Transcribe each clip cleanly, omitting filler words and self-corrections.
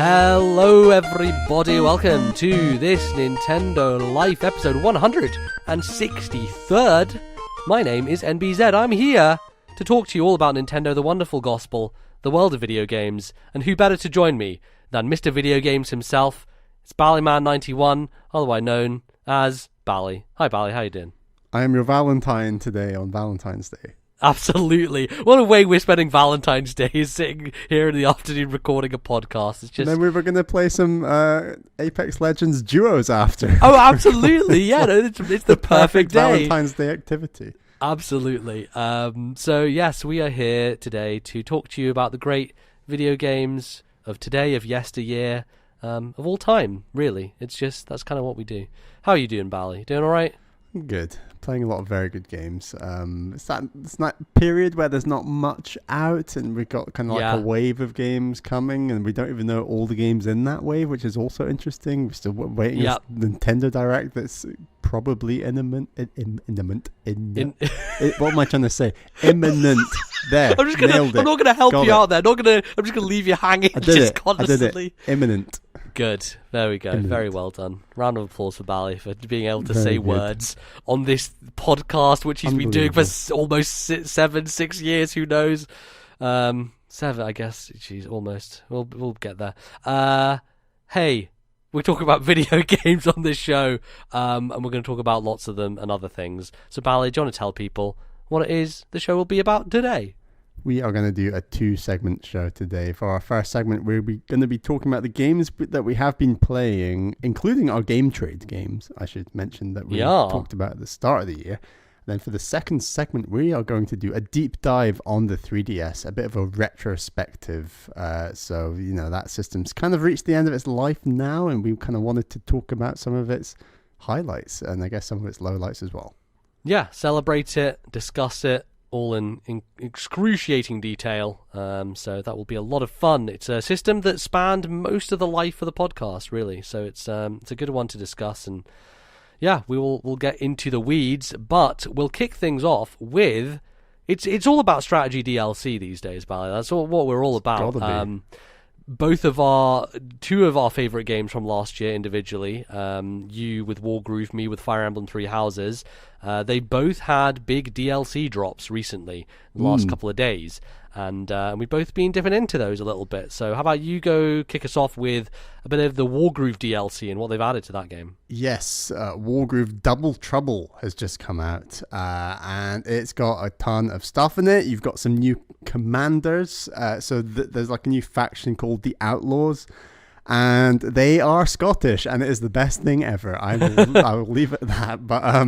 Hello everybody, welcome to This Nintendo Life episode 163rd. My name is NBZ. I'm here to talk to you all about Nintendo, the wonderful gospel, the world of video games, and who better to join me than Mr. Video Games himself. It's Ballyman91, otherwise known as Bally. Hi Bally, how you doing? I am your Valentine today on Valentine's Day. Absolutely. What a way we're spending Valentine's Day is sitting here in the afternoon recording a podcast. It's just... And then we were going to play some Apex Legends duos after. Oh, absolutely. Yeah, no, it's the perfect day. Valentine's Day activity. Absolutely. So, yes, we are here today to talk to you about the great video games of today, of yesteryear, of all time, really. It's just, that's kind of what we do. How are you doing, Bally? Doing all right? Good. Playing a lot of very good games. It's that period where there's not much out, and we've got kind of like a wave of games coming, and we don't even know all the games in that wave, which is also interesting. We're still waiting for Nintendo Direct that's probably imminent. What am I trying to say? Imminent. There. I'm not gonna help you out there. I'm just gonna leave you hanging. I did it. Imminent. Good. There we go. Imminent. Very well done. Round of applause for Bally for being able to say words on this podcast, which he's been doing for almost 6 years. Who knows? 7, I guess. Jeez, almost. We'll get there. Hey, we're talking about video games on this show, and we're going to talk about lots of them and other things. So, Bally, do you want to tell people what it is the show will be about today? We are going to do a 2-segment show today. For our first segment, we're going to be talking about the games that we have been playing, including our game trade games. I should mention that we talked about at the start of the year. And then for the second segment, we are going to do a deep dive on the 3DS, a bit of a retrospective. So, that system's kind of reached the end of its life now, and we kind of wanted to talk about some of its highlights and I guess some of its lowlights as well. Yeah, celebrate it, discuss it. All in excruciating detail, so that will be a lot of fun. It's a system that spanned most of the life of the podcast, really, so it's a good one to discuss, and we'll get into the weeds, but we'll kick things off with it's all about strategy DLC these days, Bally. That's what we're all about. Two of our favourite games from last year individually, you with WarGroove, me with Fire Emblem Three Houses, they both had big DLC drops recently, the last couple of days, and we've both been dipping into those a little bit. So how about you go kick us off with a bit of the WarGroove DLC and what they've added to that game? Yes, WarGroove Double Trouble has just come out, and it's got a ton of stuff in it. You've got some new commanders, there's like a new faction called the Outlaws, and they are Scottish, and it is the best thing ever. I will leave it at that, but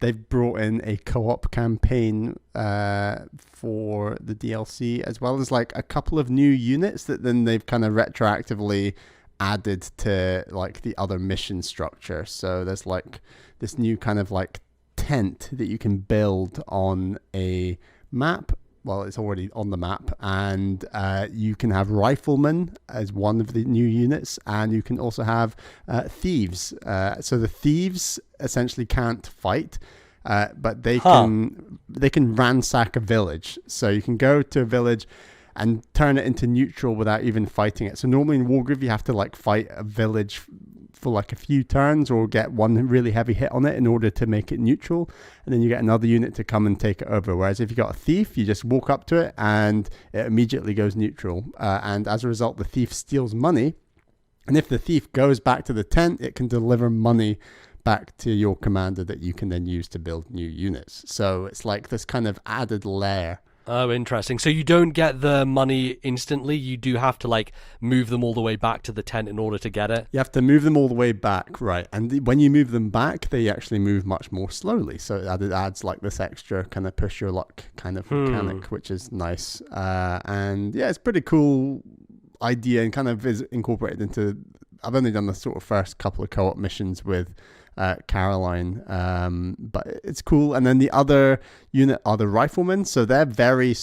they've brought in a co-op campaign for the DLC, as well as like a couple of new units that then they've kind of retroactively added to like the other mission structure. So there's like this new kind of like tent that you can build on a map. Well, it's already on the map, and you can have riflemen as one of the new units, and you can also have thieves. So the thieves essentially can't fight, but they can ransack a village. So you can go to a village and turn it into neutral without even fighting it. So normally in WarGroove, you have to like fight a village for like a few turns or get one really heavy hit on it in order to make it neutral, and then you get another unit to come and take it over. Whereas if you got a thief, you just walk up to it and it immediately goes neutral, and as a result the thief steals money, and if the thief goes back to the tent, it can deliver money back to your commander that you can then use to build new units. So it's like this kind of added layer. Oh, interesting. So you don't get the money instantly. You do have to like move them all the way back to the tent in order to get it. You have to move them all the way back, right? And when you move them back, they actually move much more slowly. So it adds like this extra kind of push your luck kind of mechanic, which is nice. And yeah, it's pretty cool idea, and kind of is incorporated into. I've only done the sort of first couple of co-op missions with Caroline, but it's cool. And then the other unit are the riflemen, so they're very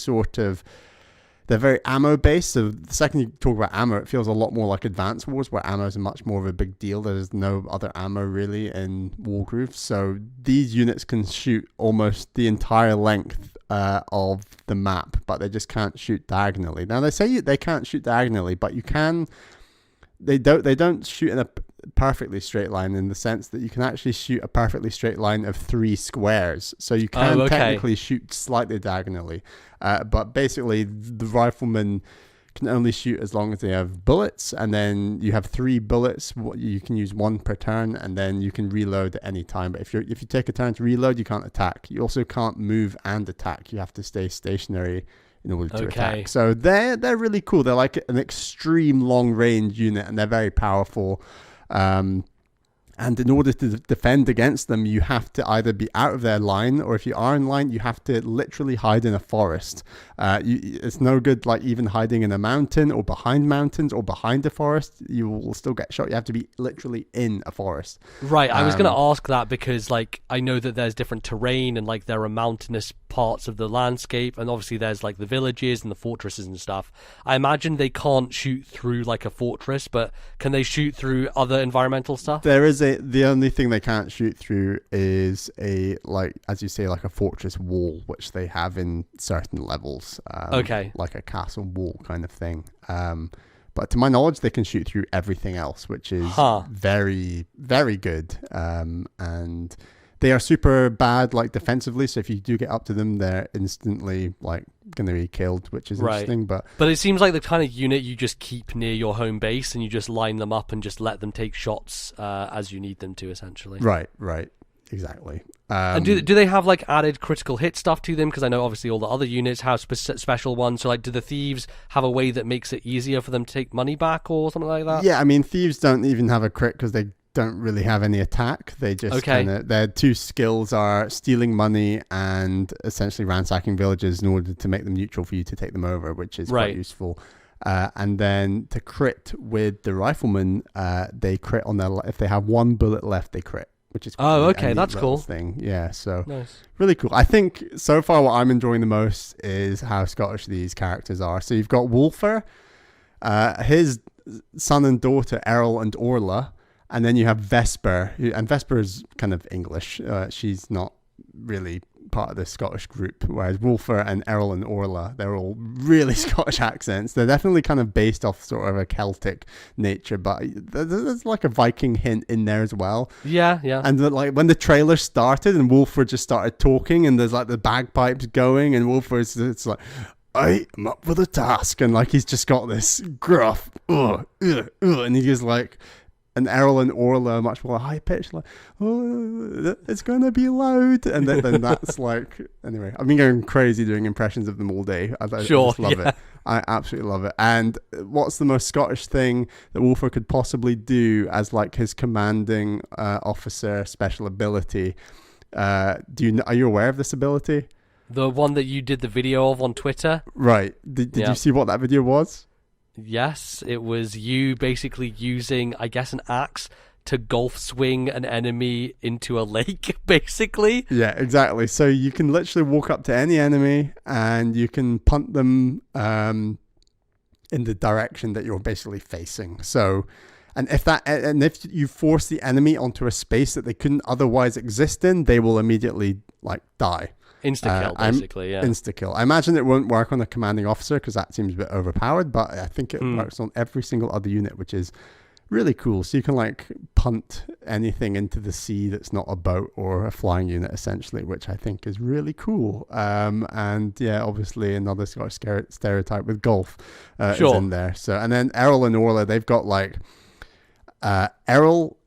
ammo based. So the second you talk about ammo, it feels a lot more like Advance Wars, where ammo is much more of a big deal. There's no other ammo really in WarGroove, so these units can shoot almost the entire length of the map, but they just can't shoot diagonally. Now they say they can't shoot diagonally, but you can they don't shoot in a perfectly straight line, in the sense that you can actually shoot a perfectly straight line of 3 squares. So you can technically shoot slightly diagonally, but basically the rifleman can only shoot as long as they have bullets, and then you have 3 bullets. You can use 1 per turn, and then you can reload at any time. But if you take a turn to reload, you can't attack. You also can't move and attack. You have to stay stationary in order to attack. So they're really cool. They're like an extreme long range unit, and they're very powerful. And in order to defend against them, you have to either be out of their line, or if you are in line, you have to literally hide in a forest. It's no good like even hiding in a mountain or behind mountains or behind a forest. You will still get shot. You have to be literally in a forest. Right. I was going to ask that because like I know that there's different terrain, and like there are mountainous parts of the landscape, and obviously there's like the villages and the fortresses and stuff. I imagine they can't shoot through like a fortress, but can they shoot through other environmental stuff? There is the only thing they can't shoot through is a, like, as you say, like a fortress wall, which they have in certain levels. Like a castle wall kind of thing. But to my knowledge, they can shoot through everything else, which is very, very good. And they are super bad, like, defensively. So if you do get up to them, they're instantly, like, going to be killed, which is interesting. But it seems like the kind of unit you just keep near your home base, and you just line them up and just let them take shots as you need them to, essentially. Right. Exactly. And do they have, like, added critical hit stuff to them? Because I know, obviously, all the other units have special ones. So, like, do the thieves have a way that makes it easier for them to take money back or something like that? Yeah, I mean, thieves don't even have a crit because they don't really have any attack. They just their 2 skills are stealing money and essentially ransacking villages in order to make them neutral for you to take them over, which is quite useful. And then to crit with the rifleman, they crit on their, if they have 1 bullet left, they crit, which is that's cool thing. Yeah, so nice. Really cool. I think so far what I'm enjoying the most is how Scottish these characters are. So you've got Wolfer, his son and daughter Errol and Orla. And then you have Vesper, and Vesper is kind of English. She's not really part of the Scottish group, whereas Wolfer and Errol and Orla, they're all really Scottish accents. They're definitely kind of based off sort of a Celtic nature, but there's like a Viking hint in there as well. Yeah. And like when the trailer started and Wolfer just started talking, and there's like the bagpipes going, and Wolfer's it's like, I am up for the task, and like he's just got this gruff, and he's like. And Errol and Orla are much more high pitched, like, oh, it's gonna be loud, and then that's like, anyway. I've been going crazy doing impressions of them all day. I just love it. I absolutely love it. And what's the most Scottish thing that Wolfer could possibly do as like his commanding officer special ability? Are you aware of this ability? The one that you did the video of on Twitter, right? Did you see what that video was? Yes, it was you basically using, I guess, an axe to golf swing an enemy into a lake, basically. Yeah, exactly. So you can literally walk up to any enemy and you can punt them in the direction that you're basically facing. So, and if you force the enemy onto a space that they couldn't otherwise exist in, they will immediately like die. Insta-kill, basically, yeah. Insta-kill. I imagine it won't work on a commanding officer because that seems a bit overpowered, but I think it works on every single other unit, which is really cool. So you can like punt anything into the sea that's not a boat or a flying unit, essentially, which I think is really cool. And yeah, obviously another Scottish stereotype with golf is in there. So, and then Errol and Orla, they've got like Errol,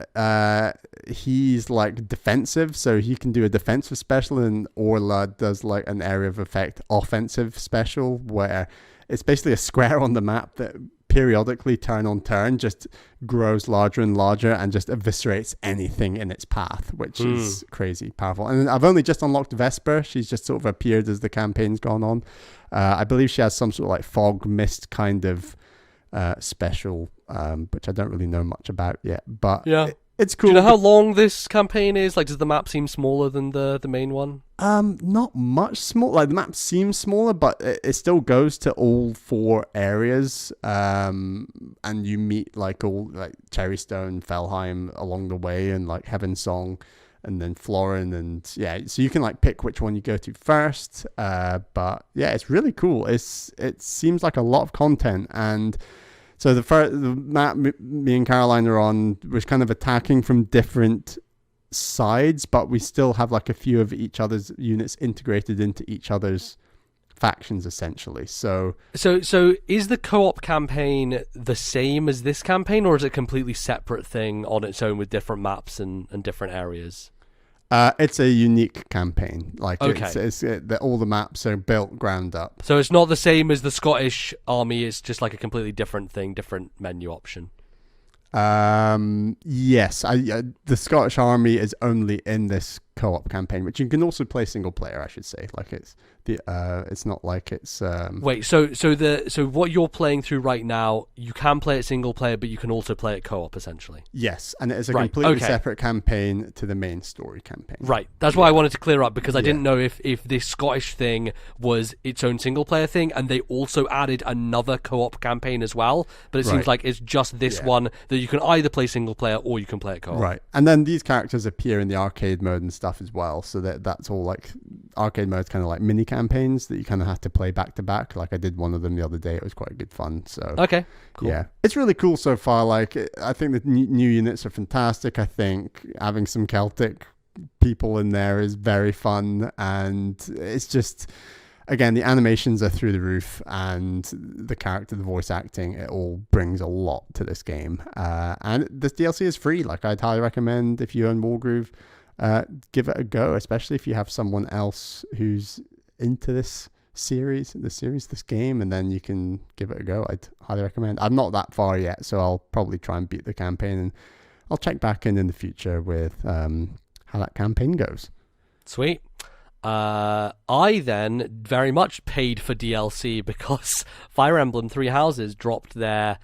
he's like defensive, so he can do a defensive special, and Orla does like an area of effect offensive special, where it's basically a square on the map that periodically turn on turn just grows larger and larger and just eviscerates anything in its path, which is crazy powerful. And I've only just unlocked Vesper. She's just sort of appeared as the campaign's gone on. I believe she has some sort of like fog mist kind of special, which I don't really know much about yet, but yeah, it's cool. Do you know how long this campaign is? Like, does the map seem smaller than the main one? Not much small. Like, the map seems smaller, but it still goes to all 4 areas. And you meet like all like Cherrystone, Felheim along the way, and like Heavensong, and then Florin, and yeah. So you can like pick which one you go to first. But yeah, it's really cool. It seems like a lot of content, and So the map me and Caroline are on was kind of attacking from different sides, but we still have like a few of each other's units integrated into each other's factions, essentially. So is the co-op campaign the same as this campaign, or is it a completely separate thing on its own with different maps and different areas? It's a unique campaign. Like, okay. All the maps are built ground up. So it's not the same as the Scottish army. It's just like a completely different thing, different menu option. Yes. The Scottish army is only in this co-op campaign, which you can also play single player, I should say. Like, it's not like it's Wait, so what you're playing through right now, you can play it single player, but you can also play it co-op, essentially. Yes, and it is a completely separate campaign to the main story campaign. Right, that's why I wanted to clear up, because I didn't know if this Scottish thing was its own single player thing, and they also added another co-op campaign as well, but it seems like it's just this one that you can either play single player or you can play it co-op. Right, and then these characters appear in the arcade mode and stuff as well, so that's all like arcade mode's kind of like mini campaigns that you kind of have to play back to back. Like, I did one of them the other day. It was quite good fun. So okay, cool. Yeah, it's really cool so far. Like, I think the new units are fantastic. I think having some Celtic people in there is very fun, and it's just, again, the animations are through the roof, and the voice acting, it all brings a lot to this game. And this DLC is free. Like, I'd highly recommend, if you own WarGroove, give it a go, especially if you have someone else who's into this game, and then you can give it a go. I'd highly recommend. I'm not that far yet, so I'll probably try and beat the campaign, and I'll check back in the future with how that campaign goes. Sweet. I then very much paid for DLC because Fire Emblem Three Houses dropped their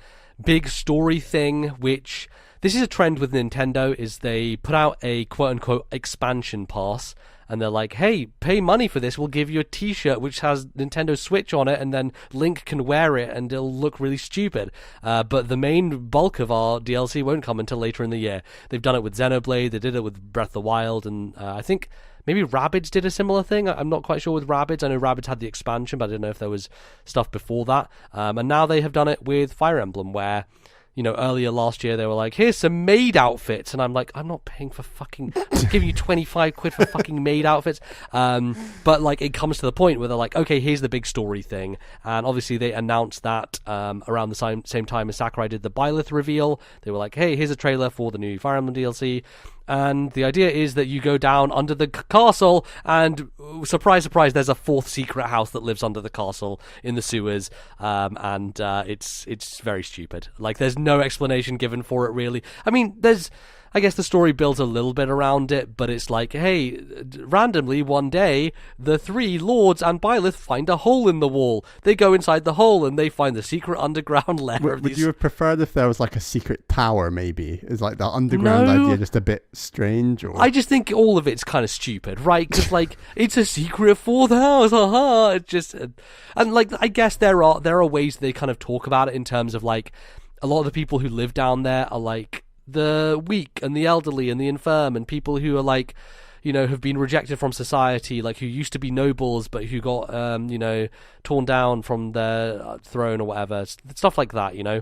big story thing, which this is a trend with Nintendo, is they put out a quote-unquote expansion pass, and they're like, hey, pay money for this, we'll give you a t-shirt which has Nintendo Switch on it, and then Link can wear it, and it'll look really stupid. But the main bulk of our DLC won't come until later in the year. They've done it with Xenoblade, they did it with Breath of the Wild, and I think maybe Rabbids did a similar thing. I'm not quite sure with Rabbids. I know Rabbids had the expansion, but I didn't know if there was stuff before that. And now they have done it with Fire Emblem, where, you know, earlier last year they were like, here's some maid outfits, and I'm like, I'm not paying for fucking, I'm giving you 25 quid for fucking maid outfits. But like, it comes to the point where they're like, okay, here's the big story thing, and obviously they announced that around the same time as Sakurai did the Byleth reveal. They were like, hey, here's a trailer for the new Fire Emblem DLC. And the idea is that you go down under the castle, and surprise, surprise, there's a fourth secret house that lives under the castle in the sewers, and it's very stupid. Like, there's no explanation given for it, really. I mean, I guess the story builds a little bit around it, but it's like, hey, randomly one day, the three lords and Byleth find a hole in the wall. They go inside the hole and they find the secret underground lair. Would you have preferred if there was like a secret tower, maybe? Is like the underground idea just a bit strange? Or I just think all of it's kind of stupid, right? Because like, it's a secret fourth house, haha. It's just, and like, I guess there are ways they kind of talk about it in terms of like, a lot of the people who live down there are like the weak and the elderly and the infirm, and people who are like, you know, have been rejected from society, like who used to be nobles but who got you know, torn down from their throne or whatever, stuff like that, you know.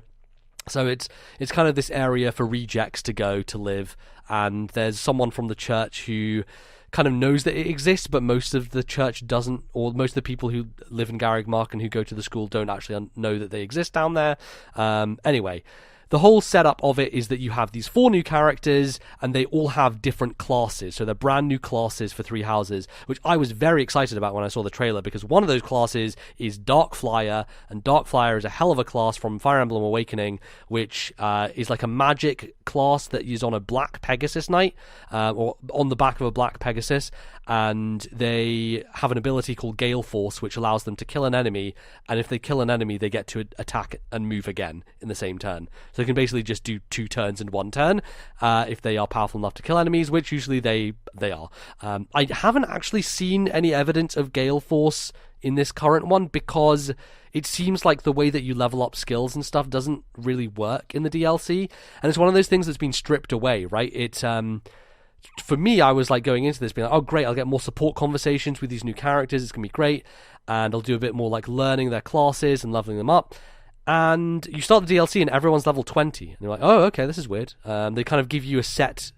So it's kind of this area for rejects to go to live, and there's someone from the church who kind of knows that it exists, but most of the church doesn't, or most of the people who live in Garrigmark and who go to the school don't actually know that they exist down there. Anyway, the whole setup of it is that you have these 4 new characters, and they all have different classes. So they're brand new classes for Three Houses, which I was very excited about when I saw the trailer, because one of those classes is Darkflyer, and Darkflyer is a hell of a class from Fire Emblem Awakening, which is like a magic class that is on a black Pegasus Knight, or on the back of a black Pegasus, and they have an ability called Gale Force, which allows them to kill an enemy, and if they kill an enemy, they get to attack and move again in the same turn. So they can basically just do 2 turns in 1 turn if they are powerful enough to kill enemies, which usually they are. I haven't actually seen any evidence of Gale Force in this current one, because it seems like the way that you level up skills and stuff doesn't really work in the DLC, and it's one of those things that's been stripped away, right? It's for me, I was like going into this being like, oh great, I'll get more support conversations with these new characters, it's gonna be great, and I'll do a bit more like learning their classes and leveling them up. and you start the DLC and everyone's level 20, and you're like, oh, okay, this is weird. They kind of give you a set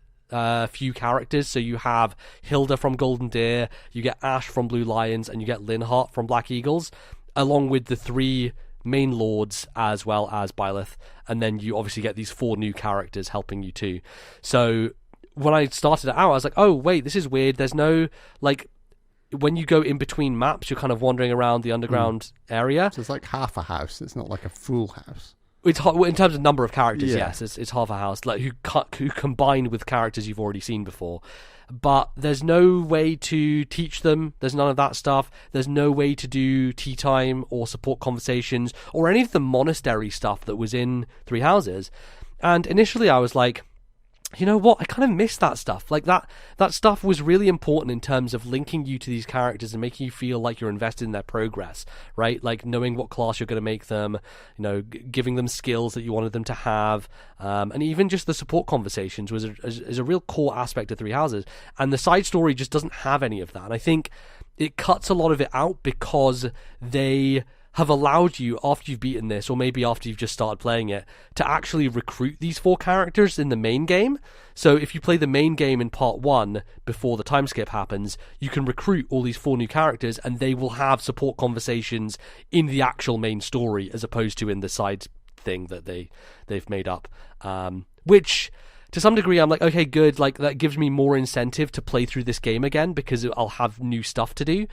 few characters, so you have Hilda from Golden Deer, you get Ash from Blue Lions, and you get Linhardt from Black Eagles, along with the 3 main lords as well as Byleth, and then you obviously get these 4 new characters helping you too. So when I started it out, I was like, oh wait, this is weird. There's no, like, when you go in between maps, you're kind of wandering around the underground area. So it's like half a house. It's not like a full house. It's in terms of number of characters, yes, it's half a house, like who combine with characters you've already seen before. But there's no way to teach them. There's none of that stuff. There's no way to do tea time or support conversations or any of the monastery stuff that was in Three Houses. And initially I was like, you know what, I kind of miss that stuff. Like that stuff was really important in terms of linking you to these characters and making you feel like you're invested in their progress, right? Like knowing what class you're going to make them, you know, giving them skills that you wanted them to have, and even just the support conversations is a real core aspect of Three Houses. And the side story just doesn't have any of that. And I think it cuts a lot of it out because they have allowed you, after you've beaten this, or maybe after you've just started playing it, to actually recruit these 4 characters in the main game. So if you play the main game in part 1 before the time skip happens, you can recruit all these 4 new characters, and they will have support conversations in the actual main story as opposed to in the side thing that they've made up. Which, to some degree, I'm like, okay, good, like that gives me more incentive to play through this game again because I'll have new stuff to do.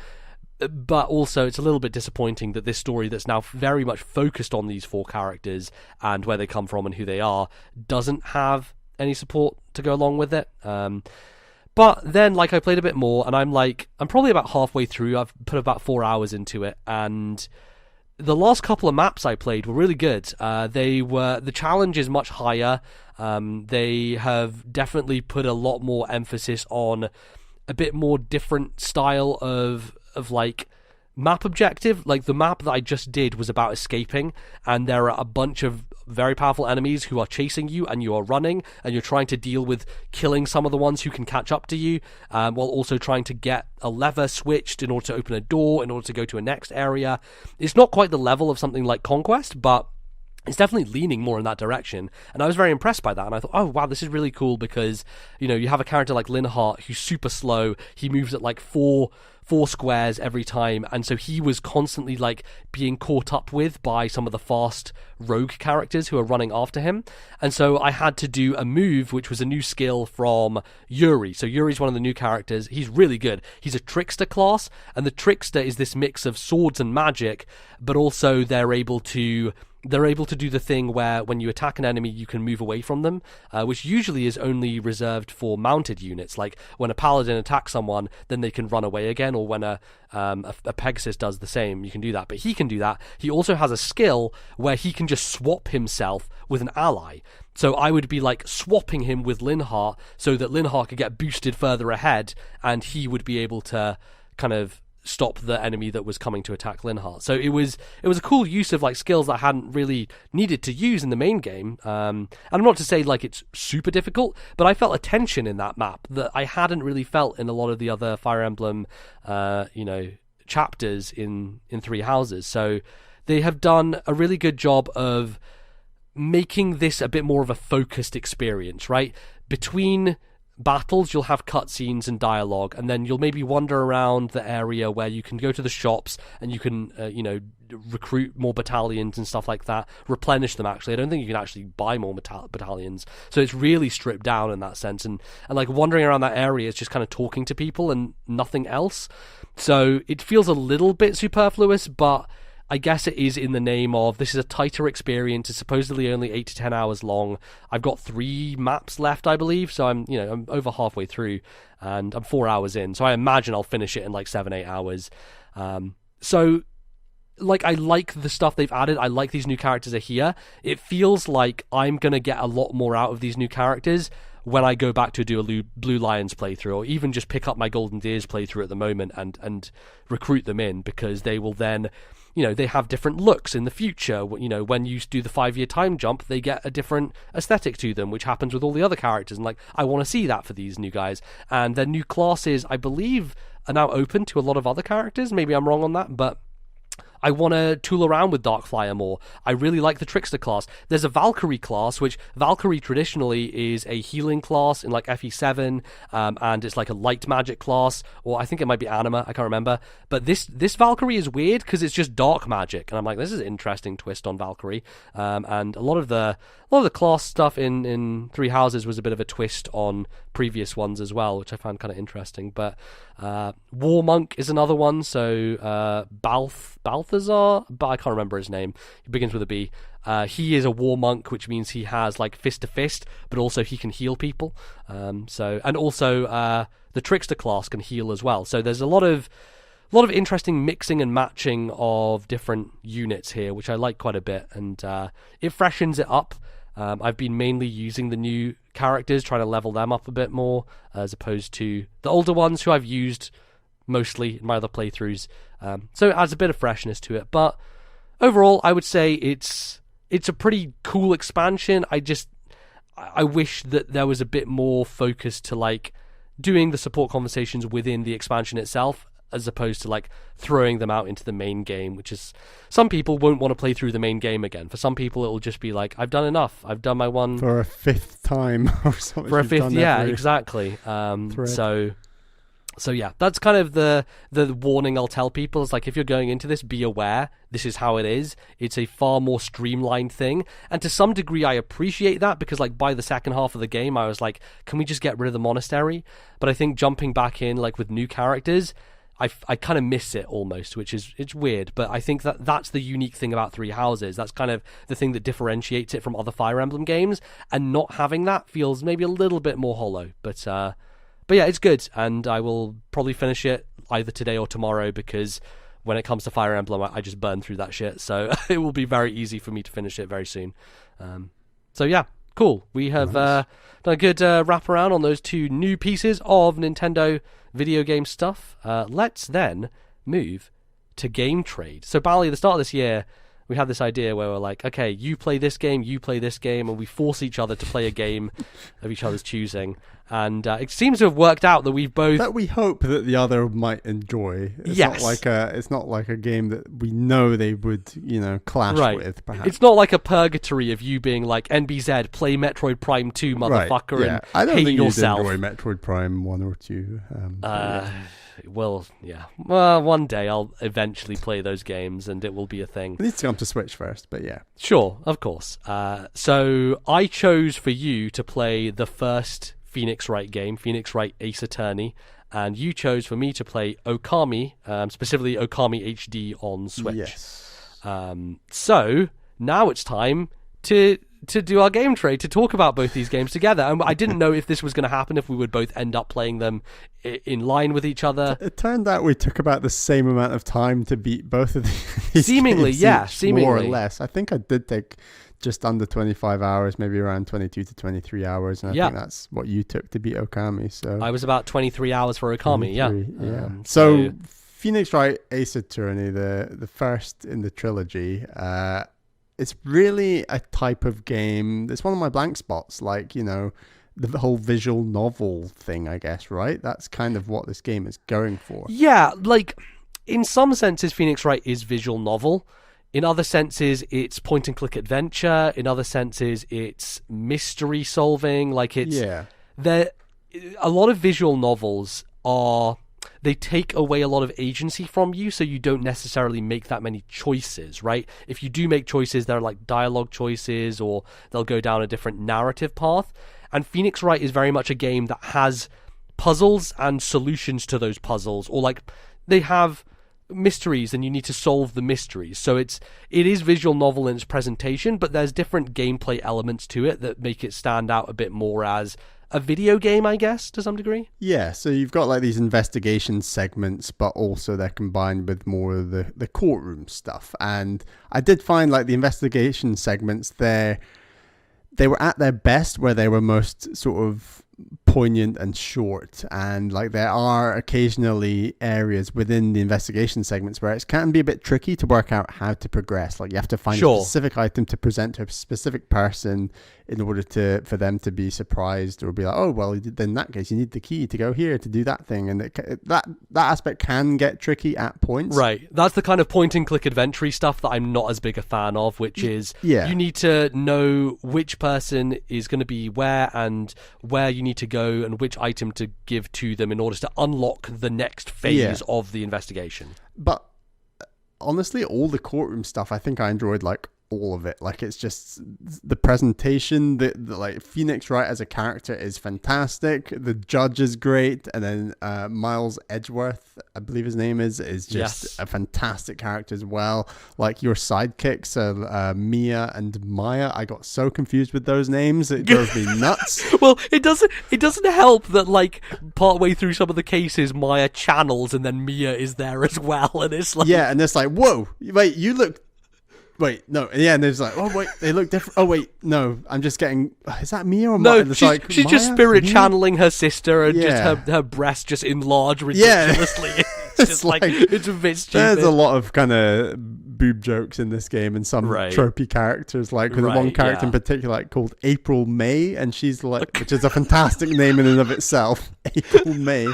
But also, it's a little bit disappointing that this story that's now very much focused on these 4 characters and where they come from and who they are doesn't have any support to go along with it. But then, like, I played a bit more, and I'm probably about halfway through. I've put about 4 hours into it, and the last couple of maps I played were really good. The challenge is much higher. They have definitely put a lot more emphasis on a bit more different style of like map objective. Like the map that I just did was about escaping, and there are a bunch of very powerful enemies who are chasing you, and you are running, and you're trying to deal with killing some of the ones who can catch up to you, while also trying to get a lever switched in order to open a door in order to go to a next area. It's not quite the level of something like Conquest, but it's definitely leaning more in that direction, and I was very impressed by that. And I thought, oh wow, this is really cool because, you know, you have a character like Linhardt who's super slow. He moves at like four squares every time, and so he was constantly like being caught up with by some of the fast rogue characters who are running after him. And so I had to do a move which was a new skill from Yuri. So Yuri's one of the new characters. He's really good. He's a trickster class, and the trickster is this mix of swords and magic, but also they're able to do the thing where when you attack an enemy, you can move away from them, which usually is only reserved for mounted units. Like when a paladin attacks someone, then they can run away again, or when a Pegasus does the same, you can do that. But he can do that. He also has a skill where he can just swap himself with an ally. So I would be like swapping him with Linhardt so that Linhardt could get boosted further ahead, and he would be able to kind of stop the enemy that was coming to attack Linhardt. So it was a cool use of like skills that I hadn't really needed to use in the main game. And I'm not to say like it's super difficult, but I felt a tension in that map that I hadn't really felt in a lot of the other Fire Emblem chapters in Three Houses. So they have done a really good job of making this a bit more of a focused experience, right? Between battles, you'll have cutscenes and dialogue, and then you'll maybe wander around the area where you can go to the shops and you can, recruit more battalions and stuff like that. Replenish them, actually. I don't think you can actually buy more battalions. So it's really stripped down in that sense. And like wandering around that area is just kind of talking to people and nothing else. So it feels a little bit superfluous, but I guess it is in the name of this is a tighter experience. It's supposedly only 8 to 10 hours long. I've got 3 maps left, I believe, so I'm over halfway through, and I'm 4 hours in. So I imagine I'll finish it in like 7-8 hours. So like I like the stuff they've added. I like these new characters are here. It feels like I'm gonna get a lot more out of these new characters when I go back to do a Blue Lions playthrough, or even just pick up my Golden Deers playthrough at the moment and recruit them in, because they will then, they have different looks in the future. When you do the 5-year time jump, they get a different aesthetic to them, which happens with all the other characters. And I want to see that for these new guys. And their new classes, I believe, are now open to a lot of other characters. Maybe I'm wrong on that, but I want to tool around with Darkflyer more. I really like the Trickster class. There's a Valkyrie class, which Valkyrie traditionally is a healing class in like FE7, and it's like a light magic class, or I think it might be Anima, I can't remember. But this Valkyrie is weird because it's just dark magic, and I'm like, this is an interesting twist on Valkyrie. And a lot of the class stuff in Three Houses was a bit of a twist on previous ones as well, which I found kind of interesting. But War Monk is another one. So Balthazar, but I can't remember his name. He begins with a B. He is a War Monk, which means he has like fist to fist, but also he can heal people. And also the Trickster class can heal as well. So there's a lot of interesting mixing and matching of different units here, which I like quite a bit, and it freshens it up. I've been mainly using the new characters, trying to level them up a bit more, as opposed to the older ones who I've used mostly in my other playthroughs. So it adds a bit of freshness to it. But overall, I would say it's a pretty cool expansion. I wish that there was a bit more focus to like doing the support conversations within the expansion itself, as opposed to like throwing them out into the main game, which is, some people won't want to play through the main game again. For some people, it'll just be like, I've done enough. I've done my one for a fifth time or something. For a fifth, yeah, exactly. So yeah, that's kind of the warning I'll tell people. Is like, if you're going into this, be aware. This is how it is. It's a far more streamlined thing, and to some degree, I appreciate that, because like by the second half of the game, I was like, can we just get rid of the monastery? But I think jumping back in like with new characters, I kind of miss it almost, it's weird, but I think that's the unique thing about Three Houses. That's kind of the thing that differentiates it from other Fire Emblem games, and not having that feels maybe a little bit more hollow. But yeah, it's good, and I will probably finish it either today or tomorrow, because when it comes to Fire Emblem, I just burn through that shit, so it will be very easy for me to finish it very soon. So yeah, cool. We have done a good wrap around on those two new pieces of Nintendo video game stuff. Let's then move to game trade. So Bally, at the start of this year, we had this idea where we're like, okay, you play this game, you play this game, and we force each other to play a game of each other's choosing. And it seems to have worked out that we've both... That we hope that the other might enjoy. It's yes. It's not like a game that we know they would, clash with, perhaps. It's not like a purgatory of you being like, NBZ, play Metroid Prime 2, motherfucker, right, yeah. and I don't hate think yourself. you'd enjoy Metroid Prime 1 or 2. Well, yeah. Well, one day I'll eventually play those games, and it will be a thing. It needs to come to Switch first, but yeah. Sure, of course. So I chose for you to play the first Phoenix Wright game, Phoenix Wright Ace Attorney, and you chose for me to play Okami, specifically Okami HD on Switch. Yes. So now it's time to do our game trade, to talk about both these games together. And I didn't know if this was going to happen, if we would both end up playing them in line with each other. It turned out we took about the same amount of time to beat both of these seemingly, games yeah, each, seemingly. more or less. I think I did take just under 25 hours, maybe around 22 to 23 hours, and I think that's what you took to beat Okami. So I was about 23 hours for Okami, yeah. So Phoenix Wright Ace Attorney, the first in the trilogy, it's really a type of game. It's one of my blank spots, like, the whole visual novel thing, I guess, right? That's kind of what this game is going for. Yeah, like, in some senses, Phoenix Wright is visual novel. In other senses, it's point-and-click adventure. In other senses, it's mystery solving. Like, it's... Yeah. A lot of visual novels are... They take away a lot of agency from you, so you don't necessarily make that many choices, right? If you do make choices, they're like dialogue choices, or they'll go down a different narrative path. And Phoenix Wright is very much a game that has puzzles and solutions to those puzzles, or like they have mysteries and you need to solve the mysteries. So it is visual novel in its presentation, but there's different gameplay elements to it that make it stand out a bit more as a video game, I guess, to some degree. Yeah, so you've got like these investigation segments, but also they're combined with more of the courtroom stuff. And I did find like the investigation segments there, they were at their best where they were most sort of poignant and short, and like there are occasionally areas within the investigation segments where it can be a bit tricky to work out how to progress. Like you have to find a specific item to present to a specific person in order for them to be surprised or be like, oh well, then in that case you need the key to go here to do that thing, and that aspect can get tricky at points. Right, that's the kind of point and click adventure stuff that I'm not as big a fan of, which is you need to know which person is going to be where and where you need to go and which item to give to them in order to unlock the next phase of the investigation. But honestly, all the courtroom stuff, I think I enjoyed like all of it. Like, it's just the presentation, the like Phoenix Wright as a character is fantastic, the judge is great, and then Miles Edgeworth, I believe his name is just a fantastic character as well. Like, your sidekicks are Mia and Maya. I got so confused with those names, it drove me nuts. Well, it doesn't help that like partway through some of the cases Maya channels and then Mia is there as well, and it's like and it's like, whoa, wait, you look. Wait, no, and there's like, oh wait, they look different. Oh wait, no, I'm just getting. Is that Mia or Maya? No, she's just spirit channeling her sister, and just her breast just enlarged ridiculously. It's just like it's a bit stupid. There's a lot of kind of boob jokes in this game, and some tropey characters. Like with one character in particular, like, called April May, and she's like, which is a fantastic name in and of itself, April May.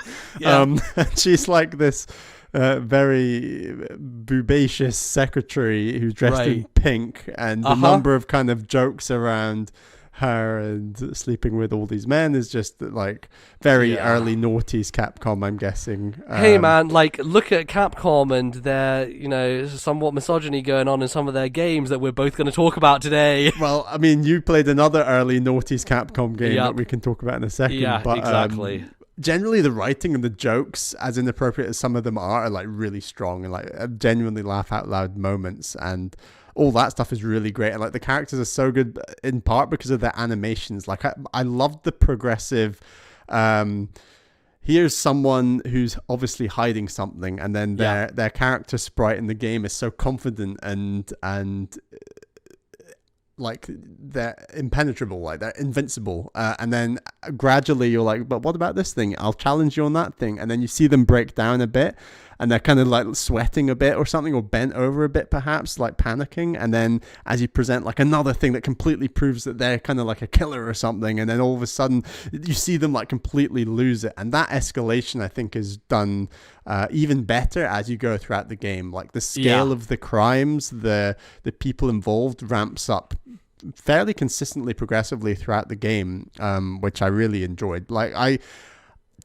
And she's like this. Very boobacious secretary who's dressed in pink, and the number of kind of jokes around her and sleeping with all these men is just like very early noughties Capcom, I'm guessing. Hey man, like, look at Capcom and their, somewhat misogyny going on in some of their games that we're both going to talk about today. Well, I mean, you played another early noughties Capcom game that we can talk about in a second. Yeah, but, exactly. Generally, the writing and the jokes, as inappropriate as some of them are like really strong and like genuinely laugh out loud moments, and all that stuff is really great. And like the characters are so good in part because of their animations. Like I loved the progressive. Here's someone who's obviously hiding something, and then their character sprite in the game is so confident and like they're impenetrable, like they're invincible, and then gradually you're like, but what about this thing? I'll challenge you on that thing, and then you see them break down a bit, and they're kind of like sweating a bit or something, or bent over a bit perhaps, like panicking, and then as you present like another thing that completely proves that they're kind of like a killer or something, and then all of a sudden you see them like completely lose it, and that escalation I think is done even better as you go throughout the game. Like the scale of the crimes, the people involved ramps up fairly consistently, progressively throughout the game, which I really enjoyed. Like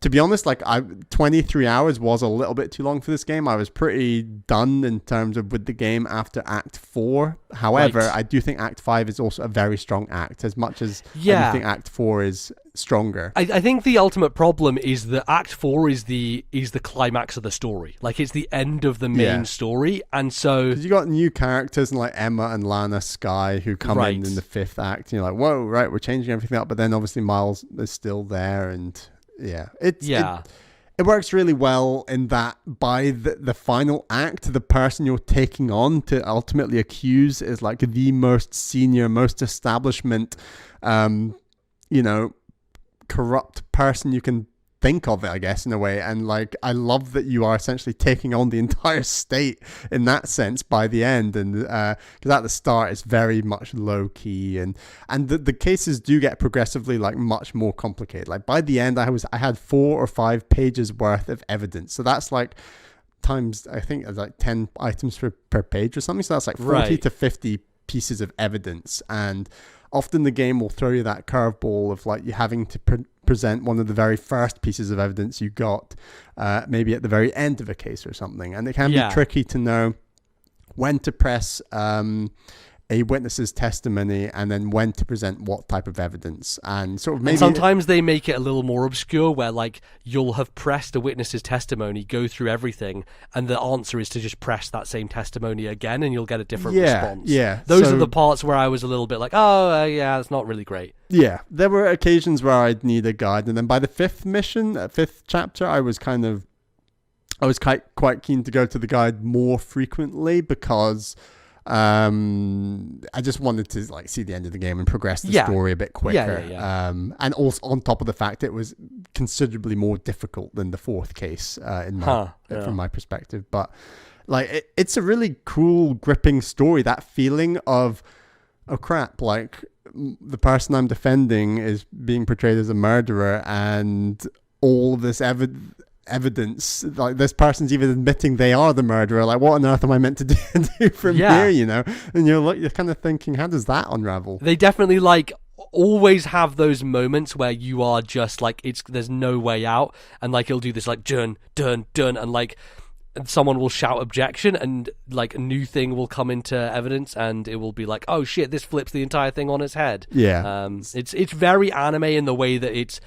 to be honest, like 23 hours was a little bit too long for this game. I was pretty done in terms of with the game after Act 4. However, I do think Act 5 is also a very strong act, as much as I do think Act 4 is stronger. I think the ultimate problem is that Act 4 is the climax of the story. Like, it's the end of the main story, and so you got new characters and like Emma and Lana Skye who come in the 5th act, and you're like, whoa, right, we're changing everything up. But then obviously Miles is still there, and it works really well in that by the final act, the person you're taking on to ultimately accuse is like the most senior, most establishment, corrupt person you can think of it, I guess, in a way. And like, I love that you are essentially taking on the entire state in that sense by the end, and because at the start it's very much low key, and the cases do get progressively like much more complicated. Like by the end I had 4 or 5 pages worth of evidence, so that's like times, I think it's like 10 items per page or something, so that's like 40 to 50 pieces of evidence. And often the game will throw you that curveball of like you having to present one of the very first pieces of evidence you got, maybe at the very end of a case or something. And it can be tricky to know when to press a witness's testimony and then when to present what type of evidence. And sort of maybe, and sometimes they make it a little more obscure, where like you'll have pressed a witness's testimony, go through everything, and the answer is to just press that same testimony again, and you'll get a different response. Those are the parts where I was a little bit like, it's not really great. Yeah, there were occasions where I'd need a guide, and then by the 5th chapter, I was quite keen to go to the guide more frequently, because I just wanted to like see the end of the game and progress the story a bit quicker. And also on top of the fact it was considerably more difficult than the 4th case from my perspective. But like it's a really cool, gripping story. That feeling of, oh crap, like the person I'm defending is being portrayed as a murderer, and all of this evidence, like this person's even admitting they are the murderer. Like, what on earth am I meant to do from here? You know, and you're kind of thinking, how does that unravel? They definitely always have those moments where you are just like, there's no way out, and like it'll do this like dun dun dun, and like someone will shout objection, and like a new thing will come into evidence, and it will be like, oh shit, this flips the entire thing on its head. It's very anime in the way that it's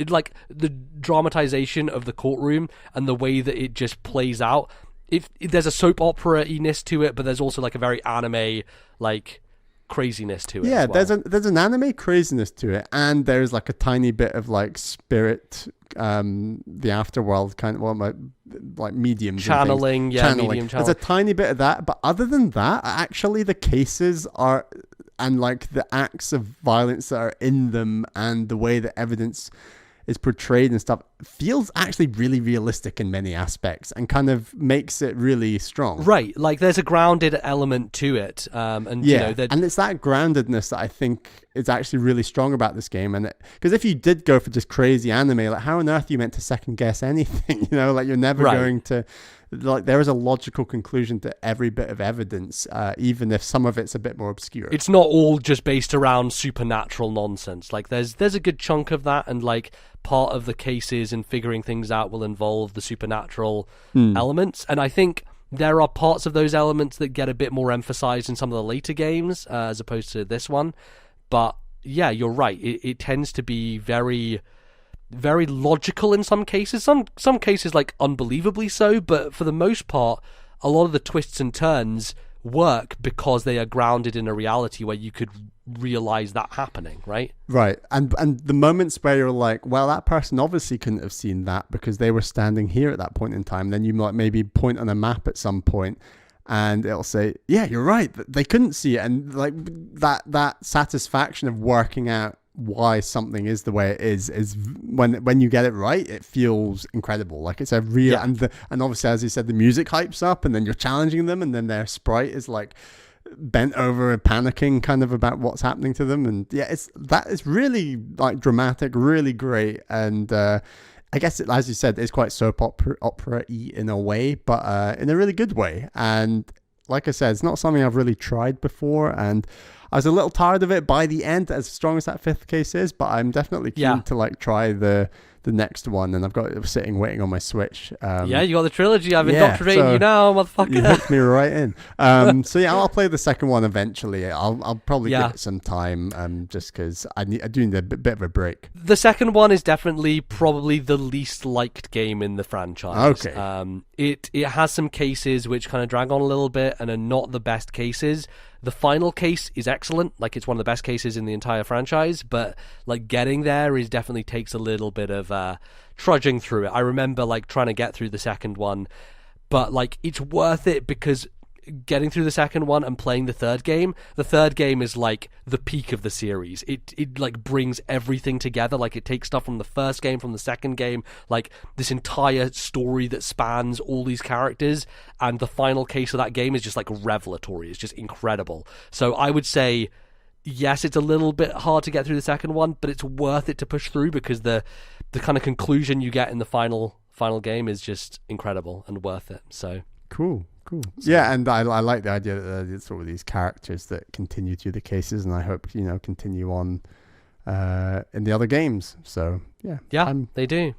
like the dramatization of the courtroom and the way that it just plays out. If there's a soap opera-iness to it, but there's also like a very anime like craziness to it. Yeah, as well. there's an anime craziness to it, and there's like a tiny bit of like spirit, the afterworld kind of like mediums, channeling. Medium channeling. There's a tiny bit of that, but other than that, actually the cases are, and like the acts of violence that are in them, and the way that evidence is portrayed and stuff feels actually really realistic in many aspects, and kind of makes it really strong. Right, like there's a grounded element to it, and yeah, you know, and it's that groundedness that I think is actually really strong about this game. And because if you did go for just crazy anime, like how on earth are you meant to second guess anything? You know, like you're never going to. Like there is a logical conclusion to every bit of evidence, even if some of it's a bit more obscure. It's not all just based around supernatural nonsense. Like there's a good chunk of that, and like part of the cases and figuring things out will involve the supernatural elements. And I think there are parts of those elements that get a bit more emphasized in some of the later games as opposed to this one. But yeah, you're right. It tends to be very, very logical in some cases. Some cases like unbelievably so, but for the most part, a lot of the twists and turns work because they are grounded in a reality where you could realize that happening, right? Right. And the moments where you're like, well, that person obviously couldn't have seen that because they were standing here at that point in time. Then you might maybe point on a map at some point and it'll say, yeah, you're right, they couldn't see it. And like that satisfaction of working out why something is the way it is when you get it right, it feels incredible. Like it's a real, and obviously, as you said, the music hypes up, and then you're challenging them, and then their sprite is like bent over and panicking kind of about what's happening to them. And yeah, that is really like dramatic, really great. And I guess as you said, it's quite soap opera-y in a way, but in a really good way. And like I said, it's not something I've really tried before, and I was a little tired of it by the end, as strong as that fifth case is, but I'm definitely keen to like try the next one, and I've got it sitting waiting on my Switch. You got the trilogy. I've indoctrinated you now, motherfucker. You hooked me right in. So yeah, I'll play the second one eventually. I'll probably give it some time, just because I do need a bit of a break. The second one is definitely probably the least liked game in the franchise. Okay. It has some cases which kind of drag on a little bit and are not the best cases. The final case is excellent, like it's one of the best cases in the entire franchise, but like getting there definitely takes a little bit of trudging through it. I remember like trying to get through the second one, but like it's worth it because getting through the second one and playing the third game is like the peak of the series. It like brings everything together. Like it takes stuff from the first game, from the second game, like this entire story that spans all these characters, and the final case of that game is just like revelatory. It's just incredible. So I would say yes, it's a little bit hard to get through the second one, but it's worth it to push through because the kind of conclusion you get in the final game is just incredible and worth it. So cool. So, yeah, and I like the idea that it's sort of these characters that continue through the cases, and I hope continue on in the other games. So yeah, they do.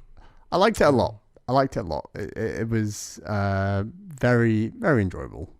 I liked it a lot. It was very, very enjoyable.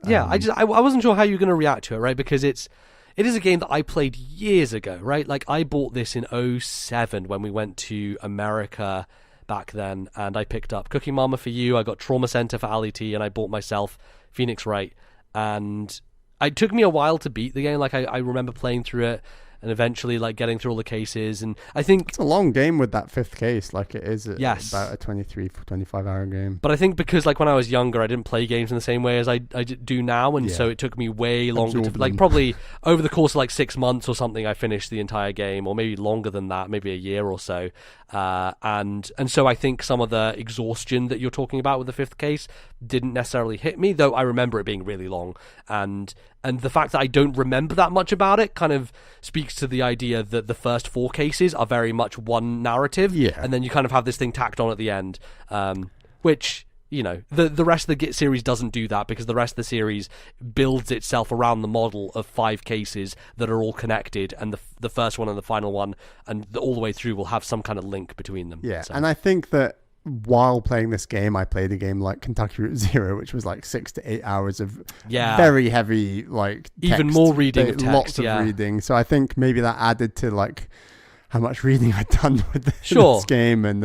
Yeah, I wasn't sure how you were going to react to it, right? Because it is a game that I played years ago, right? Like I bought this in 2007 when we went to America back then, and I picked up Cooking Mama for you, I got Trauma Center for Ali T, and I bought myself Phoenix Wright. And it took me a while to beat the game. Like I remember playing through it and eventually like getting through all the cases, and I think it's a long game with that fifth case. Like it is about a 23-25 hour game. But I think because like when I was younger, I didn't play games in the same way as I do now, and so it took me way longer to like probably over the course of like 6 months or something I finished the entire game, or maybe longer than that, maybe a year or so. And so I think some of the exhaustion that you're talking about with the fifth case didn't necessarily hit me, though I remember it being really long. And And the fact that I don't remember that much about it kind of speaks to the idea that the first 4 cases are very much one narrative, and then you kind of have this thing tacked on at the end, which, you know, the rest of the series doesn't do that, because the rest of the series builds itself around the model of 5 cases that are all connected, and the first one and the final one, and all the way through will have some kind of link between them. Yeah, so. And I think that while playing this game, I played a game like Kentucky Route Zero, which was like 6 to 8 hours of very heavy, like, text, even more reading of text, lots of reading. So I think maybe that added to like how much reading I'd done with this game, and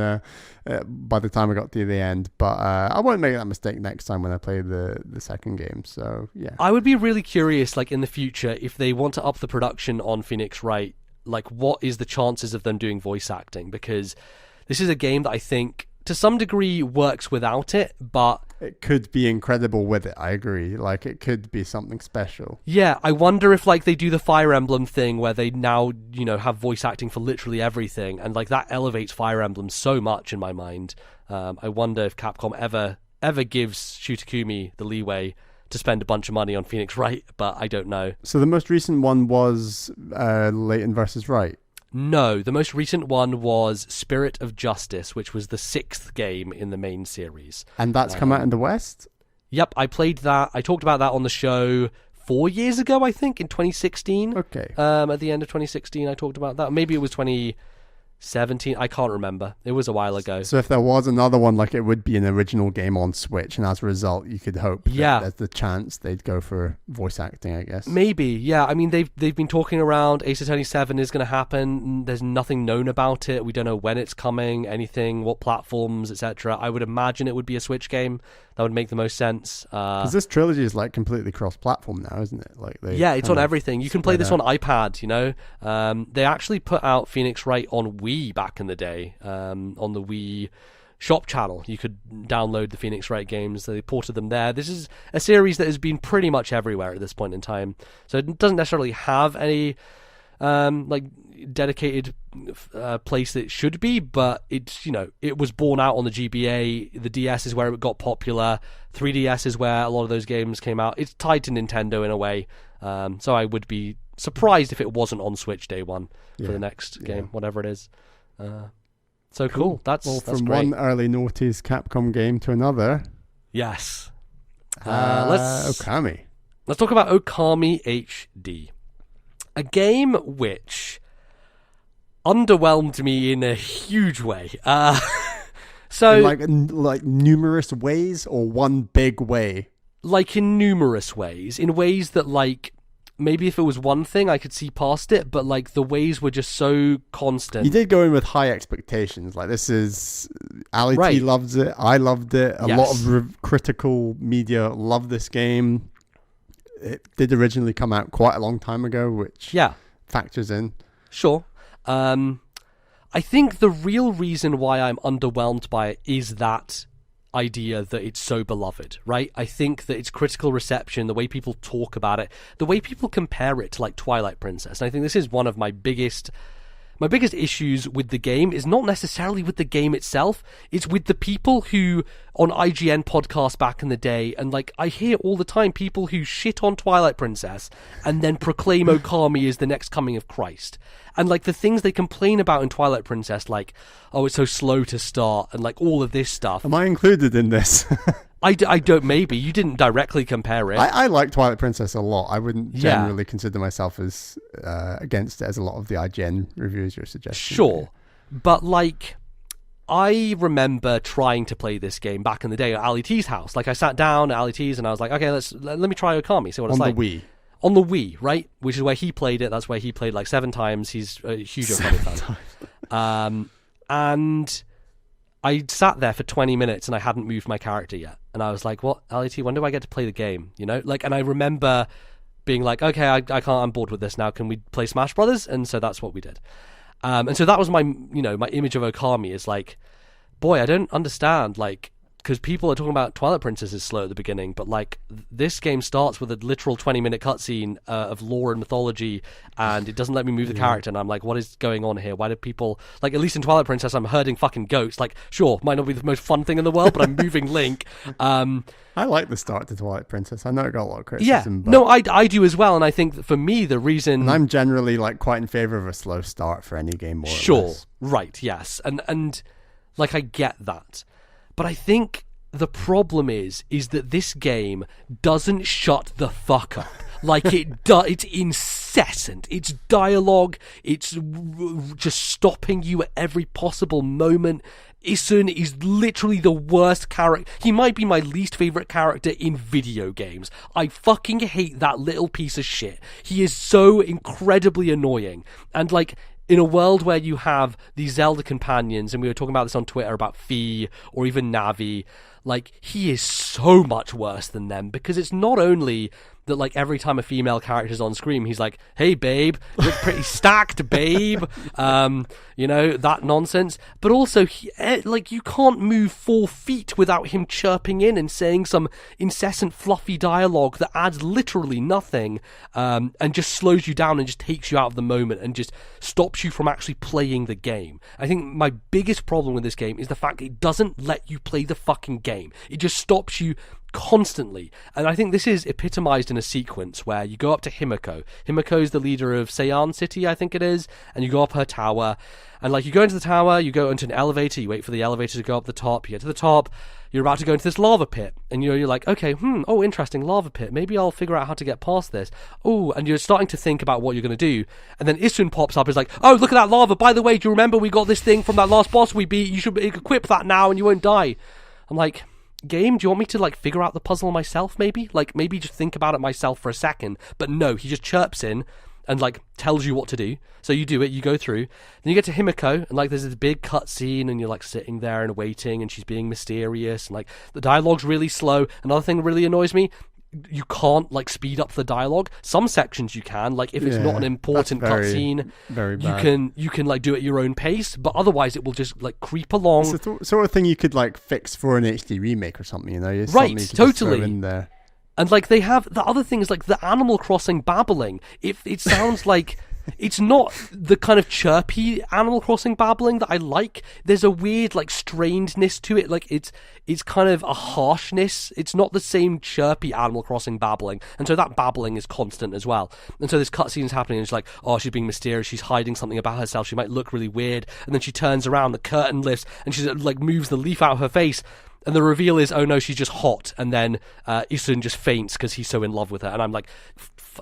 by the time I got to the end. But I won't make that mistake next time when I play the second game. So yeah, I would be really curious, like in the future, if they want to up the production on Phoenix Wright, like what is the chances of them doing voice acting? Because this is a game that I think to some degree works without it, but it could be incredible with it. I agree. Like, it could be something special. Yeah, I wonder if like they do the Fire Emblem thing where they now, you know, have voice acting for literally everything, and like that elevates Fire Emblem so much in my mind. I wonder if Capcom ever gives Shutakumi the leeway to spend a bunch of money on Phoenix Wright, but I don't know. So the most recent one was Layton versus Wright. No, the most recent one was Spirit of Justice, which was the 6th game in the main series. And that's come out in the West? Yep, I played that. I talked about that on the show 4 years ago, I think, in 2016. Okay. At the end of 2016, I talked about that. Maybe it was 2017. I can't remember. It was a while ago. So if there was another one, like, it would be an original game on Switch, and as a result, you could hope that there's the chance they'd go for voice acting, I guess. Maybe, yeah. I mean, they've been talking around Ace Attorney 7 is going to happen. There's nothing known about it. We don't know when it's coming, anything, what platforms, etc. I would imagine it would be a Switch game. That would make the most sense. Because this trilogy is like completely cross-platform now, isn't it? Like, it's on everything. You can play this on iPad, you know. They actually put out Phoenix Wright on Wii back in the day, on the Wii shop channel. You could download the Phoenix Wright games. They ported them there. This is a series that has been pretty much everywhere at this point in time. So it doesn't necessarily have any like dedicated place that it should be, but it's, you know, it was born out on the GBA. The DS is where it got popular. 3DS is where a lot of those games came out. It's tied to Nintendo in a way. So I would be surprised if it wasn't on Switch day one for the next game, whatever it is. So cool. That's from great. One early noughties Capcom game to another. Yes. Okami. Let's talk about Okami HD. A game which underwhelmed me in a huge way. So in like numerous ways, or one big way? Like in numerous ways. In ways that, like, maybe if it was one thing I could see past it, but like the ways were just so constant. You did go in with high expectations. Like, this is Ali T loves it. I loved it. A lot of critical media love this game. It did originally come out quite a long time ago, which factors in. Sure. I think the real reason why I'm underwhelmed by it is that idea that it's so beloved, right? I think that its critical reception, the way people talk about it, the way people compare it to like Twilight Princess, and I think this is one of my biggest issues with the game is not necessarily with the game itself, it's with the people who on IGN podcasts back in the day, and like I hear all the time people who shit on Twilight Princess and then proclaim Okami as the next coming of Christ. And like the things they complain about in Twilight Princess, like, oh, it's so slow to start, and like all of this stuff. Am I included in this? I don't, maybe. You didn't directly compare it. I like Twilight Princess a lot. I wouldn't generally consider myself as against it as a lot of the IGN reviews you're suggesting. Sure. But like, I remember trying to play this game back in the day at Ali T's house. Like, I sat down at Ali T's and I was like, okay, let me try Okami, see what it's like. On the Wii. On the Wii, right? Which is where he played it. That's where he played like 7 times. He's a huge Okami fan. And I sat there for 20 minutes and I hadn't moved my character yet. And I was like, what, LAT, when do I get to play the game? You know? Like, and I remember being like, okay, I can't, I'm bored with this now. Can we play Smash Brothers? And so that's what we did. And so that was my image of Okami is like, boy, I don't understand. Like, because people are talking about Twilight Princess is slow at the beginning, but like this game starts with a literal 20-minute cutscene of lore and mythology, and it doesn't let me move the character, and I'm like, what is going on here? Why do people, like, at least in Twilight Princess, I'm herding fucking goats. Like, sure, might not be the most fun thing in the world, but I'm moving Link. I like the start to Twilight Princess. I know it got a lot of criticism. Yeah, but... no, I do as well, and I think that for me the reason, and I'm generally like quite in favor of a slow start for any game. More sure, or less. Right, yes, and like I get that. But I think the problem is that this game doesn't shut the fuck up. Like it's incessant. It's dialogue. It's just stopping you at every possible moment. Isun is literally the worst character. He might be my least favorite character in video games. I fucking hate that little piece of shit. He is so incredibly annoying. And like, in a world where you have these Zelda companions, and we were talking about this on Twitter about Fi or even Navi, like, he is so much worse than them, because it's not only that, like, every time a female character's on screen, he's like, hey, babe, you look pretty stacked, babe, you know, that nonsense, but also, like, you can't move 4 feet without him chirping in and saying some incessant fluffy dialogue that adds literally nothing, and just slows you down and just takes you out of the moment and just stops you from actually playing the game. I think my biggest problem with this game is the fact that it doesn't let you play the fucking game. It just stops you constantly, and I think this is epitomized in a sequence where you go up to Himiko. Himiko is the leader of Seian City, I think it is, and you go up her tower, and like, you go into the tower, you go into an elevator, you wait for the elevator to go up the top, you get to the top, you're about to go into this lava pit, and you're like, okay, oh, interesting, lava pit, maybe I'll figure out how to get past this. Oh, and you're starting to think about what you're going to do, and then Isun pops up, is like, oh, look at that lava, by the way, do you remember we got this thing from that last boss we beat? You should equip that now and you won't die. I'm like, game, do you want me to like figure out the puzzle myself, maybe? Like, maybe just think about it myself for a second. But no, he just chirps in and like tells you what to do. So you do it, you go through, then you get to Himiko, and like there's this big cutscene, and you're like sitting there and waiting, and she's being mysterious, and like the dialogue's really slow. Another thing that really annoys me, you can't like speed up the dialogue. Some sections you can, like if it's not an important cutscene, you can like do it at your own pace, but otherwise it will just like creep along. It's the sort of thing you could like fix for an HD remake or something, you know? Right, totally. In there. And like they have the other thing is like the Animal Crossing babbling. It sounds like it's not the kind of chirpy Animal Crossing babbling that I like. There's a weird like strainedness to it. Like it's kind of a harshness. It's not the same chirpy Animal Crossing babbling. And so that babbling is constant as well. And so this cutscene is happening, and it's like, oh, she's being mysterious. She's hiding something about herself. She might look really weird. And then she turns around, the curtain lifts, and she like moves the leaf out of her face. And the reveal is, oh no, she's just hot. And then Isun just faints because he's so in love with her. And I'm like,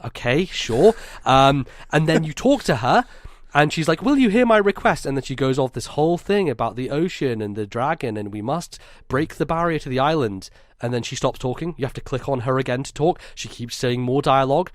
okay, sure. And then you talk to her, and she's like, will you hear my request? And then she goes off this whole thing about the ocean and the dragon, and we must break the barrier to the island. And then she stops talking. You have to click on her again to talk. She keeps saying more dialogue.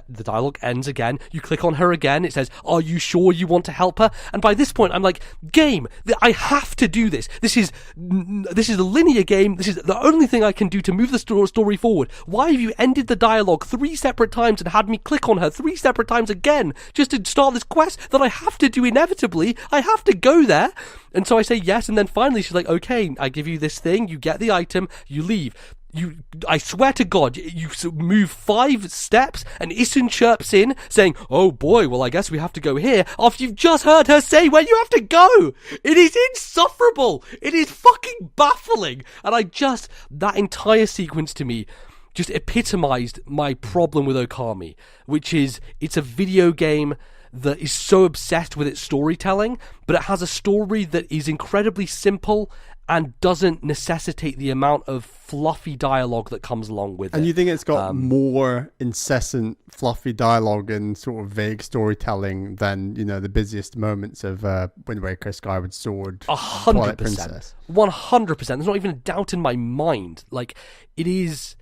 The dialogue ends again. You click on her again. It says, are you sure you want to help her? And by this point, I'm like, game, I have to do this. This is a linear game. This is the only thing I can do to move the story forward. Why have you ended the dialogue 3 separate times and had me click on her 3 separate times again just to start this quest that I have to do inevitably? I have to go there. And so I say yes, and then finally she's like, okay, I give you this thing, you get the item, you leave. I swear to God, you move 5 steps, and Isun chirps in, saying, oh boy, well I guess we have to go here, after you've just heard her say where you have to go. It is insufferable. It is fucking baffling. And that entire sequence to me just epitomized my problem with Okami, which is, it's a video game that is so obsessed with its storytelling, but it has a story that is incredibly simple and doesn't necessitate the amount of fluffy dialogue that comes along with it. And you think it's got more incessant fluffy dialogue and sort of vague storytelling than, you know, the busiest moments of Wind Waker, Skyward Sword, 100%. 100%. There's not even a doubt in my mind. Like, it's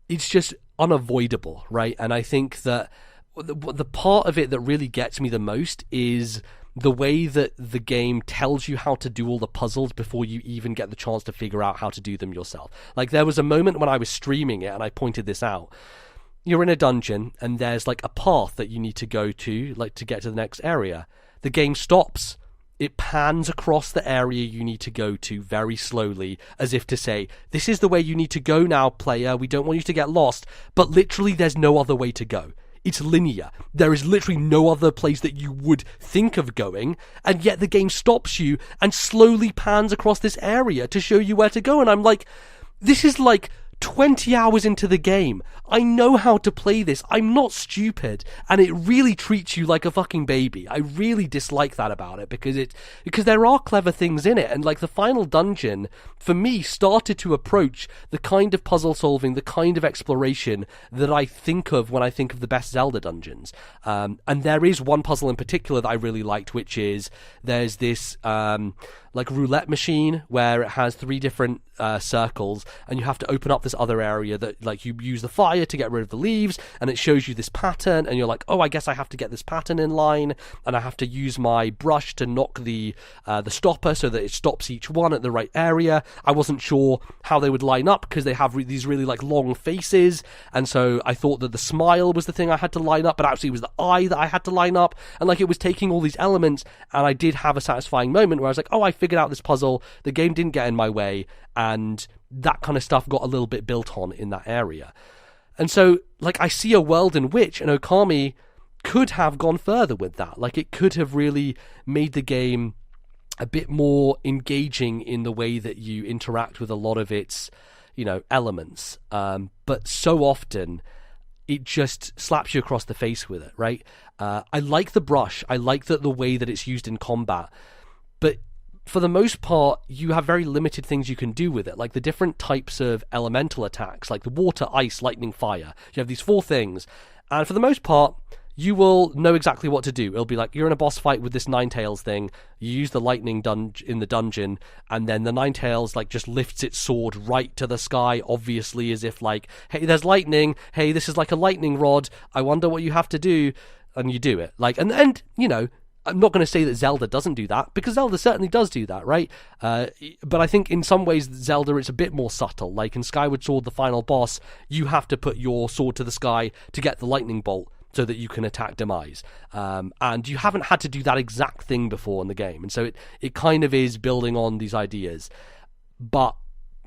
just unavoidable, right? And I think that the part of it that really gets me the most is the way that the game tells you how to do all the puzzles before you even get the chance to figure out how to do them yourself. Like, there was a moment when I was streaming it, and I pointed this out. You're in a dungeon, and there's like a path that you need to go to, like to get to the next area. The game stops, it pans across the area you need to go to very slowly, as if to say, this is the way you need to go now, player. We don't want you to get lost. But literally, there's no other way to go. It's linear. There is literally no other place that you would think of going, and yet the game stops you and slowly pans across this area to show you where to go. And I'm like, this is like 20 hours into the game. I know how to play this. I'm not stupid, and it really treats you like a fucking baby. I really dislike that about it because there are clever things in it, and like the final dungeon for me started to approach the kind of puzzle solving, the kind of exploration that I think of when I think of the best Zelda dungeons. And there is one puzzle in particular that I really liked, which is there's this like roulette machine where it has 3 different circles, and you have to open up this other area that like you use the fire to get rid of the leaves, and it shows you this pattern, and you're like, oh, I guess I have to get this pattern in line, and I have to use my brush to knock the stopper so that it stops each one at the right area. I wasn't sure how they would line up because they have these really like long faces, and so I thought that the smile was the thing I had to line up, but actually it was the eye that I had to line up, and like it was taking all these elements, and I did have a satisfying moment where I was like, oh, I figured out this puzzle, the game didn't get in my way, and that kind of stuff got a little bit built on in that area. And so, like, I see a world in which an Okami could have gone further with that. Like, it could have really made the game a bit more engaging in the way that you interact with a lot of its, you know, elements. But so often, it just slaps you across the face with it, right? I like the brush. I like the way that it's used in combat. But for the most part, you have very limited things you can do with it, like the different types of elemental attacks, like the water, ice, lightning, fire. You have these 4 things, and for the most part, you will know exactly what to do. It'll be like, you're in a boss fight with this Ninetales thing, you use the lightning in the dungeon, and then the Ninetales like just lifts its sword right to the sky, obviously as if like, hey, there's lightning, hey, this is like a lightning rod, I wonder what you have to do, and you do it. Like, and you know, I'm not going to say that Zelda doesn't do that, because Zelda certainly does do that, right? But I think in some ways Zelda is a bit more subtle. Like in Skyward Sword, the final boss, you have to put your sword to the sky to get the lightning bolt so that you can attack Demise. And you haven't had to do that exact thing before in the game. And so it kind of is building on these ideas. But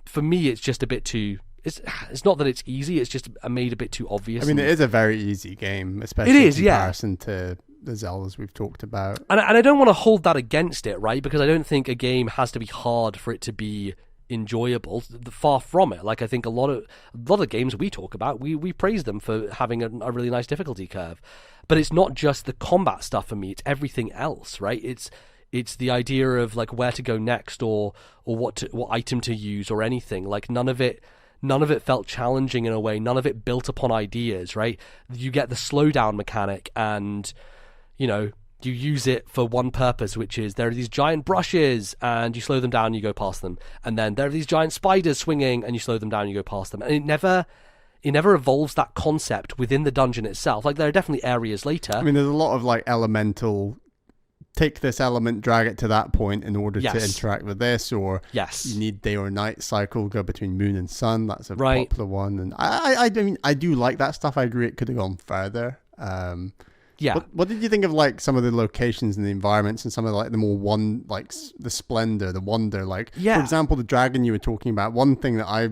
for me, it's just a bit too... It's not that it's easy, it's just made a bit too obvious. I mean, it is a very easy game, especially in comparison to the Zeldas we've talked about. And I don't want to hold that against it, right? Because I don't think a game has to be hard for it to be enjoyable. Far from it. Like, I think a lot of games we talk about, we praise them for having a really nice difficulty curve. But it's not just the combat stuff for me, it's everything else, right? It's the idea of like where to go next, or what item to use, or anything. Like none of it felt challenging in a way. None of it built upon ideas, right? You get the slowdown mechanic, and you know, you use it for one purpose, which is there are these giant brushes and you slow them down and you go past them, and then there are these giant spiders swinging and you slow them down and you go past them, and it never evolves that concept within the dungeon itself. Like, there are definitely areas later. I mean, there's a lot of like elemental, take this element, drag it to that point in order to interact with this, or you need day or night cycle, go between moon and sun. That's a popular one, and I mean, I do like that stuff. I agree it could have gone further. What did you think of like some of the locations and the environments, and some of like the more the splendor, the wonder? Like, for example, the dragon you were talking about. One thing that I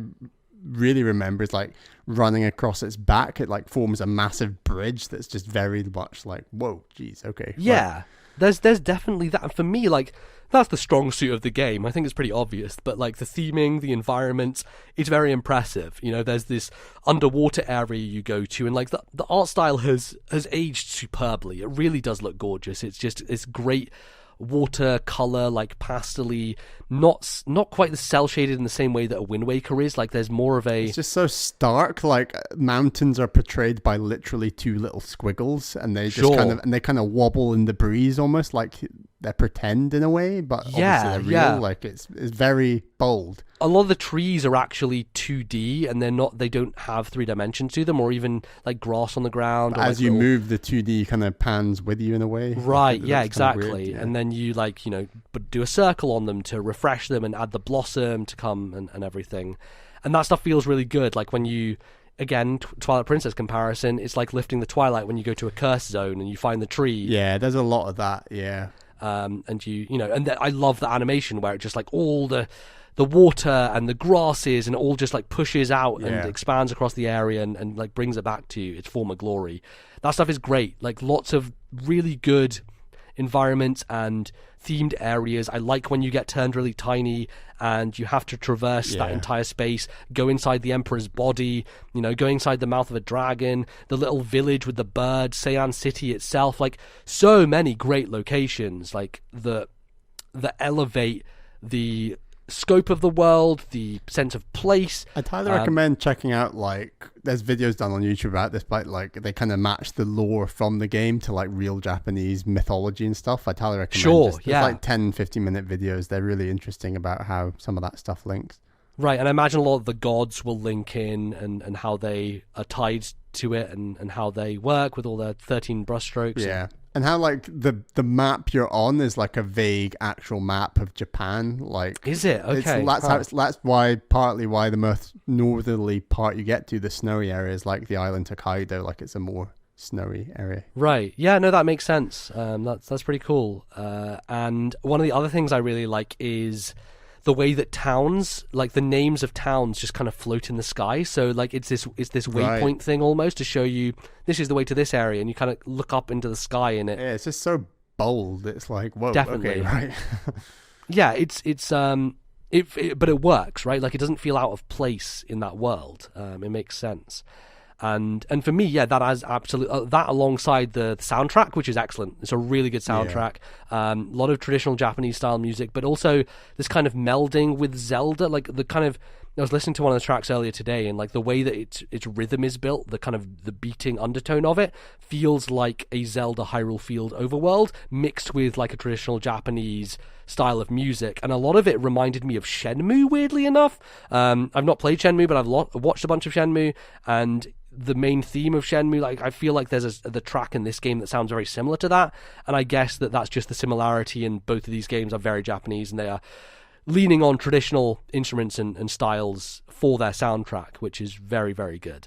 really remember is like running across its back. It like forms a massive bridge that's just very much like, whoa, geez, okay. Yeah. There's definitely that. For me, like, that's the strong suit of the game. I think it's pretty obvious, but like the theming, the environment, it's very impressive. You know, there's this underwater area you go to, and like the art style has aged superbly. It really does look gorgeous. It's great watercolor, like pastel-y, not quite the cell shaded in the same way that a Wind Waker is. Like, there's more of a... It's just so stark. Like, mountains are portrayed by literally 2 little squiggles, and they just kind of wobble in the breeze, almost like they're pretend in a way, but obviously they're real. Yeah. Like, it's very bold. A lot of the trees are actually 2D, and they don't have 3 dimensions to them, or even like grass on the ground. As you move, the 2D kind of pans with you in a way. Right, yeah, exactly. Weird, and then you like, you know, do a circle on them to refresh them and add the blossom to come and everything. And that stuff feels really good. Like when you, again, Twilight Princess comparison, it's like lifting the Twilight when you go to a curse zone and you find the tree. Yeah, there's a lot of that, yeah. and I love the animation where it just like all the water and the grasses and it all just like pushes out and expands across the area and like brings it back to its former glory. That stuff is great. Like lots of really good environments and themed areas. I like when you get turned really tiny and you have to traverse that entire space, go inside the Emperor's body, go inside the mouth of a dragon, the little village with the birds, Seian City itself, like so many great locations, like that elevate the scope of the world, the sense of place. I'd highly recommend checking out, like, there's videos done on YouTube about this, but like they kind of match the lore from the game to like real Japanese mythology and stuff. I'd highly recommend. There's like 10-15 minute videos. They're really interesting about how some of that stuff links. Right, and I imagine a lot of the gods will link in and how they are tied to it and how they work with all their 13 brushstrokes. Yeah. And how like the map you're on is like a vague actual map of Japan. Like, is it? Okay. That's partly why the most northerly part you get to, the snowy area, is like the island Hokkaido. Like it's a more snowy area. Right. Yeah. No, that makes sense. That's pretty cool. And one of the other things I really like is the way that towns, like the names of towns, just kind of float in the sky. So like it's this waypoint thing almost to show you this is the way to this area, and you kind of look up into the sky in it. Yeah, it's just so bold. It's like, whoa, definitely. Okay, right. Yeah, but it works, right? Like it doesn't feel out of place in that world. It makes sense. And for me, that has absolutely that alongside the soundtrack, which is excellent. It's a really good soundtrack. A lot of traditional Japanese style music, but also this kind of melding with Zelda, like the kind of. I was listening to one of the tracks earlier today, and like the way that its rhythm is built, the kind of the beating undertone of it feels like a Zelda Hyrule Field overworld mixed with like a traditional Japanese style of music, and a lot of it reminded me of Shenmue, weirdly enough. I've not played Shenmue, but I've watched a bunch of Shenmue, and the main theme of Shenmue, like I feel like there's the track in this game that sounds very similar to that, and I guess that's just the similarity in both of these games are very Japanese, and they are leaning on traditional instruments and styles for their soundtrack, which is very, very good.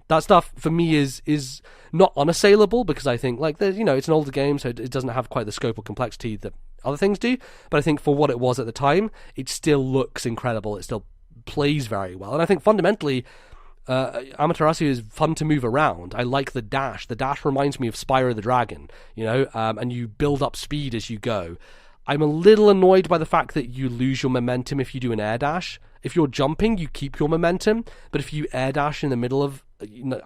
That stuff for me is not unassailable, because I think like there's it's an older game, so it doesn't have quite the scope or complexity that other things do, but I think for what it was at the time, it still looks incredible. It still plays very well, and I think fundamentally Amaterasu is fun to move around. I like the dash. The dash reminds me of Spyro the Dragon, and you build up speed as you go. I'm a little annoyed by the fact that you lose your momentum if you do an air dash. If you're jumping, you keep your momentum, but if you air dash in the middle of,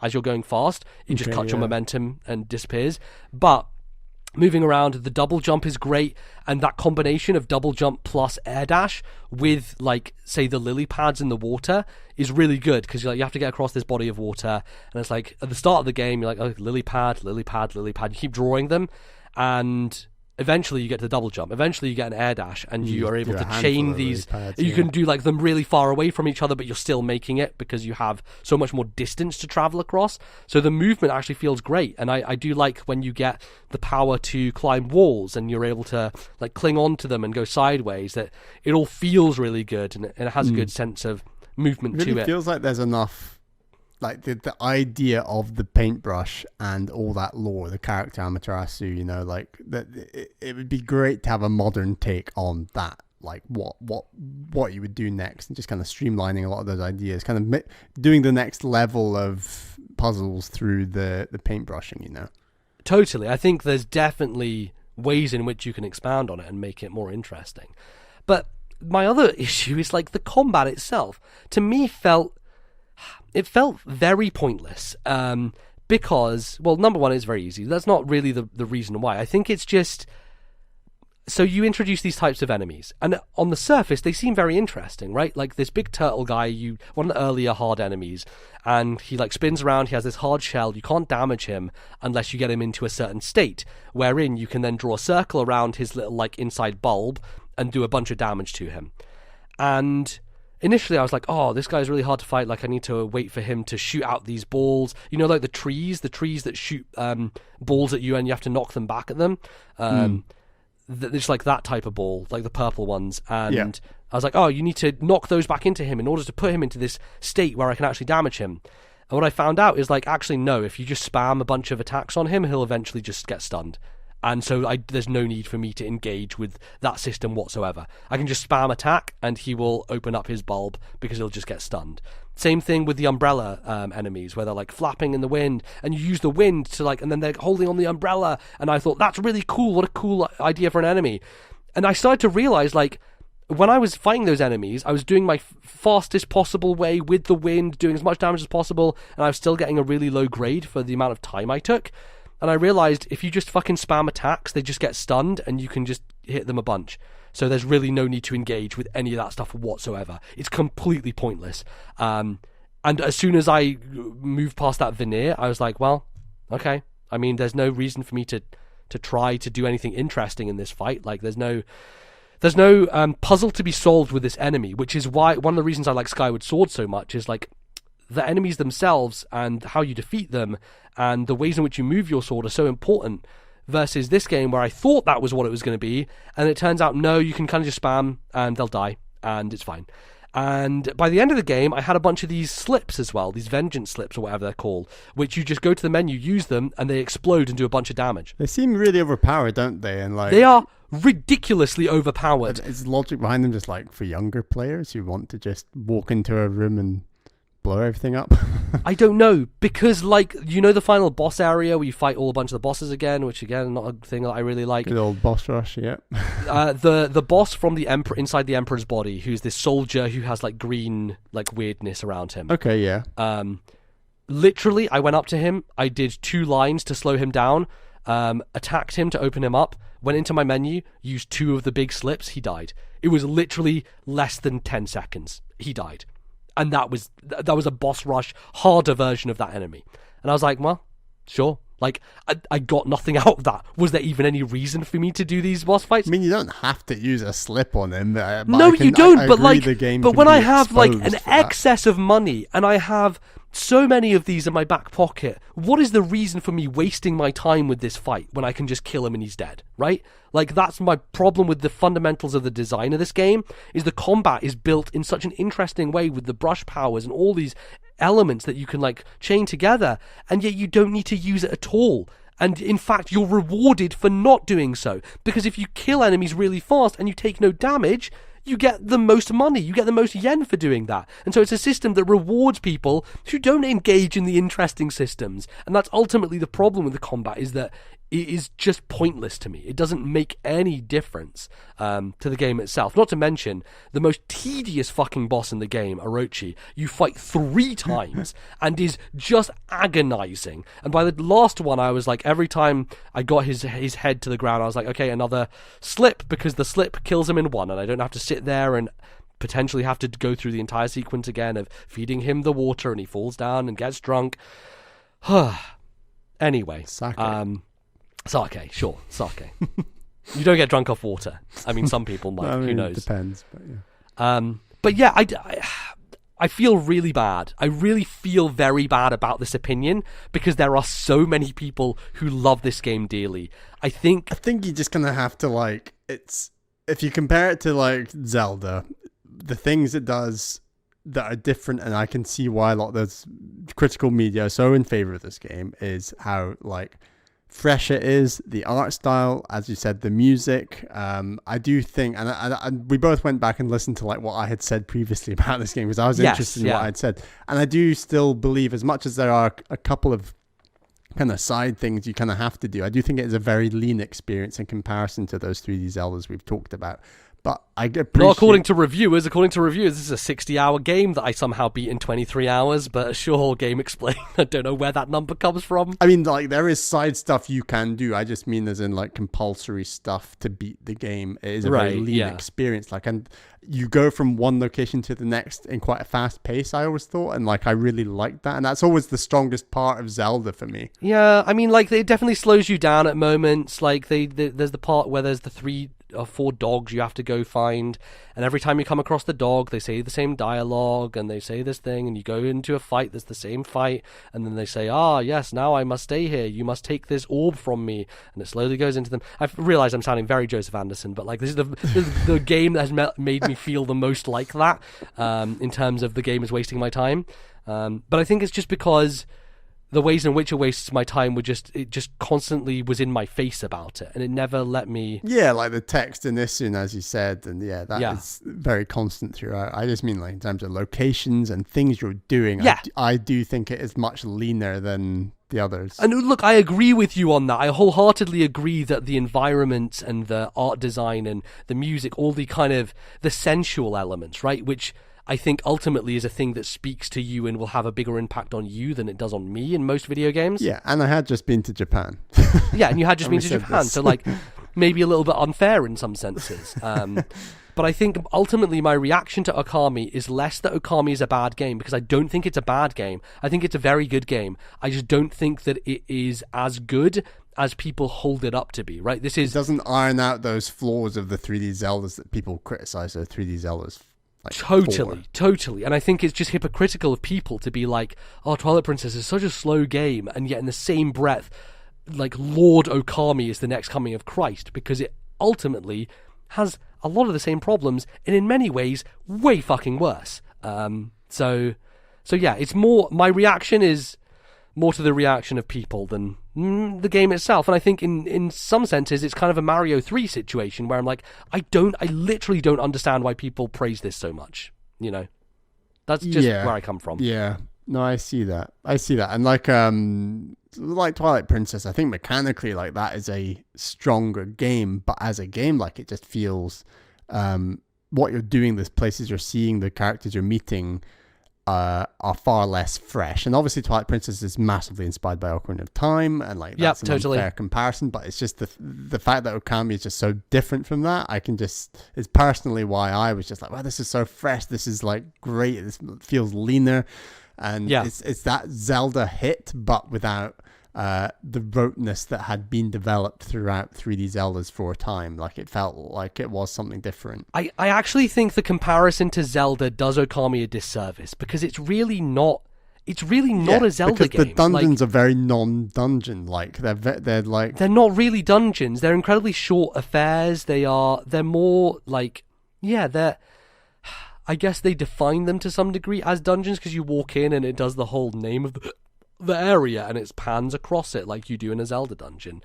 as you're going fast, it just cuts your momentum and disappears. But moving around, the double jump is great, and that combination of double jump plus air dash with, like, say, the lily pads in the water is really good, because you have to get across this body of water, and it's like, at the start of the game, you're like, oh, lily pad, lily pad, lily pad. You keep drawing them, and eventually you get to the double jump. Eventually you get an air dash, and you are able to chain these. You can do like them really far away from each other, but you're still making it because you have so much more distance to travel across. So the movement actually feels great, and I do like when you get the power to climb walls and you're able to like cling on to them and go sideways. That it all feels really good, and it has a good sense of movement to it. It feels like there's enough. Like the idea of the paintbrush and all that lore, the character Amaterasu, like that, it would be great to have a modern take on that, like what you would do next, and just kind of streamlining a lot of those ideas, kind of doing the next level of puzzles through the paintbrushing, Totally. I think there's definitely ways in which you can expand on it and make it more interesting. But my other issue is like the combat itself, to me, felt very pointless, because, well, number one, it's very easy. That's not really the reason why. I think it's just, so you introduce these types of enemies, and on the surface, they seem very interesting, right? Like this big turtle guy, one of the earlier hard enemies, and he like spins around, he has this hard shell, you can't damage him unless you get him into a certain state, wherein you can then draw a circle around his little like inside bulb and do a bunch of damage to him. And initially, I was like, oh, this guy's really hard to fight. Like, I need to wait for him to shoot out these balls. Like the trees that shoot balls at you and you have to knock them back at them. It's like that type of ball, like the purple ones. And I was like, oh, you need to knock those back into him in order to put him into this state where I can actually damage him. And what I found out is, like, actually, no, if you just spam a bunch of attacks on him, he'll eventually just get stunned. And so there's no need for me to engage with that system whatsoever. I can just spam attack and he will open up his bulb because he'll just get stunned. Same thing with the umbrella enemies, where they're like flapping in the wind and you use the wind to and then they're holding on the umbrella. And I thought, that's really cool. What a cool idea for an enemy. And I started to realize, like, when I was fighting those enemies, I was doing my fastest possible way with the wind, doing as much damage as possible, and I was still getting a really low grade for the amount of time I took. And I realized if you just fucking spam attacks, they just get stunned and you can just hit them a bunch. So there's really no need to engage with any of that stuff whatsoever. It's completely pointless. And as soon as I moved past that veneer, I was like, well, okay. I mean, there's no reason for me to try to do anything interesting in this fight. Like, there's no puzzle to be solved with this enemy, which is why one of the reasons I like Skyward Sword so much is, like, the enemies themselves and how you defeat them and the ways in which you move your sword are so important, versus this game where I thought that was what it was going to be, and it turns out, no, you can kind of just spam and they'll die and it's fine. And by the end of the game, I had a bunch of these slips as well, these vengeance slips or whatever they're called, which you just go to the menu, use them, and they explode and do a bunch of damage. They seem really overpowered, don't they? And like, they are ridiculously overpowered. Is logic behind them just like for younger players who want to just walk into a room and blow everything up? I don't know, because, like, you know the final boss area where you fight all a bunch of the bosses again, which again, not a thing that I really like. Good old boss rush, yeah. The boss from the Emperor, inside the Emperor's body, who's this soldier who has like green, like, weirdness around him. Okay, yeah. Literally, I went up to him, I did 2 lines to slow him down, attacked him to open him up, went into my menu, used 2 of the big slips, he died. It was literally less than 10 seconds. He died. And that was a boss rush, harder version of that enemy. And I was like, well, sure. Like, I got nothing out of that. Was there even any reason for me to do these boss fights? I mean, you don't have to use a slip on him. No, you don't. But when I have like an excess of money and I have so many of these in my back pocket, what is the reason for me wasting my time with this fight when I can just kill him and he's dead, right? Like, that's my problem with the fundamentals of the design of this game, is the combat is built in such an interesting way with the brush powers and all these elements that you can, like, chain together, and yet you don't need to use it at all. And in fact, you're rewarded for not doing so, because if you kill enemies really fast and you take no damage, you get the most money, you get the most yen for doing that. And so it's a system that rewards people who don't engage in the interesting systems. And that's ultimately the problem with the combat, is that it is just pointless to me. It doesn't make any difference to the game itself. Not to mention, the most tedious fucking boss in the game, Orochi, you fight 3 times and is just agonizing. And by the last one, I was like, every time I got his head to the ground, I was like, okay, another slip, because the slip kills him in one, and I don't have to sit there and potentially have to go through the entire sequence again of feeding him the water and he falls down and gets drunk. Anyway. Sake, sure, sake. You don't get drunk off water. I mean, some people might. Who knows? Depends, but yeah. But yeah, I feel really bad. I really feel very bad about this opinion, because there are so many people who love this game dearly. I think you're just gonna have to, like, it's, if you compare it to like Zelda, the things it does that are different, and I can see why a lot of those critical media are so in favor of this game, is how, like, fresh it is, the art style, as you said, the music. I do think, and we both went back and listened to like what I had said previously about this game, because I was interested in what I'd said, and I do still believe, as much as there are a couple of kind of side things you kind of have to do, I do think it is a very lean experience in comparison to those 3D Zeldas we've talked about. But I appreciate... Well, according to reviewers, this is a 60-hour game that I somehow beat in 23 hours, but sure, Game Explain, I don't know where that number comes from. I mean, like, there is side stuff you can do. I just mean as in, like, compulsory stuff to beat the game. It is a very lean experience. Like, and you go from one location to the next in quite a fast pace, I always thought, and, like, I really liked that. And that's always the strongest part of Zelda for me. Yeah, I mean, like, it definitely slows you down at moments. Like, there's the part where there's the 3 or 4 dogs you have to go find, and every time you come across the dog, they say the same dialogue and they say this thing, and you go into a fight that's the same fight, and then they say, yes, now I must stay here, you must take this orb from me, and it slowly goes into them. I've realized I'm sounding very Joseph Anderson, but like, this is the game that has made me feel the most like that, in terms of the game is wasting my time, but I think it's just because the ways in which it wastes my time it just constantly was in my face about it, and it never let me. Yeah, like the text in this, as you said, and that is very constant throughout. I just mean like in terms of locations and things you're doing. Yeah. I do think it is much leaner than the others. And look, I agree with you on that. I wholeheartedly agree that the environment and the art design and the music, all the kind of the sensual elements, right, which I think ultimately is a thing that speaks to you and will have a bigger impact on you than it does on me in most video games. Yeah, and I had just been to Japan. Yeah, and you had just been to Japan, so like maybe a little bit unfair in some senses. But I think ultimately my reaction to Okami is less that Okami is a bad game, because I don't think it's a bad game. I think it's a very good game. I just don't think that it is as good as people hold it up to be, right? It doesn't iron out those flaws of the 3D Zeldas that people criticize the 3D Zeldas. Like Totally. And I think it's just hypocritical of people to be like, oh, Twilight Princess is such a slow game, and yet in the same breath, like, Lord Okami is the next coming of Christ, because it ultimately has a lot of the same problems, and in many ways, way fucking worse. So yeah, it's more, my reaction is more to the reaction of people than the game itself. And I think in some senses it's kind of a Mario 3 situation where I'm like, I literally don't understand why people praise this so much, that's just where I come from. No, I see that and like Twilight Princess, I think mechanically like that is a stronger game, but as a game, like, it just feels what you're doing, the places you're seeing, the characters you're meeting are far less fresh. And obviously Twilight Princess is massively inspired by Ocarina of Time, and like that's an unfair comparison, but it's just the fact that Okami is just so different from that. It's personally why I was just like, wow, this is so fresh, this is like great, this feels leaner, and it's that Zelda hit, but without the roteness that had been developed throughout 3D Zeldas for a time. Like, it felt like it was something different. I actually think the comparison to Zelda does Okami a disservice, because it's really not a Zelda game. The dungeons are very non-dungeon. Like, they're not really dungeons. They're incredibly short affairs. They're more like, I guess they define them to some degree as dungeons, because you walk in and it does the whole name of the area and it pans across it like you do in a Zelda dungeon.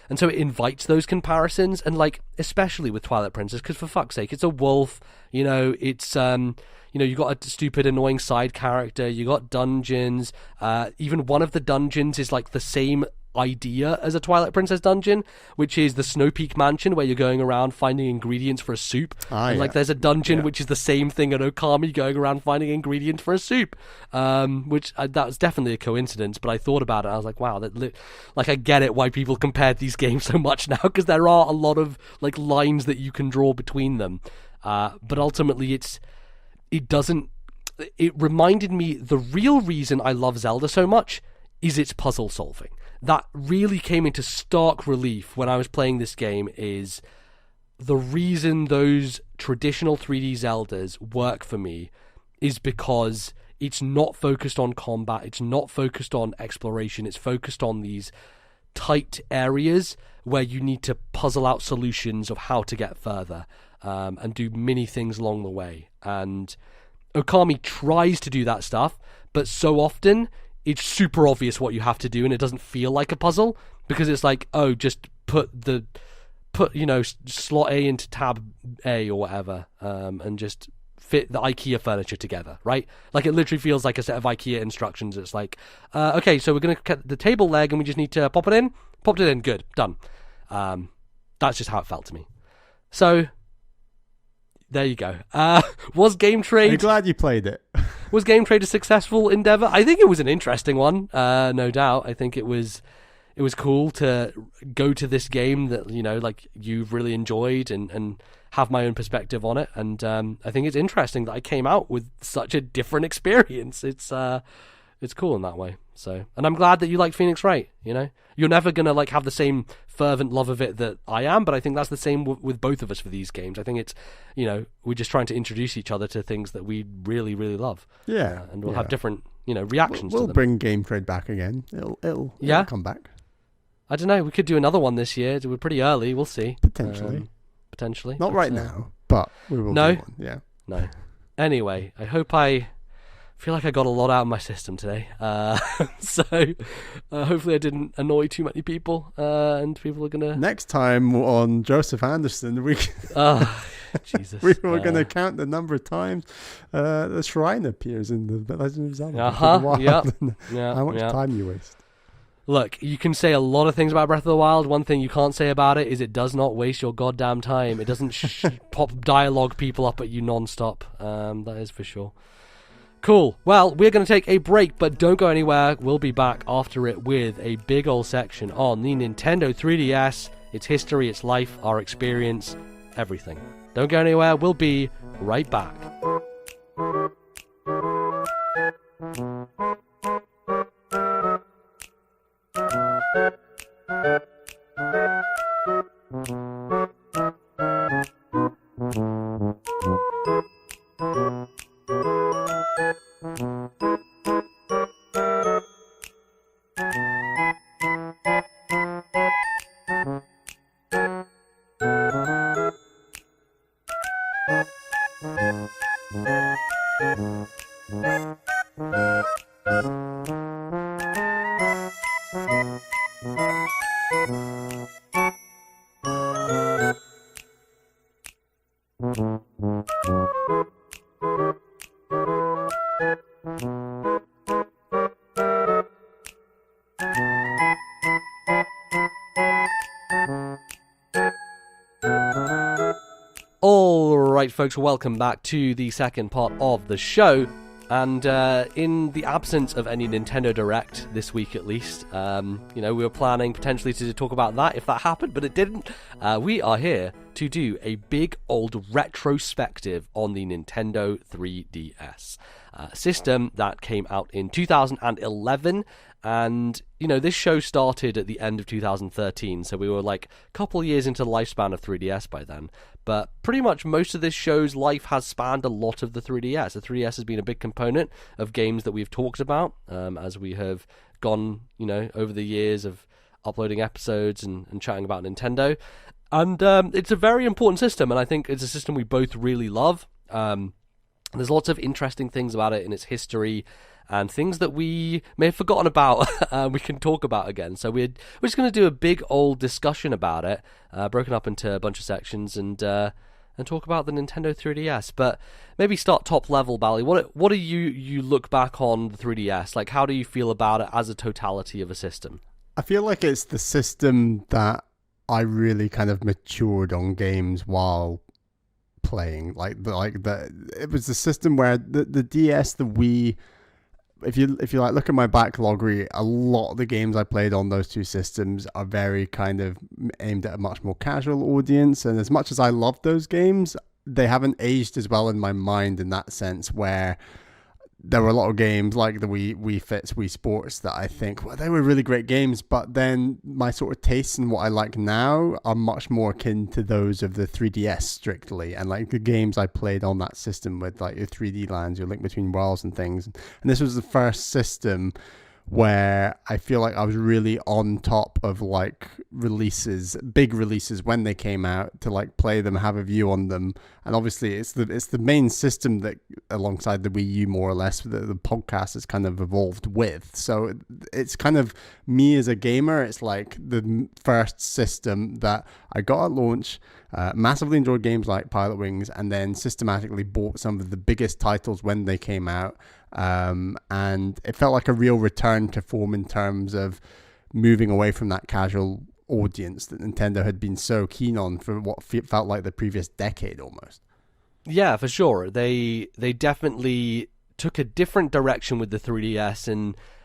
And so it invites those comparisons, and like, especially with Twilight Princess, because for fuck's sake, it's a wolf, it's you got a stupid annoying side character, you got dungeons, even one of the dungeons is like the same idea as a Twilight Princess dungeon, which is the Snow Peak Mansion, where you're going around finding ingredients for a soup. There's a dungeon which is the same thing at Okami, going around finding ingredients for a soup, which that was definitely a coincidence, but I thought about it, I was like, wow, I get it why people compared these games so much now, because there are a lot of like lines that you can draw between them, but ultimately it reminded me the real reason I love Zelda so much is its puzzle solving. That really came into stark relief when I was playing this game. Is the reason those traditional 3D Zeldas work for me is because it's not focused on combat, it's not focused on exploration, it's focused on these tight areas where you need to puzzle out solutions of how to get further, and do many things along the way. And Okami tries to do that stuff, but so often it's super obvious what you have to do, and it doesn't feel like a puzzle, because it's like, oh, just put slot A into tab A or whatever, and just fit the IKEA furniture together, right? Like, it literally feels like a set of IKEA instructions. It's like, okay, so we're going to cut the table leg, and we just need to pop it in, good, done. That's just how it felt to me. So there you go. Was Game Trade... I'm glad you played it. Was Game Trade a successful endeavor? I think it was an interesting one, no doubt. I think it was cool to go to this game that, like, you've really enjoyed and have my own perspective on it. And I think it's interesting that I came out with such a different experience. It's cool in that way. So, and I'm glad that you liked Phoenix Wright. You're never gonna like have the same fervent love of it that I am, but I think that's the same with both of us for these games. I think it's, we're just trying to introduce each other to things that we really, really love. Yeah, and we'll have different, reactions. We'll to them. Bring Game Trade back again. It'll come back. I don't know. We could do another one this year. We're pretty early. We'll see. Potentially. Not right now, but we will. No. Do one. Yeah. No. Anyway, I hope I feel like I got a lot out of my system today. So hopefully I didn't annoy too many people, and people are going to... Next time on Joseph Anderson, Jesus. we were going to count the number of times the shrine appears in the Legend of Zelda. How much time you waste. Look, you can say a lot of things about Breath of the Wild. One thing you can't say about it is it does not waste your goddamn time. It doesn't pop dialogue people up at you non-stop. That is for sure. Cool. Well, we're going to take a break, but don't go anywhere. We'll be back after it with a big old section on the Nintendo 3DS, its history, its life, our experience, everything. Don't go anywhere. We'll be right back. Alright folks, welcome back to the second part of the show, and in the absence of any Nintendo Direct this week at least, we were planning potentially to talk about that if that happened, but it didn't. We are here to do a big old retrospective on the Nintendo 3DS, a system that came out in 2011, and this show started at the end of 2013, so we were like a couple years into the lifespan of 3DS by then. But pretty much most of this show's life has spanned a lot of the 3DS. The 3DS has been a big component of games that we've talked about as we have gone, over the years of uploading episodes and chatting about Nintendo. And it's a very important system, and I think it's a system we both really love. There's lots of interesting things about it in its history, and things that we may have forgotten about we can talk about again. So we're just going to do a big old discussion about it, broken up into a bunch of sections, and talk about the Nintendo 3DS. But maybe start top level, Bally. What do you look back on the 3DS? Like, how do you feel about it as a totality of a system? I feel like it's the system that I really kind of matured on games while playing. It was the system where the DS, the Wii. If you look at my backlog, really, a lot of the games I played on those two systems are very kind of aimed at a much more casual audience. And as much as I love those games, they haven't aged as well in my mind in that sense, where there were a lot of games like the Wii Fits, Wii Sports that I think, well, they were really great games, but then my sort of tastes and what I like now are much more akin to those of the 3DS strictly, and like the games I played on that system with like your 3D Lands, your Link Between Worlds and things. And this was the first system where I feel like I was really on top of like big releases when they came out, to like play them, have a view on them. And obviously it's the main system that, alongside the Wii U more or less, the podcast has kind of evolved with. So it's kind of me as a gamer, it's like the first system that I got at launch, massively enjoyed games like Pilot Wings, and then systematically bought some of the biggest titles when they came out. And it felt like a real return to form in terms of moving away from that casual audience that Nintendo had been so keen on for what felt like the previous decade almost. Yeah, for sure. They definitely took a different direction with the 3DS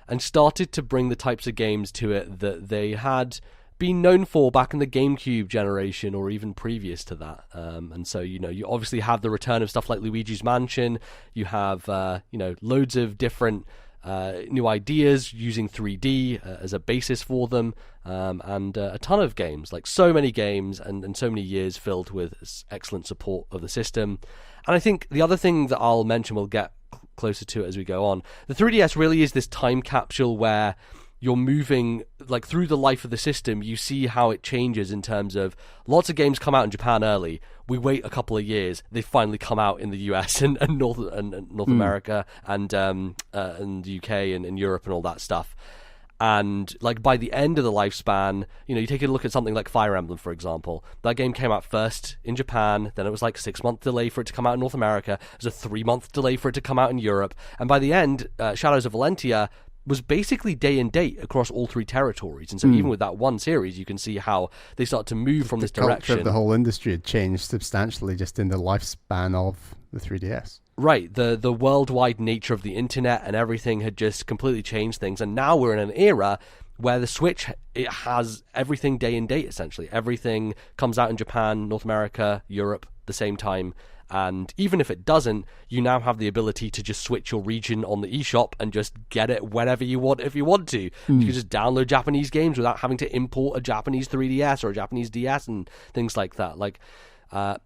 and started to bring the types of games to it that they had been known for back in the GameCube generation or even previous to that. And so, you obviously have the return of stuff like Luigi's Mansion. You have, loads of different new ideas using 3D as a basis for them, and a ton of games, like so many games and so many years filled with excellent support of the system. And I think the other thing that I'll mention, we'll get closer to it as we go on, the 3DS really is this time capsule where you're moving like through the life of the system, you see how it changes in terms of lots of games come out in Japan early. We wait a couple of years, they finally come out in the US and North America and the UK and Europe and all that stuff. And like by the end of the lifespan, you know, you take a look at something like Fire Emblem, for example. That game came out first in Japan, then it was like a 6-month delay for it to come out in North America. It was a 3-month delay for it to come out in Europe. And by the end, Shadows of Valentia was basically day and date across all 3 territories. And so even with that one series, you can see how they start to move from this direction. The culture of the whole industry had changed substantially just in the lifespan of the 3DS. Right, the worldwide nature of the internet and everything had just completely changed things, and now we're in an era where the Switch, it has everything day and date, essentially. Everything comes out in Japan, North America, Europe, the same time, and even if it doesn't, you now have the ability to just switch your region on the eShop and just get it whenever you want, if you want to. You can just download Japanese games without having to import a Japanese 3DS or a Japanese DS and things like that. Like,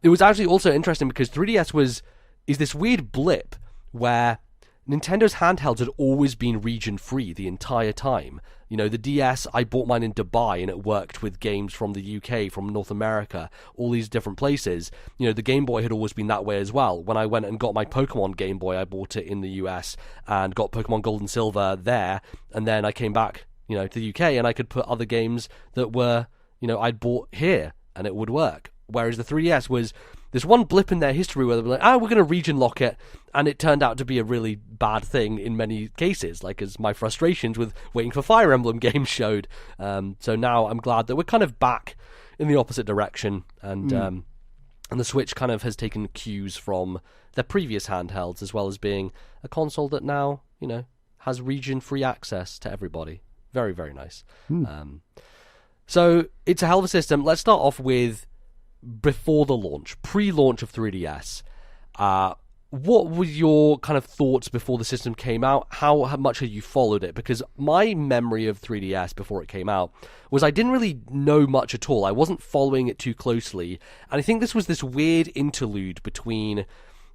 it was actually also interesting because 3DS is this weird blip where Nintendo's handhelds had always been region-free the entire time. You know, the DS, I bought mine in Dubai and it worked with games from the UK, from North America, all these different places. You know, the Game Boy had always been that way as well. When I went and got my Pokemon Game Boy, I bought it in the US and got Pokemon Gold and Silver there. And then I came back, you know, to the UK and I could put other games that were, you know, I'd bought here and it would work. Whereas the 3DS was this one blip in their history where they were like, we're going to region lock it, and it turned out to be a really bad thing in many cases, like as my frustrations with waiting for Fire Emblem games showed. So now I'm glad that we're kind of back in the opposite direction, and the Switch kind of has taken cues from their previous handhelds, as well as being a console that now, you know, has region-free access to everybody. Very, very nice. So it's a hell of a system. Let's start off with before the launch, pre-launch of 3DS. What were your kind of thoughts before the system came out? How much had you followed it? Because my memory of 3DS before it came out was I didn't really know much at all. I wasn't following it too closely. And I think this was this weird interlude between,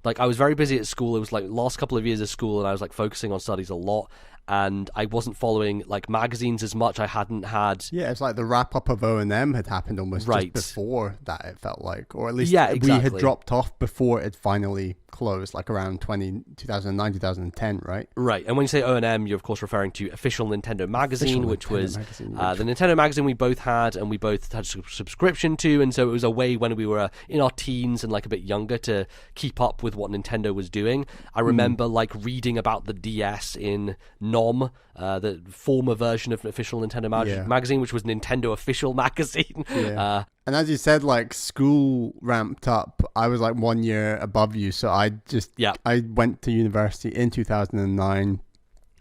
like, I was very busy at school. It was like last couple of years of school and I was like focusing on studies a lot. And I wasn't following like magazines as much. I hadn't had... Yeah, it's like the wrap-up of O&M had happened almost right. just before that, it felt like. Or at least exactly. We had dropped off before it finally closed, like around 2009, 2010, right? Right, and when you say O&M, you're of course referring to Official Nintendo Magazine, which was the Nintendo magazine we both had, and we both had a subscription to, and so it was a way when we were in our teens and like a bit younger to keep up with what Nintendo was doing. I remember like reading about the DS in NOM, the former version of Official Nintendo magazine, which was Nintendo Official Magazine. Yeah. And as you said, like school ramped up. I was like 1 year above you, so I went to university in 2009.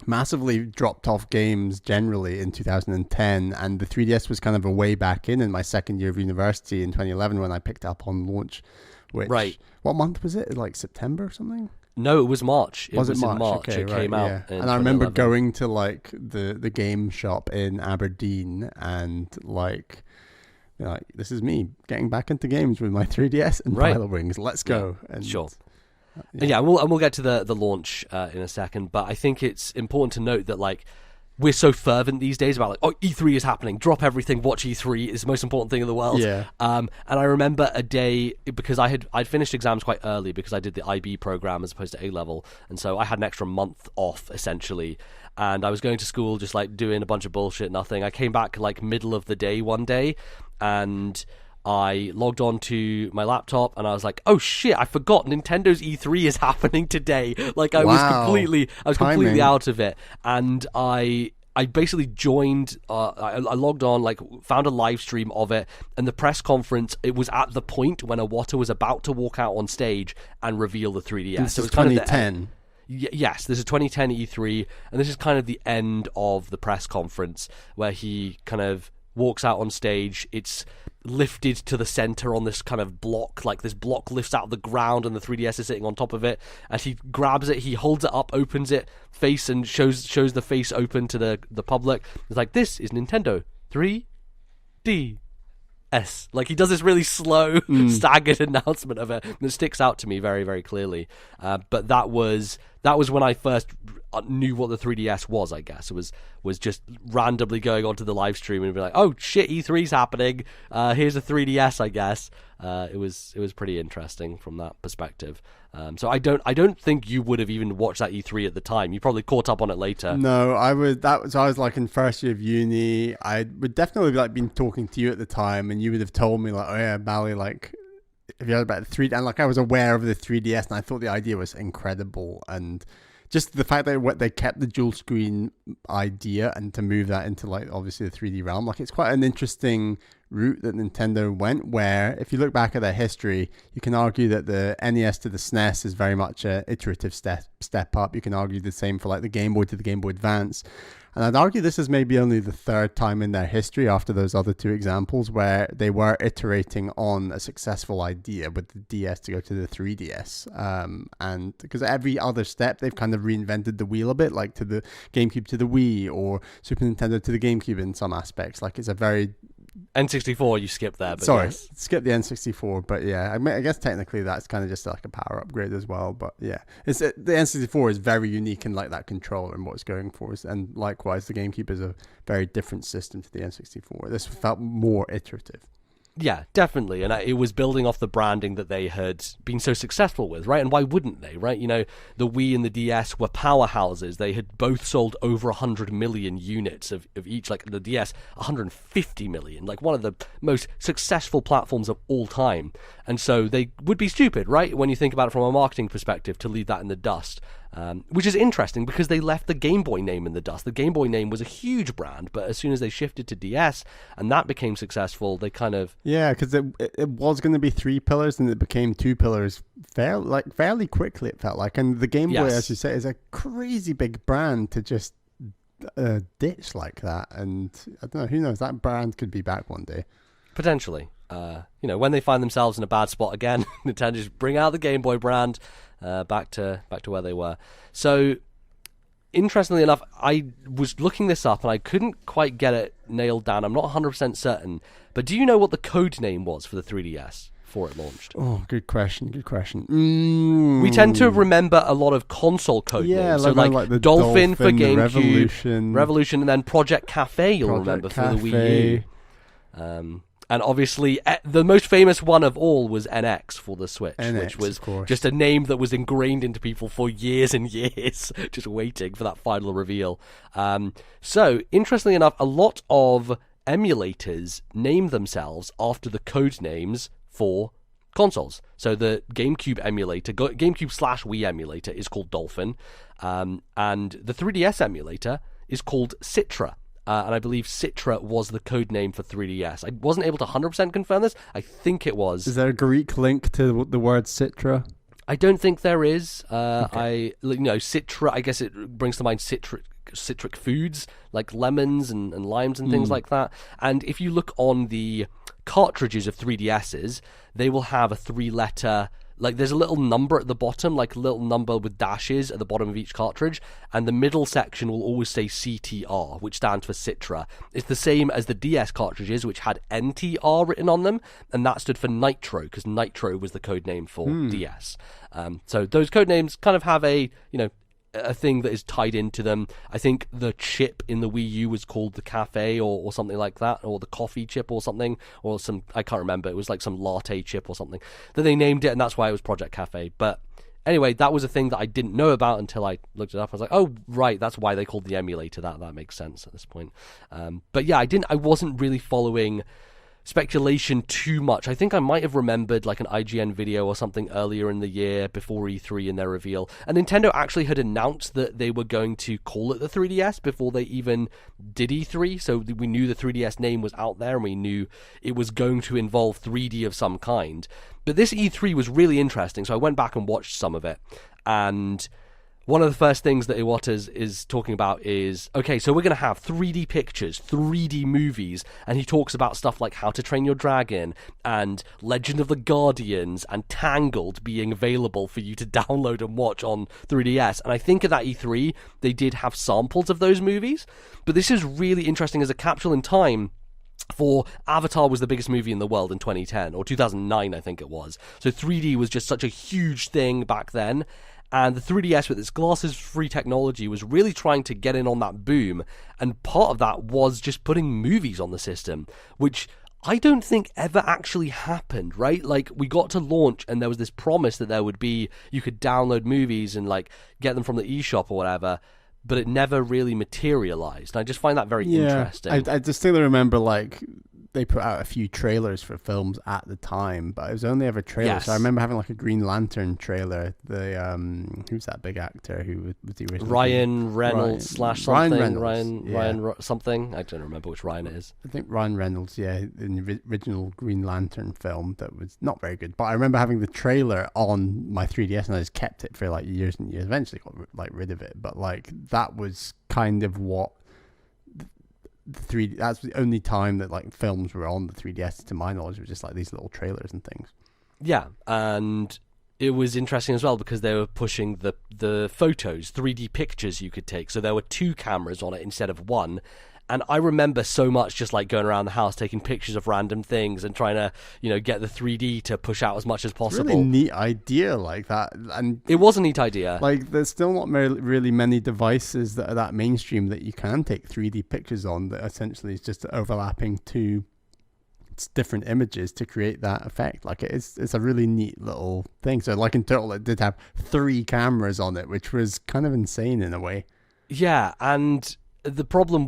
Massively dropped off games generally in 2010, and the 3DS was kind of a way back in my second year of university in 2011 when I picked it up on launch. Which, what month was it? Like September or something? No, it was March. Was it March? In March. Okay, it came out. Yeah. And I remember going to like the game shop in Aberdeen and like, you know, like, this is me getting back into games with my 3DS and Pilot Wings. Let's go. Yeah, and sure. We'll get to the launch in a second, but I think it's important to note that like we're so fervent these days about like, oh, E3 is happening, drop everything, watch E3, is the most important thing in the world. Yeah. And I remember a day, because I'd finished exams quite early because I did the IB program as opposed to A-level, and so I had an extra month off essentially, and I was going to school just like doing a bunch of bullshit, nothing. I came back like middle of the day one day, and I logged on to my laptop and I was like, oh shit, I forgot Nintendo's E3 is happening today. Like I was completely out of it. And I basically joined, I logged on, like found a live stream of it, and the press conference, it was at the point when Iwata was about to walk out on stage and reveal the 3DS. This so is 2010. Yes, this is 2010 E3, and this is kind of the end of the press conference where he kind of walks out on stage. It's lifted to the center on this kind of block, like this block lifts out of the ground and the 3DS is sitting on top of it, and he grabs it, he holds it up, opens it face and shows the face open to the public. It's like, this is Nintendo 3DS. Like he does this really slow staggered announcement of it, and it sticks out to me very, very clearly. But that was that was when I first knew what the 3DS was, I guess. It was just randomly going onto the live stream and be like, oh shit, E3's happening. Here's a 3DS, I guess. It was pretty interesting from that perspective. So I don't think you would have even watched that E3 at the time. You probably caught up on it later. No, I was like in first year of uni. I would definitely like been talking to you at the time, and you would have told me like, oh yeah, Bally, like, if you heard about the 3D, and like I was aware of the 3DS, and I thought the idea was incredible, and just the fact that they kept the dual screen idea and to move that into like obviously the 3D realm, like it's quite an interesting route that Nintendo went, where if you look back at their history, you can argue that the NES to the SNES is very much a iterative step up. You can argue the same for like the Game Boy to the Game Boy Advance. And I'd argue this is maybe only the third time in their history after those other two examples where they were iterating on a successful idea with the DS to go to the 3DS. And because every other step, they've kind of reinvented the wheel a bit, like to the GameCube to the Wii or Super Nintendo to the GameCube in some aspects. Like it's a very... N64 you skipped there, but sorry, yes. Skip the N64, but yeah, I guess technically that's kind of just like a power upgrade as well. But yeah, the N64 is very unique in like that controller and what it's going for, and likewise the GameCube is a very different system to the N64. This felt more iterative. Yeah, definitely. And it was building off the branding that they had been so successful with, right? And why wouldn't they, right? You know, the Wii and the DS were powerhouses. They had both sold over 100 million units of each. Like the DS, 150 million. Like one of the most successful platforms of all time. And so they would be stupid, right? When you think about it from a marketing perspective, to leave that in the dust. Which is interesting because they left the Game Boy name in the dust. The Game Boy name was a huge brand, but as soon as they shifted to DS and that became successful, they kind of... Yeah, because it was going to be 3 pillars and it became 2 pillars fairly quickly, it felt like. And the Game Boy, as you say, is a crazy big brand to just ditch like that. And I don't know, who knows, that brand could be back one day. Potentially. You know, when they find themselves in a bad spot again, Nintendo just bring out the Game Boy brand back to where they were. So, interestingly enough, I was looking this up and I couldn't quite get it nailed down. I'm not 100% certain. But do you know what the code name was for the 3DS before it launched? Oh, good question. We tend to remember a lot of console code names. So like the Dolphin for GameCube, Revolution, and then Project Cafe you'll remember for the Wii U. And obviously, the most famous one of all was NX for the Switch, which was just a name that was ingrained into people for years and years, just waiting for that final reveal. So, interestingly enough, a lot of emulators name themselves after the code names for consoles. So the GameCube emulator, GameCube/Wii emulator is called Dolphin, and the 3DS emulator is called Citra. And I believe Citra was the code name for 3DS. I wasn't able to 100% confirm this. I think it was. Is there a Greek link to the word Citra? I don't think there is. Citra, I guess it brings to mind citric foods like lemons and limes and things like that. And if you look on the cartridges of 3DSs, they will have a 3-letter... Like, there's a little number at the bottom, like a little number with dashes at the bottom of each cartridge, and the middle section will always say CTR, which stands for Citra. It's the same as the DS cartridges, which had NTR written on them, and that stood for Nitro, because Nitro was the code name for DS. So those code names kind of have a thing that is tied into them. I think the chip in the Wii U was called the Cafe or something like that, or the coffee chip or something, or some, I can't remember, it was like some latte chip or something that they named it, and that's why it was Project Cafe. But anyway, that was a thing that I didn't know about until I looked it up. I was like, oh right, that's why they called the emulator that makes sense at this point. But yeah, I wasn't really following speculation too much. I think I might have remembered like an IGN video or something earlier in the year before E3 in their reveal, and Nintendo actually had announced that they were going to call it the 3DS before they even did E3, so we knew the 3DS name was out there and we knew it was going to involve 3D of some kind. But this E3 was really interesting, so I went back and watched some of it, and one of the first things that Iwata is talking about is, okay, so we're going to have 3D pictures, 3D movies, and he talks about stuff like How to Train Your Dragon and Legend of the Guardians and Tangled being available for you to download and watch on 3DS. And I think at that E3, they did have samples of those movies, but this is really interesting as a capsule in time. For Avatar was the biggest movie in the world in 2010, or 2009, I think it was. So 3D was just such a huge thing back then. And the 3DS with its glasses-free technology was really trying to get in on that boom, and part of that was just putting movies on the system, which I don't think ever actually happened, right? Like, we got to launch and there was this promise that there would be, you could download movies and like get them from the eShop or whatever, but it never really materialized. And I just find that very interesting. I distinctly remember like they put out a few trailers for films at the time, but it was only ever trailers. Yes. So I remember having like a Green Lantern trailer. The who's that big actor who was the original? Ryan Reynolds slash something. Ryan something. I don't remember which Ryan it is. I think Ryan Reynolds, in the original Green Lantern film that was not very good. But I remember having the trailer on my 3DS and I just kept it for like years and years. Eventually got like rid of it, but like that was kind of what that's the only time that like films were on the 3DS to my knowledge. It was just like these little trailers and things. Yeah, and it was interesting as well because they were pushing the photos, 3D pictures you could take. So there were 2 cameras on it instead of 1. And I remember so much just like going around the house taking pictures of random things and trying to, get the 3D to push out as much as possible. Really neat idea like that. And it was a neat idea. Like, there's still not really many devices that are that mainstream that you can take 3D pictures on that essentially is just overlapping 2 different images to create that effect. Like, it's a really neat little thing. So like in total it did have 3 cameras on it, which was kind of insane in a way. Yeah, and the problem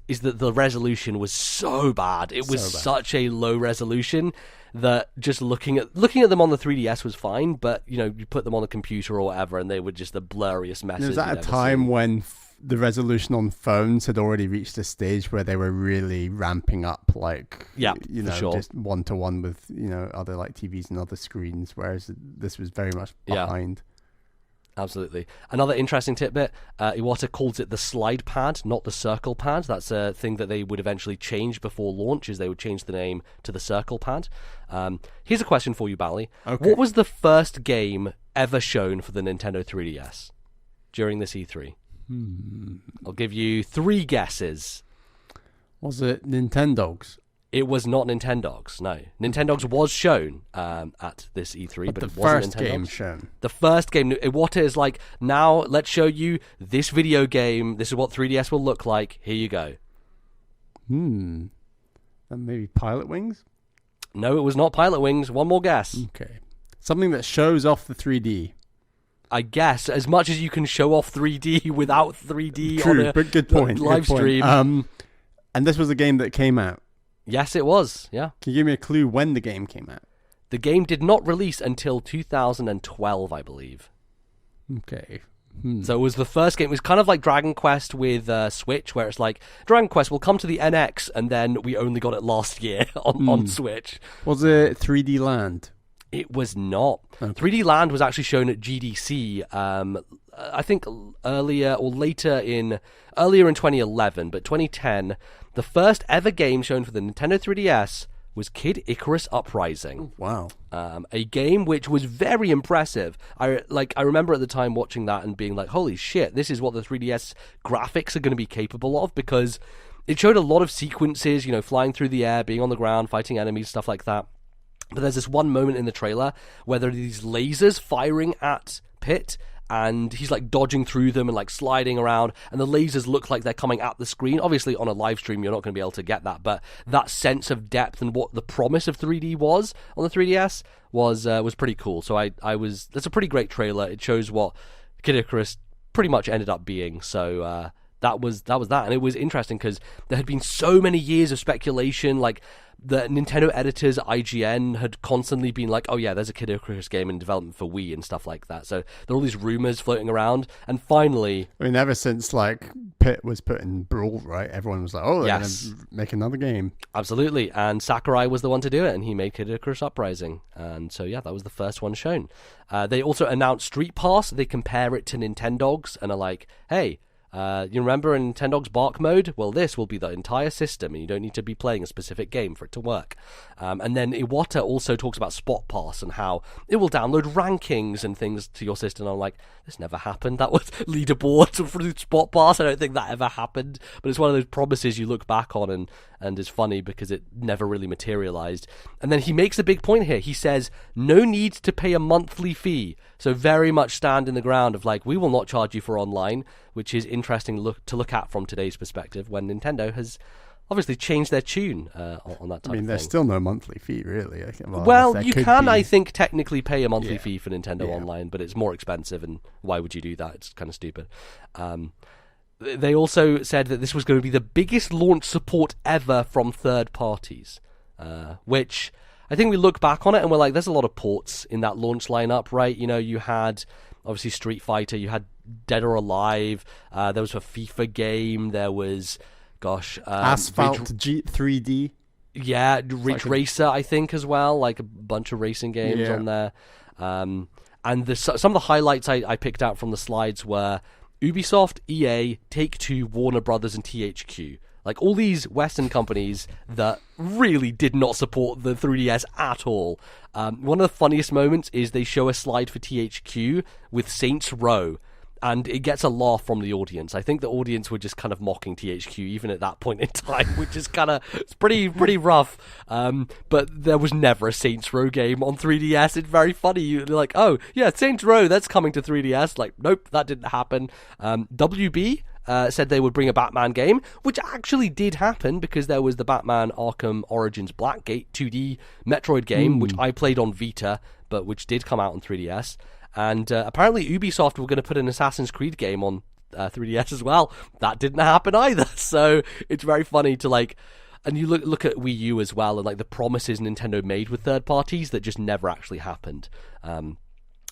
is that the resolution was so bad. It was such a low resolution that just looking at them on the 3DS was fine, but you put them on the computer or whatever, and they were just the blurriest messes. Was that a time when the resolution on phones had already reached a stage where they were really ramping up, like just 1-to-1 with other like TVs and other screens, whereas this was very much behind. Absolutely. Another interesting tidbit, Iwata calls it the slide pad, not the circle pad. That's a thing that they would eventually change before launch, is they would change the name to the circle pad. Here's a question for you, Bally. Okay. What was the first game ever shown for the Nintendo 3DS during this E3? I'll give you 3 guesses. Was it Nintendogs? It was not Nintendogs, no. Nintendogs was shown at this E3, but it wasn't Nintendogs. The first game shown. The first game. Iwata is like, now let's show you this video game. This is what 3DS will look like. Here you go. And maybe Pilot Wings? No, it was not Pilot Wings. One more guess. Okay. Something that shows off the 3D. I guess, as much as you can show off 3D without 3D True, on a but good point. live stream. And this was a game that came out. Yes, it was, yeah. Can you give me a clue when the game came out? The game did not release until 2012, I believe. Okay. So it was the first game. It was kind of like Dragon Quest with Switch, where it's like, Dragon Quest will come to the NX, and then we only got it last year on Switch. Was it 3D Land? It was not. Okay. 3D Land was actually shown at GDC, I think earlier in 2011, but 2010, the first ever game shown for the Nintendo 3DS was Kid Icarus Uprising. Wow. A game which was very impressive. I remember at the time watching that and being like, holy shit, this is what the 3DS graphics are going to be capable of, because it showed a lot of sequences, flying through the air, being on the ground, fighting enemies, stuff like that. But there's this one moment in the trailer where there are these lasers firing at Pit, and he's like dodging through them and like sliding around, and the lasers look like they're coming at the screen. Obviously on a live stream you're not going to be able to get that, but that sense of depth and what the promise of 3D was on the 3DS was pretty cool. So that's a pretty great trailer. It shows what Kid Icarus pretty much ended up being. So that was that, and it was interesting because there had been so many years of speculation. Like, the Nintendo editors at IGN had constantly been like, oh yeah, there's a Kid Icarus game in development for Wii and stuff like that. So there are all these rumors floating around, and finally, I mean, ever since like Pit was put in Brawl, right, everyone was like, oh, they're going to make another game. Absolutely. And Sakurai was the one to do it, and he made Kid Icarus Uprising. And so yeah, that was the first one shown. They also announced Street Pass. They compare it to Nintendogs and are like, hey, you remember in Nintendogs Bark mode? Well, this will be the entire system, and you don't need to be playing a specific game for it to work. And then Iwata also talks about Spot Pass and how it will download rankings and things to your system. And I'm like, this never happened. That was leaderboards through Spot Pass. I don't think that ever happened. But it's one of those promises you look back on and is funny because it never really materialized. And then he makes a big point here. He says, no need to pay a monthly fee. So very much stand in the ground of like, we will not charge you for online, which is interesting to look at from today's perspective when Nintendo has obviously changed their tune on that type of thing. There's still no monthly fee, really. Well, you can, I think, technically pay a monthly fee for Nintendo Online, but it's more expensive, and why would you do that? It's kind of stupid. They also said that this was going to be the biggest launch support ever from third parties, which I think we look back on it and we're like, there's a lot of ports in that launch lineup, right? You know, you had obviously Street Fighter, you had Dead or Alive, there was a FIFA game, there was... Asphalt 3D. Yeah, Ridge Racer, I think, as well. Like a bunch of racing games on there. And some of the highlights I picked out from the slides were Ubisoft, EA, Take-Two, Warner Brothers, and THQ. Like all these Western companies that really did not support the 3DS at all. One of the funniest moments is they show a slide for THQ with Saints Row. And it gets a laugh from the audience. I think the audience were just kind of mocking THQ even at that point in time, which is it's pretty rough. But there was never a Saints Row game on 3DS. It's very funny. You're like, oh yeah, Saints Row, that's coming to 3DS. Like, nope, that didn't happen. WB said they would bring a Batman game, which actually did happen because there was the Batman Arkham Origins Blackgate 2D Metroid game, which I played on Vita, but which did come out on 3DS. And apparently Ubisoft were going to put an Assassin's Creed game on 3DS as well. That didn't happen either. So it's very funny to like... And you look at Wii U as well, and like the promises Nintendo made with third parties that just never actually happened.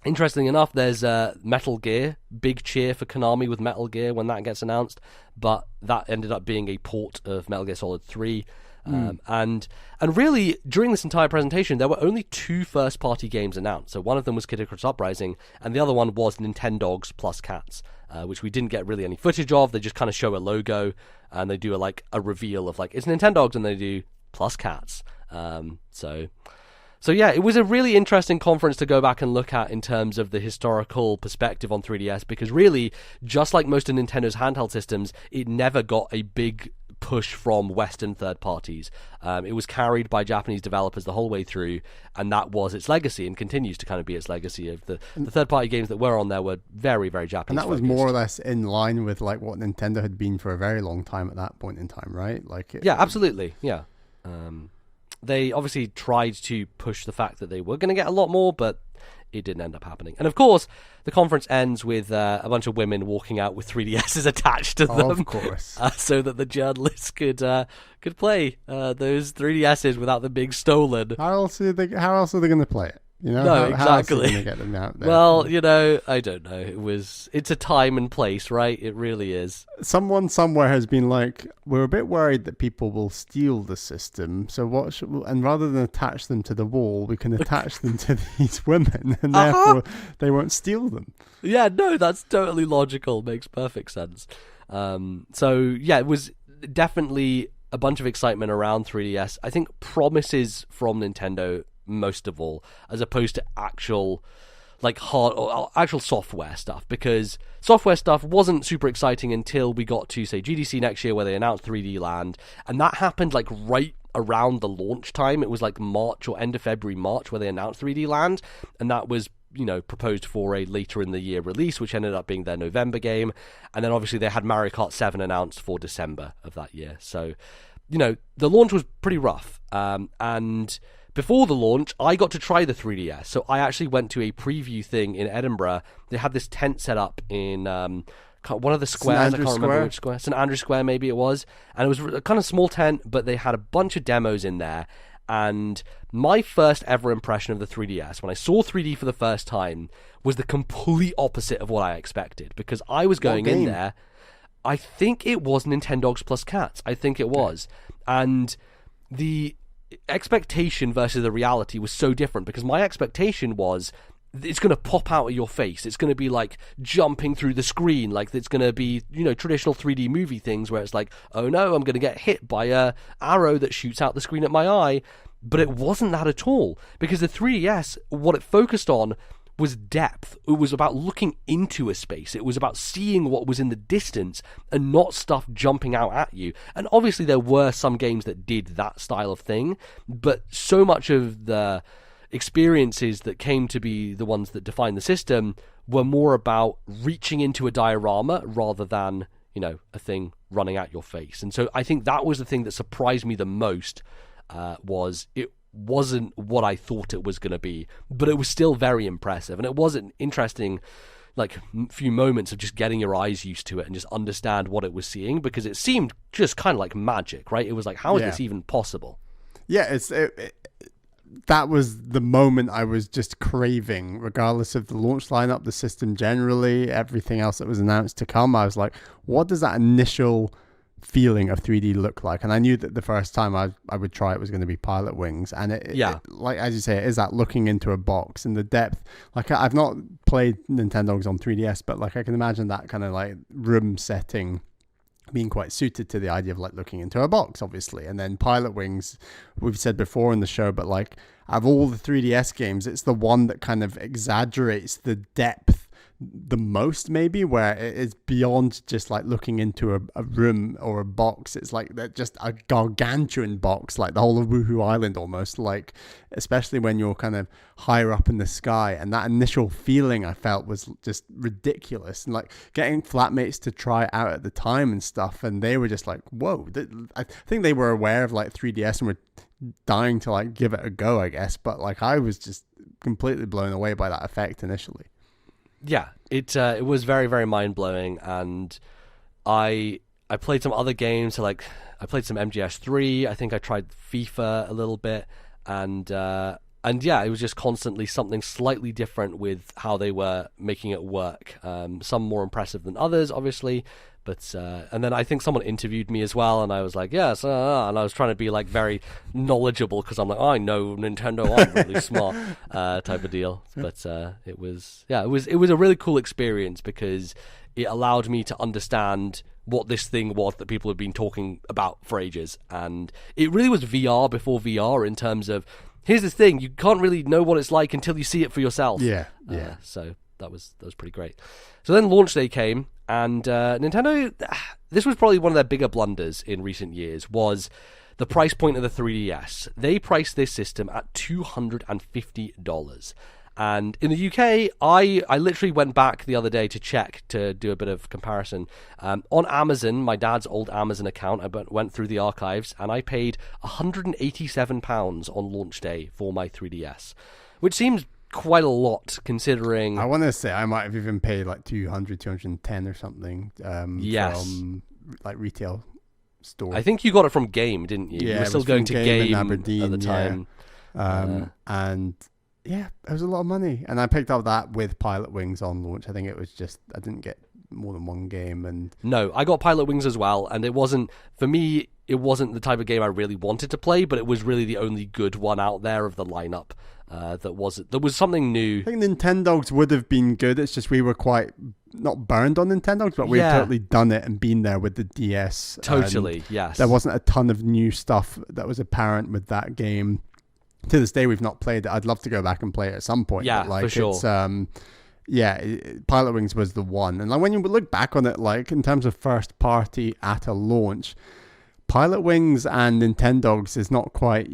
Interestingly enough, there's Metal Gear. Big cheer for Konami with Metal Gear when that gets announced. But that ended up being a port of Metal Gear Solid 3. And really, during this entire presentation, there were only 2 first-party games announced. So one of them was Kid Icarus Uprising, and the other one was Nintendogs plus Cats, which we didn't get really any footage of. They just kind of show a logo, and they do a reveal of like, it's Nintendogs, and they do plus Cats. So yeah, it was a really interesting conference to go back and look at in terms of the historical perspective on 3DS, because really, just like most of Nintendo's handheld systems, it never got a big push from Western third parties. It was carried by Japanese developers the whole way through, and that was its legacy and continues to kind of be its legacy. Of the third party games that were on there were very, very Japanese. And that was more or less in line with like what Nintendo had been for a very long time at that point in time, right? Yeah, absolutely. Yeah. They obviously tried to push the fact that they were going to get a lot more, but it didn't end up happening. And of course, the conference ends with a bunch of women walking out with 3DSs attached to them. Of course. So that the journalists could play those 3DSs without them being stolen. How else are they going to play it? You know, no, exactly. How else are you going to get them out there? Well, you know, I don't know. It's a time and place, right? It really is. Someone somewhere has been like, we're a bit worried that people will steal the system. So and rather than attach them to the wall, we can attach them to these women, and therefore they won't steal them. Yeah, no, that's totally logical. Makes perfect sense. So yeah, it was definitely a bunch of excitement around 3DS. I think promises from Nintendo most of all, as opposed to actual software stuff, because software stuff wasn't super exciting until we got to, say, GDC next year, where they announced 3D Land, and that happened like right around the launch time. It was like March or end of February, March, where they announced 3D Land, and that was, you know, proposed for a later in the year release, which ended up being their November game. And then obviously they had Mario Kart 7 announced for December of that year. So, you know, the launch was pretty rough, and before the launch, I got to try the 3DS. So I actually went to a preview thing in Edinburgh. They had this tent set up in one of the squares. I can't remember which square. St. Andrews Square, maybe it was. And it was a kind of small tent, but they had a bunch of demos in there. And my first ever impression of the 3DS, when I saw 3D for the first time, was the complete opposite of what I expected. Because I was going in there, I think it was Nintendogs plus Cats. I think it was. And the expectation versus the reality was so different, because my expectation was it's going to pop out of your face. It's going to be like jumping through the screen, like it's going to be, you know, traditional 3D movie things where it's like, oh no, I'm going to get hit by a arrow that shoots out the screen at my eye. But it wasn't that at all, because the 3DS, what it focused on was depth. It was about looking into a space. It was about seeing what was in the distance and not stuff jumping out at you. And obviously there were some games that did that style of thing, but so much of the experiences that came to be the ones that defined the system were more about reaching into a diorama rather than, a thing running at your face. And so I think that was the thing that surprised me the most, was it wasn't what I thought it was going to be, but it was still very impressive. And it was an interesting few moments of just getting your eyes used to it and just understand what it was seeing, because it seemed just kind of like magic, right? It was like, how is this even possible? Yeah, that was the moment I was just craving, regardless of the launch lineup, the system generally, everything else that was announced to come. I was like, what does that initial feeling of 3D look like? And I knew that the first time I would try it was going to be Pilot Wings, and it like as you say, it is that looking into a box and the depth. Like, I've not played Nintendogs on 3DS, but like I can imagine that kind of like room setting being quite suited to the idea of like looking into a box, obviously. And then Pilot Wings, we've said before in the show, but like of all the 3DS games, it's the one that kind of exaggerates the depth the most, maybe, where it is beyond just like looking into a room or a box. It's like that, just a gargantuan box, like the whole of Woohoo Island almost, like, especially when you're kind of higher up in the sky. And that initial feeling I felt was just ridiculous. And like getting flatmates to try it out at the time and stuff, and they were just like, whoa. I think they were aware of like 3DS and were dying to like give it a go, I guess. But like I was just completely blown away by that effect initially. Yeah, it was very, very mind-blowing, and I played some other games. So like I played some MGS3. I think I tried FIFA a little bit, and yeah, it was just constantly something slightly different with how they were making it work. Some more impressive than others, obviously. But and then I think someone interviewed me as well, and I was like, yes, and I was trying to be like very knowledgeable because I'm like, I know Nintendo, I'm really smart, type of deal. But it was a really cool experience because it allowed me to understand what this thing was that people have been talking about for ages, and it really was VR before VR in terms of, here's the thing, you can't really know what it's like until you see it for yourself. Yeah. So that was pretty great. So then launch day came, and Nintendo, this was probably one of their bigger blunders in recent years, was the price point of the 3DS. They priced this system at $250. And in the UK, I literally went back the other day to check, to do a bit of comparison. On Amazon, my dad's old Amazon account, I went through the archives, and I paid £187 on launch day for my 3DS, which seems quite a lot considering. I want to say I might have even paid like 210 or something from like retail store. I think you got it from Game, didn't you? Yeah, you were still going to Game in Aberdeen at the time. And yeah, it was a lot of money. And I picked up that with Pilot Wings on launch. I think it was just, I didn't get more than one game. And no, I got Pilot Wings as well, and it wasn't, for me, it wasn't the type of game I really wanted to play, but it was really the only good one out there of the lineup. There was something new. I think Nintendogs would have been good. It's just we were quite not burned on Nintendogs, but we had totally done it and been there with the DS. Totally, yes. There wasn't a ton of new stuff that was apparent with that game. To this day, we've not played it. I'd love to go back and play it at some point. Yeah, but like, for sure. It's, Pilot Wings was the one. And like when you look back on it, like in terms of first party at a launch, Pilot Wings and Nintendogs is not quite,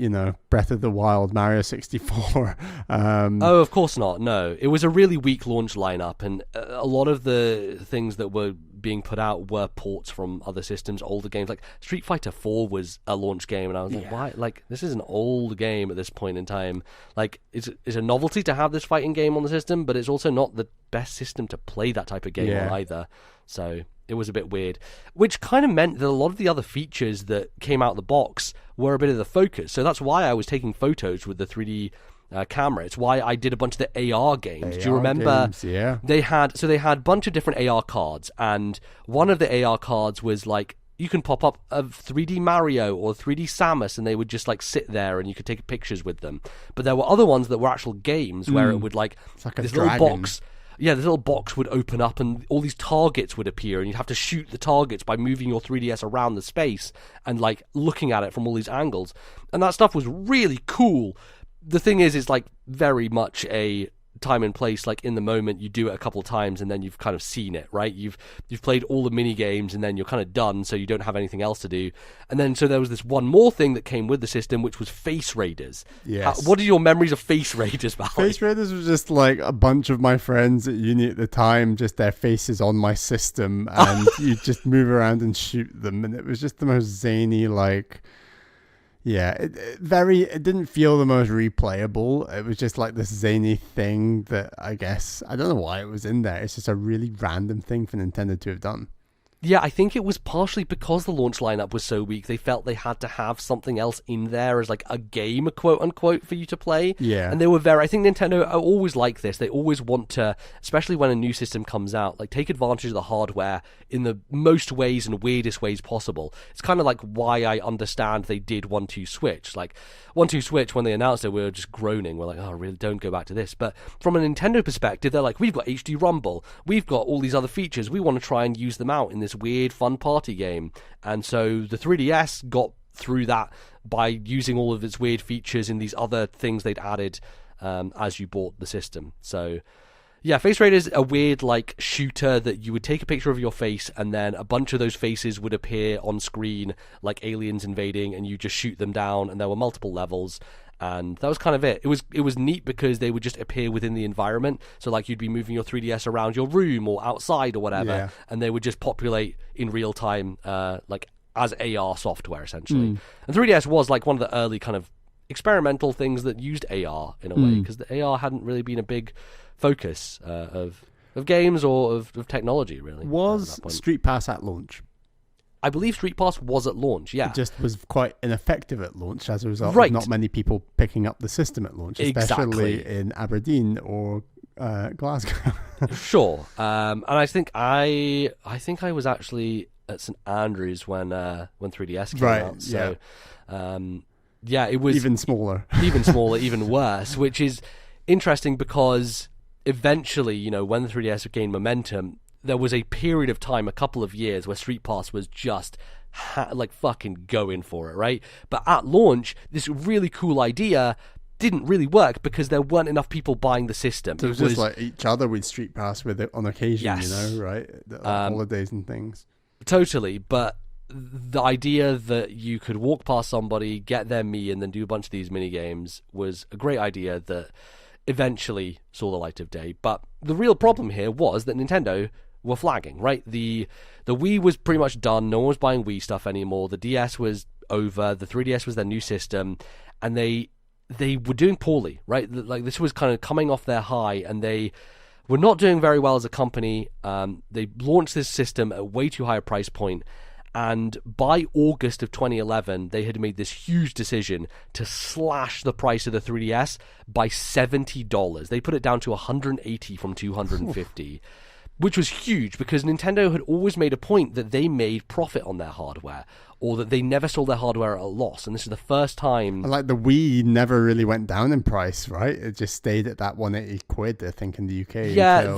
Breath of the Wild, Mario 64. Oh, of course not. No, it was a really weak launch lineup, and a lot of the things that were being put out were ports from other systems, older games. Like Street Fighter 4 was a launch game, and I was like, why? Like, this is an old game at this point in time. Like, it's a novelty to have this fighting game on the system, but it's also not the best system to play that type of game on either. So it was a bit weird, which kind of meant that a lot of the other features that came out the box were a bit of the focus. So that's why I was taking photos with the 3D camera. It's why I did a bunch of the AR games. Do you remember? Games, yeah. They had a bunch of different AR cards, and one of the AR cards was like, you can pop up a 3D Mario or 3D Samus, and they would just like sit there and you could take pictures with them. But there were other ones that were actual games where it would like, it's like this little box. Yeah, this little box would open up and all these targets would appear, and you'd have to shoot the targets by moving your 3DS around the space and like looking at it from all these angles. And that stuff was really cool. The thing is, it's like very much a time and place, like in the moment, you do it a couple of times and then you've kind of seen it, right? You've played all the mini games and then you're kind of done, so you don't have anything else to do. And then so there was this one more thing that came with the system, which was Face Raiders. Yes. What are your memories of Face Raiders, Bally? Face Raiders was just like a bunch of my friends at uni at the time, just their faces on my system, and you just move around and shoot them, and it was just the most zany, like, yeah, it didn't feel the most replayable. It was just like this zany thing that I guess, I don't know why it was in there. It's just a really random thing for Nintendo to have done. Yeah, I think it was partially because the launch lineup was so weak. They felt they had to have something else in there as like a game, quote unquote, for you to play. Yeah. And they were I think Nintendo are always like this. They always want to, especially when a new system comes out, like take advantage of the hardware in the most ways and weirdest ways possible. It's kind of like why I understand they did 1-2 Switch. Like 1-2 Switch, when they announced it, we were just groaning. We're like, oh, really, don't go back to this. But from a Nintendo perspective, they're like, we've got HD Rumble. We've got all these other features. We want to try and use them out in this weird fun party game. And so the 3DS got through that by using all of its weird features in these other things they'd added as you bought the system. So yeah, Face Raiders, a weird like shooter that you would take a picture of your face and then a bunch of those faces would appear on screen like aliens invading, and you just shoot them down, and there were multiple levels. And that was kind of it. It was neat because they would just appear within the environment. So like you'd be moving your 3DS around your room or outside or whatever, and they would just populate in real time, like as AR software essentially. And 3DS was like one of the early kind of experimental things that used AR in a way, because the AR hadn't really been a big focus of games or of technology really. Was Street Pass at launch? I believe Street Pass was at launch, yeah. It just was quite ineffective at launch as a result of not many people picking up the system at launch, especially in Aberdeen or Glasgow. Sure. And I think I was actually at St Andrews when 3DS came out. So yeah, it was even smaller, even worse, which is interesting because eventually, you know, when the 3DS gained momentum, there was a period of time, a couple of years, where Street Pass was just like fucking going for it, right? But at launch, this really cool idea didn't really work because there weren't enough people buying the system. So it was just like each other with Street Pass with it on occasion, yes. You know, right? Holidays and things. Totally, but the idea that you could walk past somebody, get their Mii, and then do a bunch of these mini games was a great idea that eventually saw the light of day. But the real problem here was that Nintendo were flagging, right? The Wii was pretty much done. No one was buying Wii stuff anymore. The DS was over. The 3DS was their new system, and they were doing poorly, right? Like this was kind of coming off their high, and they were not doing very well as a company. They launched this system at a way too high a price point, and by August of 2011, they had made this huge decision to slash the price of the 3DS by $70. They put it down to $180 from $250. Which was huge because Nintendo had always made a point that they made profit on their hardware, or that they never sold their hardware at a loss. And this is the first time. Like the Wii never really went down in price, right? It just stayed at that 180 quid, I think, in the UK. Yeah,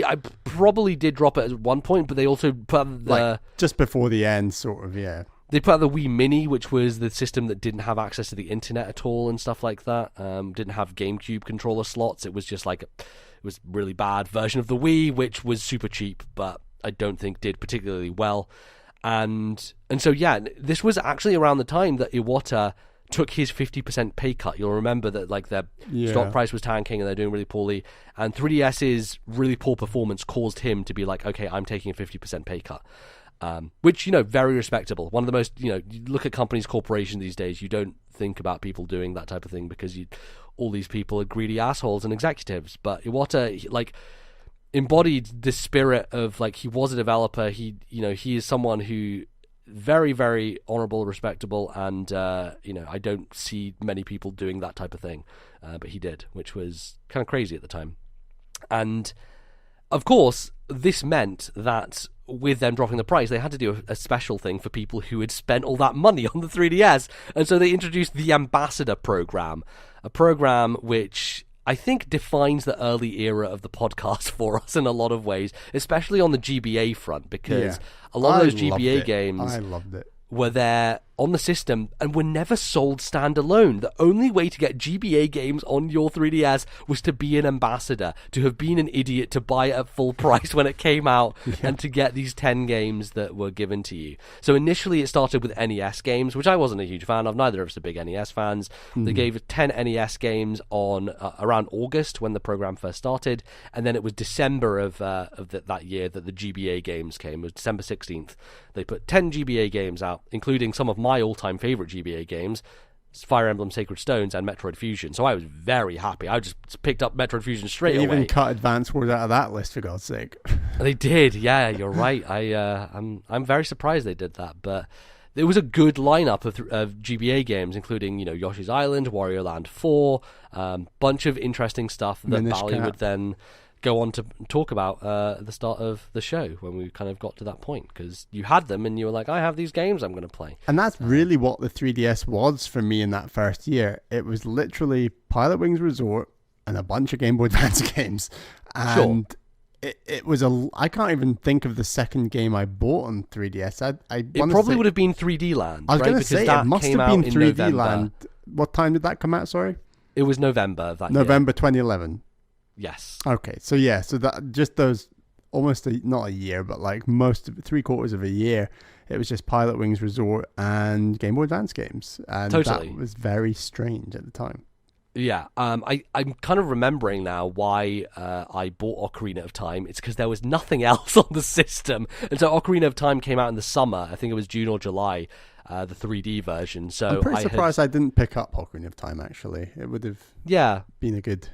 I probably did drop it at one point, but they also put like just before the end, sort of, yeah. They put out the Wii Mini, which was the system that didn't have access to the internet at all and stuff like that. Didn't have GameCube controller slots. It was just like it was a really bad version of the Wii, which was super cheap, but I don't think did particularly well. And so, yeah, this was actually around the time that Iwata took his 50% pay cut. You'll remember that like their stock price was tanking and they're doing really poorly. And 3DS's really poor performance caused him to be like, okay, I'm taking a 50% pay cut. Which, you know, very respectable. One of the most, you know, you look at companies, corporations these days, you don't think about people doing that type of thing because all these people are greedy assholes and executives. But Iwata, like, embodied the spirit of, like, he was a developer. He is someone who very, very honorable, respectable, and, you know, I don't see many people doing that type of thing. But he did, which was kind of crazy at the time. And, of course, this meant that with them dropping the price, they had to do a special thing for people who had spent all that money on the 3DS. And so they introduced the Ambassador program, a program which I think defines the early era of the podcast for us in a lot of ways, especially on the GBA front, because a lot of those GBA games I loved it. Were there on the system and were never sold standalone. The only way to get GBA games on your 3DS was to be an ambassador, to have been an idiot, to buy it at full price when it came out, and to get these 10 games that were given to you. So initially it started with NES games, which I wasn't a huge fan of. Neither of us are big NES fans. They gave 10 NES games on around August when the program first started, and then it was December of that year that the GBA games came. It was December 16th. They put 10 GBA games out, including some of my all-time favorite GBA games, Fire Emblem Sacred Stones and Metroid Fusion. So I was very happy. I just picked up Metroid Fusion straight away. They even cut Advance Wars out of that list, for God's sake. They did, yeah, you're right. I'm very surprised they did that, but it was a good lineup of GBA games, including, Yoshi's Island, Wario Land 4, bunch of interesting stuff that Bally would then go on to talk about at the start of the show when we kind of got to that point, because you had them and you were like, I have these games I'm going to play. And that's really what the 3DS was for me in that first year. It was literally Pilot Wings Resort and a bunch of Game Boy Advance games. And it was I can't even think of the second game I bought on 3DS. It probably would have been 3D Land. I was going to say, it must have been 3D November. Land. What time did that come out, sorry? It was November of that November year. 2011. Yes. Okay, so that just those almost not a year, but like most of 3/4 of a year, it was just Pilot Wings Resort and Game Boy Advance games, and totally. That was very strange at the time. Yeah, I'm kind of remembering now why I bought Ocarina of Time. It's because there was nothing else on the system, and so Ocarina of Time came out in the summer. I think it was June or July, the 3D version. So I'm pretty surprised I didn't pick up Ocarina of Time. Actually, it would have been a good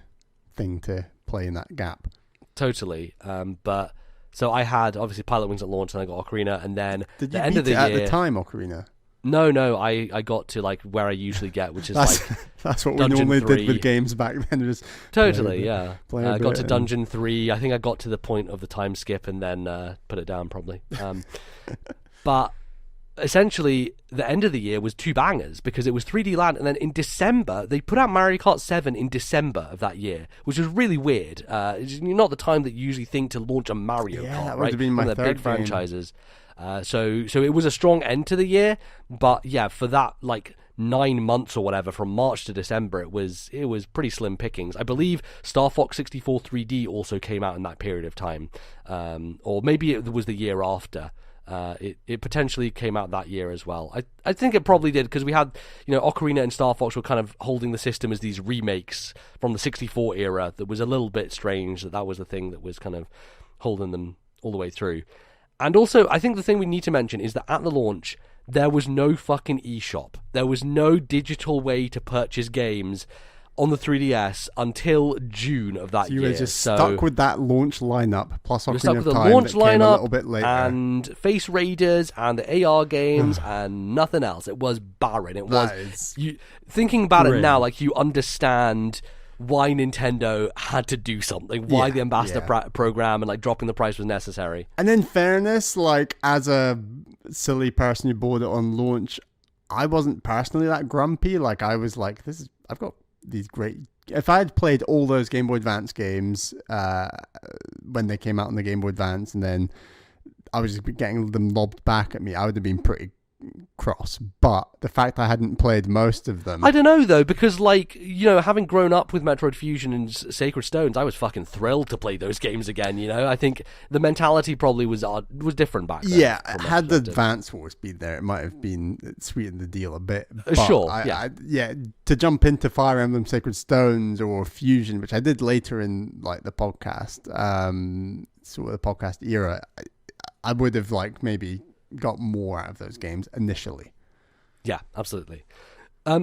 thing to play in that gap. Totally. But so I had obviously Pilot Wings at launch, and I got Ocarina, and then did you the end of the year at the time, Ocarina? No, I got to like where I usually get, which is that's what we Dungeon normally 3. Did with games back then. Just totally, yeah. I got to Dungeon 3. I think I got to the point of the time skip and then put it down probably. But essentially, the end of the year was two bangers because it was 3D Land, and then in December they put out Mario Kart 7 in December of that year, which was really weird. It's not the time that you usually think to launch a Mario Kart, that right? would have been my one of the third big franchises. So it was a strong end to the year, but yeah, for that like 9 months or whatever, from March to December, it was pretty slim pickings. I believe Star Fox 64 3D also came out in that period of time, or maybe it was the year after. It potentially came out that year as well. I think it probably did, because we had, Ocarina and Star Fox were kind of holding the system as these remakes from the 64 era that was a little bit strange, that was the thing that was kind of holding them all the way through. And also, I think the thing we need to mention is that at the launch, there was no fucking eShop. There was no digital way to purchase games on the 3DS until June of that year. You were just stuck with that launch lineup, plus Ocarina stuck of with Time the launch that came a lineup little bit later. And Face Raiders and the AR games and nothing else. It was barren. It was thinking about it now, like you understand why Nintendo had to do something, why the ambassador program and like dropping the price was necessary. And in fairness, like as a silly person who bought it on launch, I wasn't personally that grumpy. Like I was like, I've got these great. If I had played all those Game Boy Advance games when they came out on the Game Boy Advance, and then I was just getting them lobbed back at me, I would have been pretty cross. But the fact I hadn't played most of them, I don't know though, because like having grown up with Metroid Fusion and Sacred Stones, I was fucking thrilled to play those games again. I think the mentality probably was different back then. Yeah, had the Advance Wars been there, it might have been sweetened the deal a bit. But sure, to jump into Fire Emblem Sacred Stones or Fusion, which I did later in like the podcast, sort of the podcast era, I would have like maybe got more out of those games initially. Yeah, absolutely.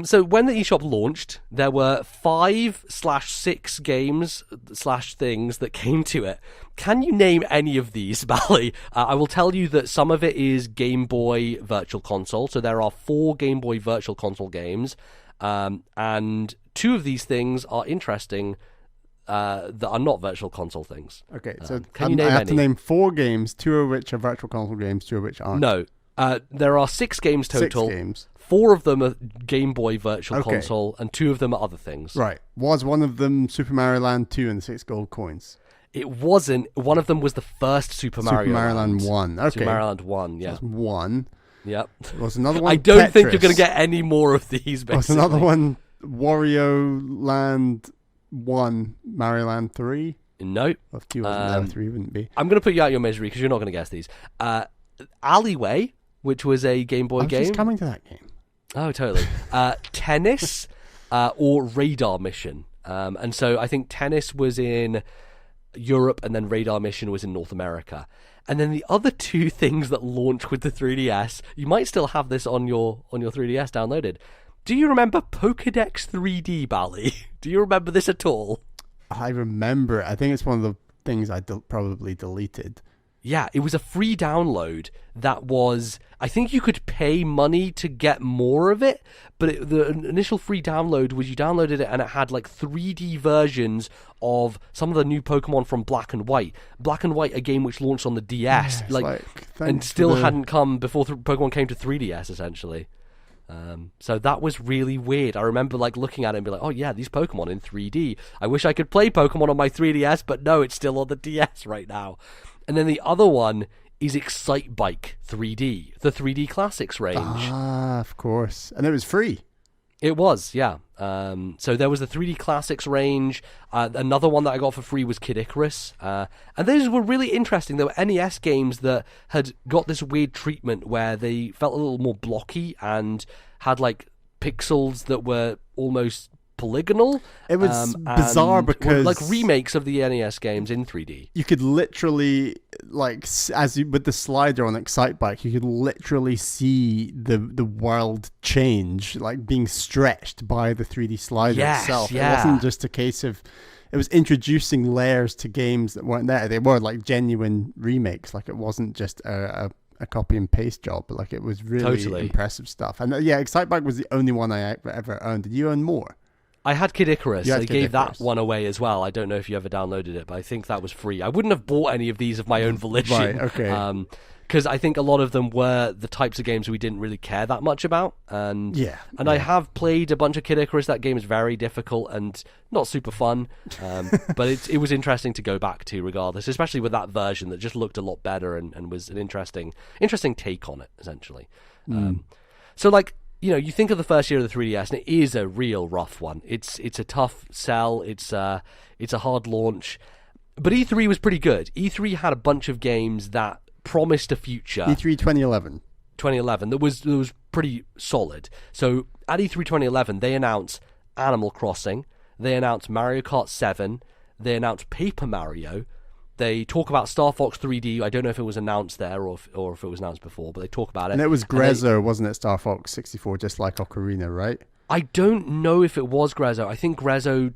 So when the eShop launched, there were 5/6 games / things that came to it. Can you name any of these, Bally? I will tell you that some of it is Game Boy Virtual Console. So there are 4 Game Boy Virtual Console games, and 2 of these things are interesting that are not Virtual Console things. Okay, so can you name I have any? to name 4 games, 2 of which are Virtual Console games, 2 of which aren't. No, there are 6 games total. 6 games. 4 of them are Game Boy Virtual Console, and 2 of them are other things. Right. Was one of them Super Mario Land 2 and the 6 gold coins? It wasn't. One of them was the first Super Mario Land 1. Okay. Super Mario Land 1, yeah. That's 1. Yep. There was another one. I don't think Tetris. you're going to get any more of these, basically. There was another one, Wario Land 1, Mario Land 3. Nope. Well, 2 wasn't there, 3 wouldn't be. I'm going to put you out your misery because you're not going to guess these. Alleyway, which was a Game Boy game. Just coming to that game. Oh, totally. Tennis or Radar Mission. And so I think Tennis was in Europe and then Radar Mission was in North America. And then the other two things that launched with the 3DS, you might still have this on your 3DS downloaded. Do you remember Pokédex 3D, Bally? Do you remember this at all? I remember it. I think it's one of the things I probably deleted. Yeah, it was a free download that was... I think you could pay money to get more of it, but the initial free download was you downloaded it and it had like 3D versions of some of the new Pokemon from Black and White. Black and White, a game which launched on the DS, and still hadn't come before Pokemon came to 3DS, essentially. So that was really weird. I remember like looking at it and be like, oh yeah, these Pokemon in 3D. I wish I could play Pokemon on my 3DS, but no, it's still on the DS right now. And then the other one is Excite Bike 3D, the 3D Classics range. Ah, of course. And it was free. It was, yeah. So there was the 3D Classics range. Another one that I got for free was Kid Icarus. And those were really interesting. There were NES games that had got this weird treatment where they felt a little more blocky and had like pixels that were almost polygonal. It was bizarre because like remakes of the NES games in 3D. You could literally, like, with the slider on Excite Bike, you could literally see the world change, like being stretched by the 3D slider itself. Yeah. It wasn't just a case of, it was introducing layers to games that weren't there. They were like genuine remakes. Like it wasn't just a copy and paste job, but like it was really impressive stuff. And yeah, Excite Bike was the only one I ever owned. Did you own more? I had Kid Icarus. They gave that one away as well. I don't know if you ever downloaded it, but I think that was free. I wouldn't have bought any of these of my own volition. Right, okay. Because I think a lot of them were the types of games we didn't really care that much about. And I have played a bunch of Kid Icarus. That game is very difficult and not super fun. But it was interesting to go back to regardless, especially with that version that just looked a lot better and was an interesting take on it, essentially. So like, you know, you think of the first year of the 3DS, and it is a real rough one. It's a tough sell. It's a hard launch. But E3 was pretty good. E3 had a bunch of games that promised a future. E3 2011. 2011. That was pretty solid. So at E3 2011, they announced Animal Crossing. They announced Mario Kart 7. They announced Paper Mario. They talk about Star Fox 3D. I don't know if it was announced there or if it was announced before, but they talk about it. And it was Grezzo, wasn't it? Star Fox 64, just like Ocarina, right? I don't know if it was Grezzo. I think Grezzo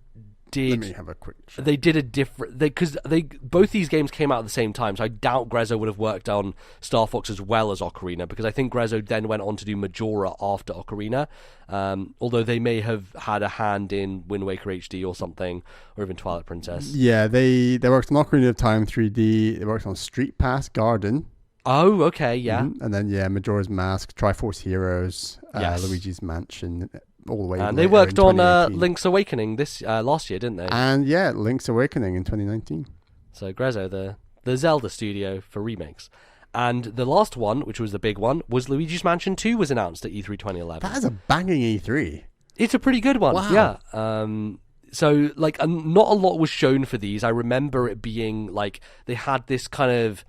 did. Let me have a quick check. They did a different. Because both these games came out at the same time, so I doubt Grezzo would have worked on Star Fox as well as Ocarina, because I think Grezzo then went on to do Majora after Ocarina. Although they may have had a hand in Wind Waker HD or something, or even Twilight Princess. Yeah, they worked on Ocarina of Time 3D. They worked on Street Pass Garden. Oh, okay, yeah. Mm-hmm. And then, Majora's Mask, Triforce Heroes, Luigi's Mansion, all the way. And they worked on Link's Awakening this last year, didn't they? And yeah, Link's Awakening in 2019. So Grezzo, the Zelda studio for remakes. And the last one, which was the big one, was Luigi's Mansion 2 was announced at E3 2011. That is a banging E3. It's a pretty good one, wow. Yeah. So, like, not a lot was shown for these. I remember it being, like, they had this kind of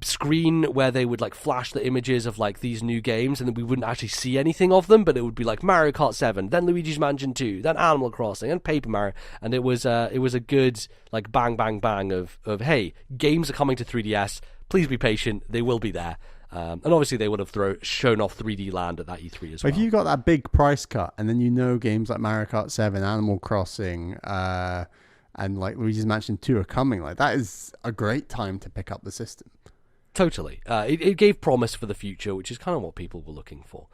screen where they would, like, flash the images of, like, these new games, and then we wouldn't actually see anything of them, but it would be, like, Mario Kart 7, then Luigi's Mansion 2, then Animal Crossing, and Paper Mario, and it was a good, like, bang, bang, bang of hey, games are coming to 3DS, please be patient, they will be there. And obviously they would have shown off 3D Land at that E3 as well. If you got that big price cut, and then games like Mario Kart 7, Animal Crossing, and like Luigi's Mansion 2 are coming, like that is a great time to pick up the system. Totally. It gave promise for the future, which is kind of what people were looking for.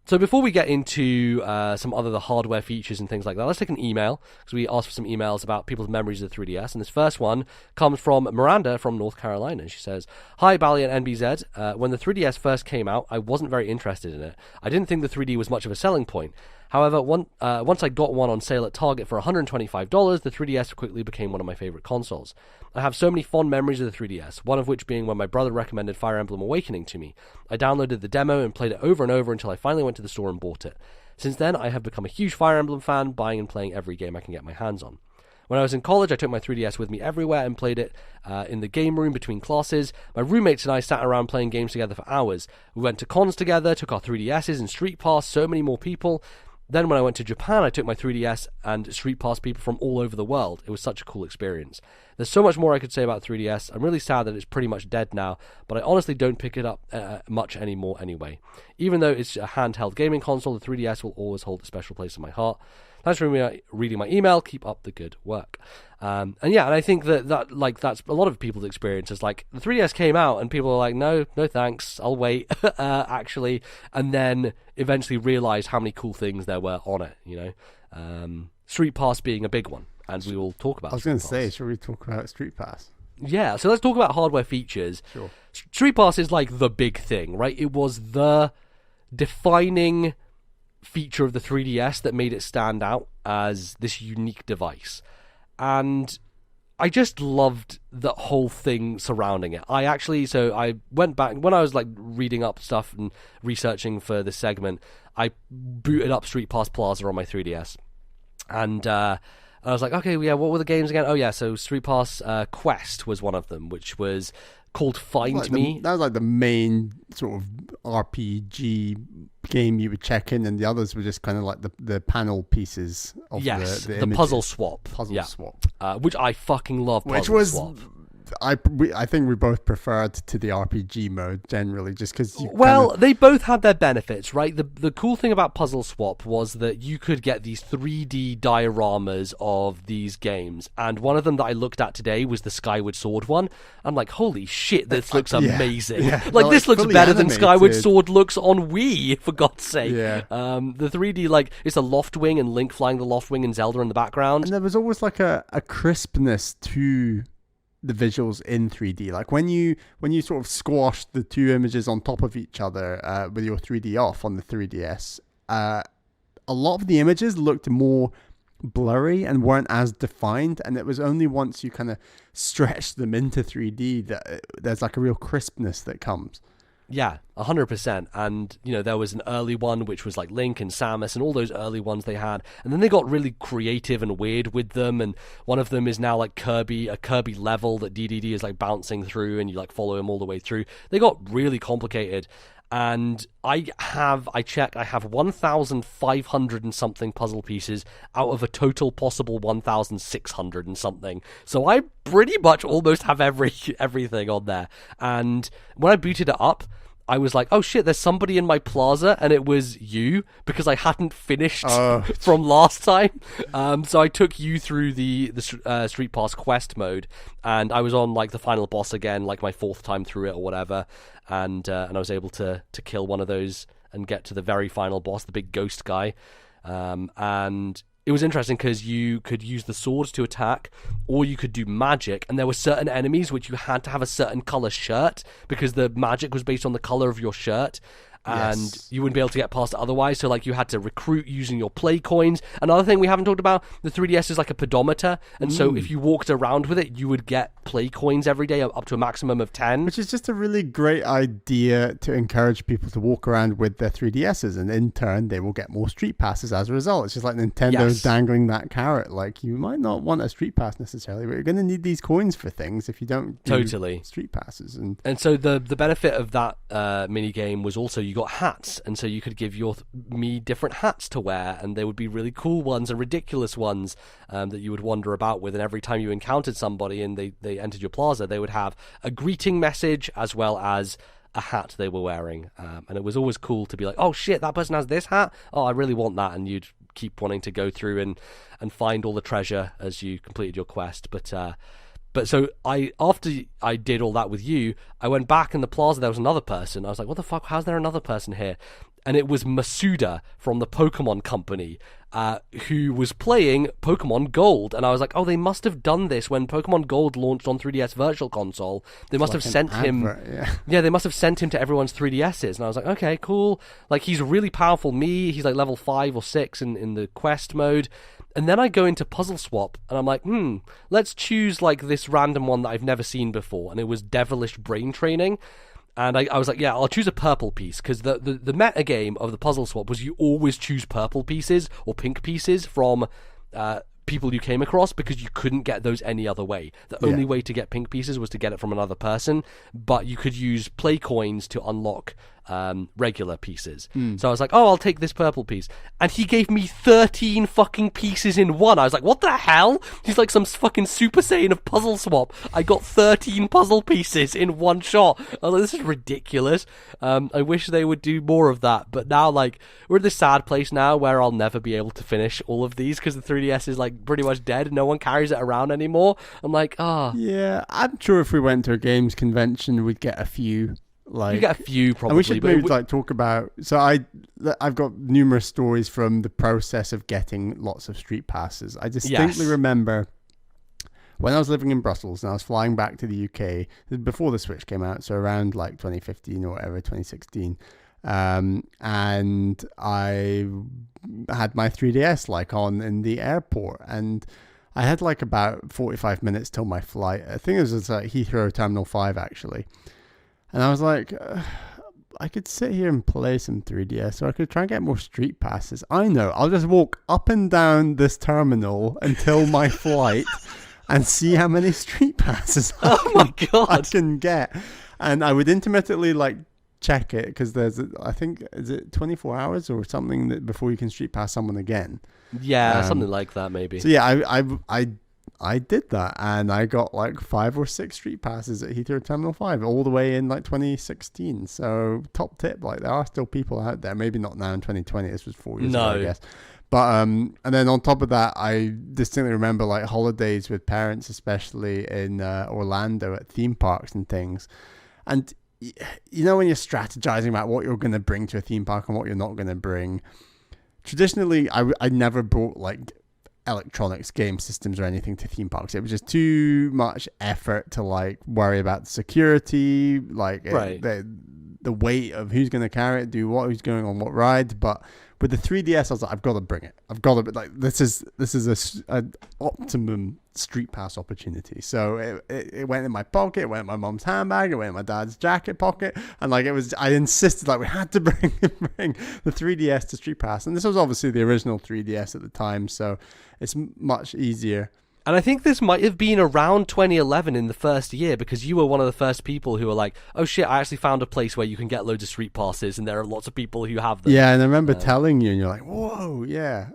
So before we get into some other the hardware features and things like that, let's take an email, because we asked for some emails about people's memories of the 3DS, and this first one comes from Miranda from North Carolina. She says, "Hi Bally and NBZ, when the 3DS first came out, I wasn't very interested in it. I didn't think the 3D was much of a selling point. However, once I got one on sale at Target for $125, the 3DS quickly became one of my favorite consoles. I have so many fond memories of the 3DS, one of which being when my brother recommended Fire Emblem Awakening to me. I downloaded the demo and played it over and over until I finally went to the store and bought it. Since then, I have become a huge Fire Emblem fan, buying and playing every game I can get my hands on. When I was in college, I took my 3DS with me everywhere and played it in the game room between classes. My roommates and I sat around playing games together for hours. We went to cons together, took our 3DSs and Street Pass, so many more people. Then when I went to Japan, I took my 3DS and Street Pass people from all over the world. It was such a cool experience. There's so much more I could say about 3DS. I'm really sad that it's pretty much dead now, but I honestly don't pick it up much anymore anyway. Even though it's a handheld gaming console, the 3DS will always hold a special place in my heart. Thanks for reading my email. Keep up the good work. And I think that that's a lot of people's experiences. Like, the 3DS came out and people are like, no thanks, I'll wait, actually, and then eventually realized how many cool things there were on it, you know. Street Pass being a big one, and we will talk about. I was going to say, should we talk about Street Pass? Yeah, so let's talk about hardware features. Sure. Street Pass is like the big thing, right? It was the defining feature of the 3DS that made it stand out as this unique device. And I just loved the whole thing surrounding it. I went back, when I was like reading up stuff and researching for this segment, I booted up Street Pass Plaza on my 3DS. And I was like, okay, yeah, what were the games again? Oh yeah, so Street Pass Quest was one of them, which was called Find Me. That was like the main sort of RPG game you would check in, and the others were just kind of like the panel pieces of the puzzle swap. Swap. Which I fucking love. Swap. I think we both preferred to the RPG mode generally, just because they both had their benefits, right? The cool thing about Puzzle Swap was that you could get these 3D dioramas of these games, and one of them that I looked at today was the Skyward Sword one. I'm like, holy shit, this looks amazing! Yeah. This looks better than Skyward Sword looks on Wii, for God's sake. Yeah. The 3D, it's a loft wing and Link flying the loft wing and Zelda in the background, and there was always like a crispness to the visuals in 3D. Like when you sort of squash the two images on top of each other with your 3D off on the 3DS, a lot of the images looked more blurry and weren't as defined, and it was only once you kind of stretch them into 3D that there's like a real crispness that comes. Yeah, 100%. And, there was an early one, which was like Link and Samus and all those early ones they had. And then they got really creative and weird with them. And one of them is now like a Kirby level that DDD is like bouncing through, and you like follow him all the way through. They got really complicated. And I have 1,500 and something puzzle pieces out of a total possible 1,600 and something. So I pretty much almost have everything on there. And when I booted it up, I was like, oh shit, there's somebody in my plaza, and it was you, because I hadn't finished from last time. So I took you through the Street Pass Quest mode, and I was on like the final boss again, like my fourth time through it or whatever, and I was able to kill one of those and get to the very final boss, the big ghost guy, and it was interesting because you could use the sword to attack, or you could do magic, and there were certain enemies which you had to have a certain color shirt, because the magic was based on the color of your shirt, and you wouldn't be able to get past it otherwise. So like you had to recruit using your play coins. Another thing we haven't talked about, the 3DS is like a pedometer, and so if you walked around with it, you would get play coins every day up to a maximum of 10. Which is just a really great idea to encourage people to walk around with their 3DSs, and in turn they will get more Street Passes as a result. It's just like Nintendo dangling that carrot. Like, you might not want a Street Pass necessarily, but you're going to need these coins for things if you don't do Street Passes. And so the benefit of that mini game was also you got hats, and so you could give me different hats to wear, and they would be really cool ones and ridiculous ones that you would wander about with, and every time you encountered somebody and they entered your plaza, they would have a greeting message as well as a hat they were wearing, and it was always cool to be like, oh shit, that person has this hat, oh I really want that, and you'd keep wanting to go through and find all the treasure as you completed your quest. But so after I did all that with you, I went back in the plaza, there was another person. I was like, what the fuck, how's there another person here? and it was Masuda from the Pokemon Company, who was playing Pokemon Gold. And I was like, oh, they must have done this when Pokemon Gold launched on 3DS Virtual Console. They must have sent him... Yeah, they must have sent him to everyone's 3DSs. And I was like, okay, cool. Like, he's really powerful. He's like level 5 or 6 in the quest mode. And then I go into Puzzle Swap, and I'm like, let's choose like this random one that I've never seen before. And it was Devilish Brain Training. And I was like, yeah, I'll choose a purple piece, because the meta game of the Puzzle Swap was you always choose purple pieces or pink pieces from people you came across, because you couldn't get those any other way. The only way to get pink pieces was to get it from another person, but you could use play coins to unlock regular pieces. So I was like, oh, I'll take this purple piece. And he gave me 13 fucking pieces in one. I was like, what the hell? He's like some fucking Super Saiyan of Puzzle Swap. I got 13 puzzle pieces in one shot. I was like, this is ridiculous. I wish they would do more of that. But now, like, we're at this sad place now where I'll never be able to finish all of these, because the 3DS is like pretty much dead and no one carries it around anymore. I'm like, Yeah, I'm sure if we went to a games convention, we'd get a few. Like, you get a few probably. And we should maybe like talk about. So I've got numerous stories from the process of getting lots of street passes. I distinctly remember when I was living in Brussels and I was flying back to the UK before the Switch came out, so around like 2015 or whatever, 2016. And I had my 3DS like on in the airport, and I had like about 45 minutes till my flight. I think it was at Heathrow Terminal 5 actually. And I was like, I could sit here and play some 3DS, or I could try and get more street passes. I know, I'll just walk up and down this terminal until my flight and see how many street passes I can get. And I would intermittently like check it, because there's, I think, is it 24 hours or something that before you can street pass someone again? Yeah, something like that maybe. So yeah, I did that, and I got like 5 or 6 street passes at Heathrow Terminal 5 all the way in like 2016. So top tip, like there are still people out there, maybe not now in 2020, this was 4 years ago, I guess. But and then on top of that, I distinctly remember like holidays with parents, especially in Orlando at theme parks and things. And you know, when you're strategizing about what you're going to bring to a theme park and what you're not going to bring, traditionally I never brought like electronics, game systems or anything to theme parks. It was just too much effort to like worry about the security, like the weight of who's going to carry it, do what, who's going on what ride. But with the 3DS, I was like, I've got to bring it. I've got to, like, this is an optimum street pass opportunity. So it went in my pocket, it went in my mom's handbag, it went in my dad's jacket pocket, and like I insisted like we had to bring the 3DS to street pass. And this was obviously the original 3DS at the time, so it's much easier. And I think this might have been around 2011 in the first year, because you were one of the first people who were like, oh shit, I actually found a place where you can get loads of street passes, and there are lots of people who have them. Yeah, and I remember telling you, and you're like, whoa, yeah.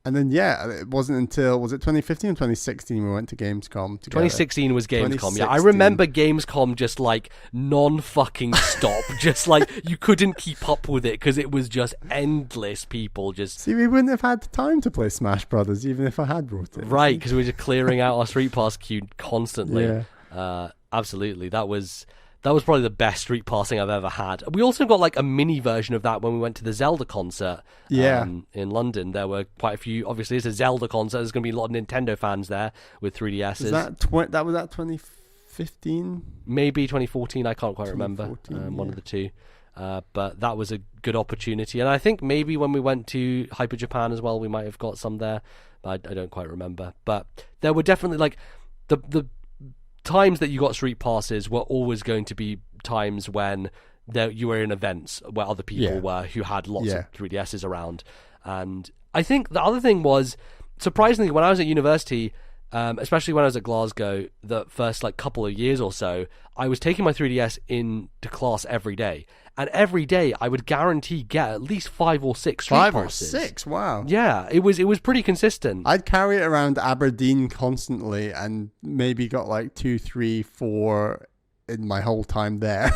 And then, yeah, it wasn't until, was it 2015 or 2016 we went to Gamescom together? 2016 was Gamescom, yeah. I remember Gamescom just like non-fucking stop. Just like you couldn't keep up with it because it was just endless people just... See, we wouldn't have had the time to play Smash Brothers even if I had brought it. Right, because we were just clearing out our Street Pass queue constantly. Yeah. Absolutely. That was probably the best street passing I've ever had. We also got like a mini version of that when we went to the Zelda concert in London. There were quite a few. Obviously, it's a Zelda concert. There's going to be a lot of Nintendo fans there with 3DSs. Was that was that 2015? Maybe 2014. I can't quite remember. One of the two. But that was a good opportunity. And I think maybe when we went to Hyper Japan as well, we might have got some there. But I don't quite remember. But there were definitely like the times that you got street passes were always going to be times when you were in events where other people were who had lots of 3DSs around. And I think the other thing was, surprisingly, when I was at university, especially when I was at Glasgow, the first like couple of years or so, I was taking my 3DS into class every day. And every day I would guarantee get at least 5 or 6 street passes. 5 or 6, wow. Yeah, it was pretty consistent. I'd carry it around Aberdeen constantly and maybe got like 2, 3, 4 in my whole time there.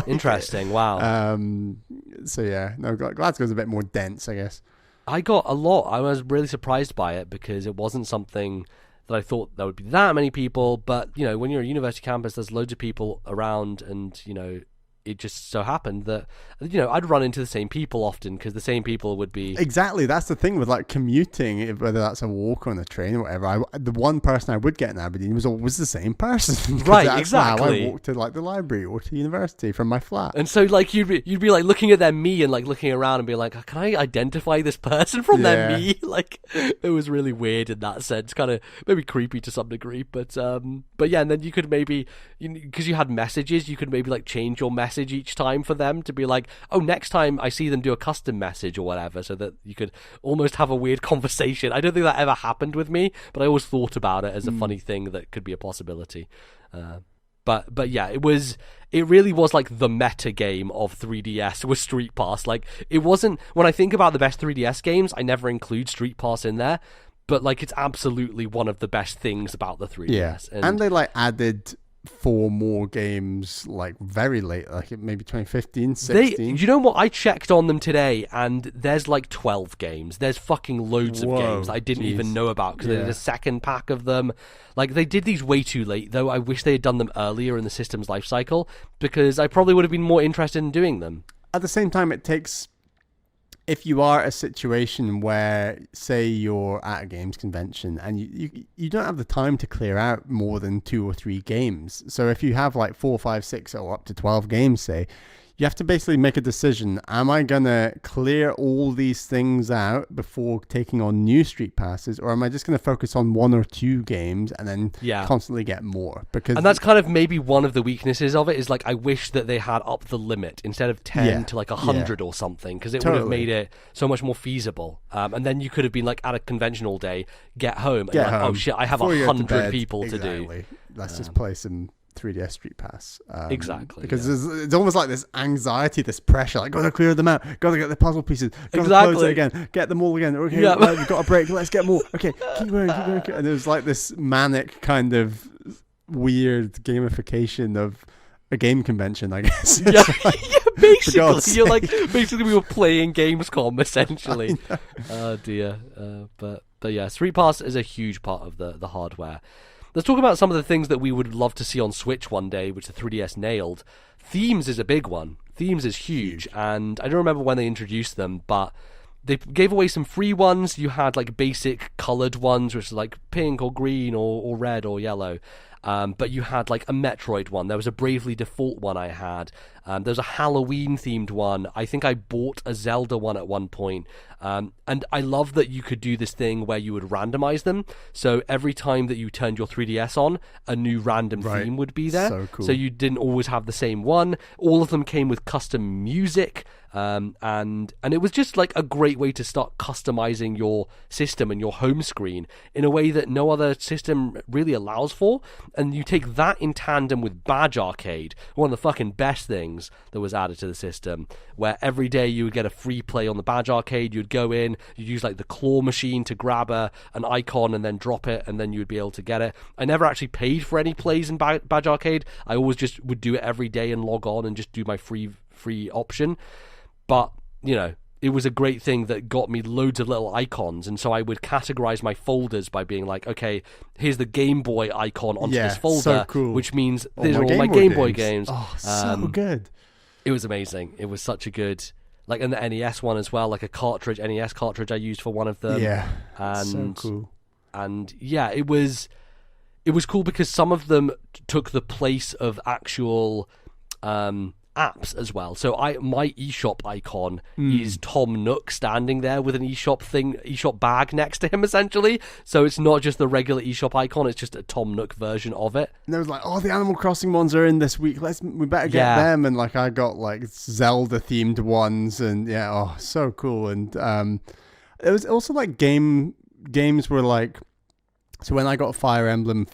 Interesting, wow. So yeah, no, Glasgow's a bit more dense, I guess. I got a lot. I was really surprised by it because it wasn't something that I thought there would be that many people. But, you know, when you're a university campus, there's loads of people around and, you know, it just so happened that, I'd run into the same people often because the same people would be... Exactly. That's the thing with like commuting, whether that's a walk or on a train or whatever. The one person I would get in Aberdeen was always the same person. Right, that's exactly. how I walked to like the library or to university from my flat. And so like you'd be like looking at their me and like looking around and be like, can I identify this person from their me? Like it was really weird in that sense, kind of maybe creepy to some degree, but yeah, and then you could maybe, because you had messages, you could maybe like change your message each time for them to be like, oh, next time I see them do a custom message or whatever, so that you could almost have a weird conversation. I don't think that ever happened with me, but I always thought about it as a funny thing that could be a possibility. But yeah, it really was like the meta game of 3DS was Street Pass. Like it wasn't, when I think about the best 3DS games, I never include Street Pass in there, but like it's absolutely one of the best things about the 3DS. Yeah, and they like added 4 more games like very late, like maybe 2015, 16. You know what? I checked on them today, and there's like 12 games. There's fucking loads of games I didn't even know about because they did a second pack of them. Like they did these way too late, though. I wish they had done them earlier in the system's life cycle because I probably would have been more interested in doing them. At the same time, it takes... If you are a situation where, say, you're at a games convention and you don't have the time to clear out more than 2 or 3 games. So if you have like 4, 5, 6 or up to 12 games, say, you have to basically make a decision. Am I going to clear all these things out before taking on new Street Passes? Or am I just going to focus on 1 or 2 games and then constantly get more? And that's kind of maybe one of the weaknesses of it is like, I wish that they had up the limit instead of 10 to like 100 or something, because it would have made it so much more feasible. And then you could have been like at a convention all day, get home, and oh shit, I have 100 people to do. Let's just play some 3DS Street Pass. Exactly. Because it's almost like this anxiety, this pressure, like, gotta clear them out, gotta get the puzzle pieces, gotta close it again, get them all again. Okay, we've got a break, let's get more. Okay, keep going. And it was like this manic kind of weird gamification of a game convention, I guess. Yeah, basically. You're like, basically we were playing Gamescom, essentially. Oh dear. But yeah, Street Pass is a huge part of the hardware. Let's talk about some of the things that we would love to see on Switch one day, which the 3DS nailed. Themes is a big one. Themes is huge. And I don't remember when they introduced them, but they gave away some free ones. You had like basic coloured ones, which is like pink or green or red or yellow. But you had like a Metroid one. There was a Bravely Default one I had. There was a Halloween themed one. I think I bought a Zelda one at one point. And I love that you could do this thing where you would randomize them. So every time that you turned your 3DS on, a new random theme would be there. So cool. So you didn't always have the same one. All of them came with custom music. And it was just like a great way to start customizing your system and your home screen in a way that no other system really allows for. And you take that in tandem with Badge Arcade, one of the fucking best things that was added to the system, where every day you would get a free play on the Badge Arcade. You'd go in, you'd use like the claw machine to grab an icon and then drop it, and then you would be able to get it. I never actually paid for any plays in Badge Arcade. I always just would do it every day and log on and just do my free option. But, it was a great thing that got me loads of little icons, and so I would categorize my folders by being like, okay, here's the Game Boy icon onto this folder, so cool. Which means these are all my Game Boy games. Oh, so good. It was amazing. It was such a good, like, and the NES one as well, like a NES cartridge I used for one of them. Yeah, and, so cool. And yeah, it was cool because some of them took the place of actual apps as well. So my eShop icon is Tom Nook standing there with an eShop bag next to him, essentially. So it's not just the regular eShop icon, it's just a Tom Nook version of it. And there was like, the Animal Crossing ones are in this week, we better get them. And like I got like Zelda themed ones, and so cool. And it was also like games were like, so when I got Fire Emblem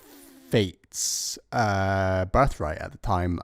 Fates Birthright at the time,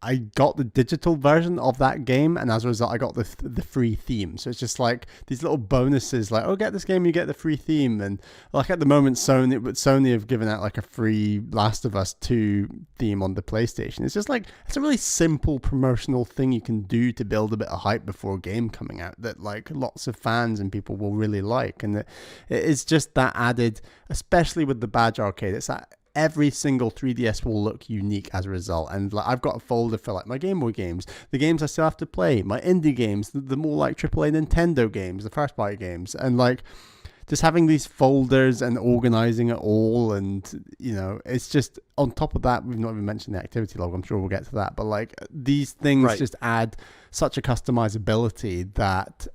I got the digital version of that game, and as a result, I got the free theme. So it's just like these little bonuses, like, get this game, you get the free theme. And like at the moment, Sony have given out like a free Last of Us 2 theme on the PlayStation. It's just like, it's a really simple promotional thing you can do to build a bit of hype before a game coming out that like lots of fans and people will really like. And it is just that added, especially with the Badge Arcade. It's that every single 3DS will look unique as a result. And like, I've got a folder for like my Game Boy games, the games I still have to play, my indie games, the more like AAA Nintendo games, the first party games, and like just having these folders and organizing it all. And you know, it's just on top of that, we've not even mentioned the activity log. I'm sure we'll get to that, but like these things just add such a customizability that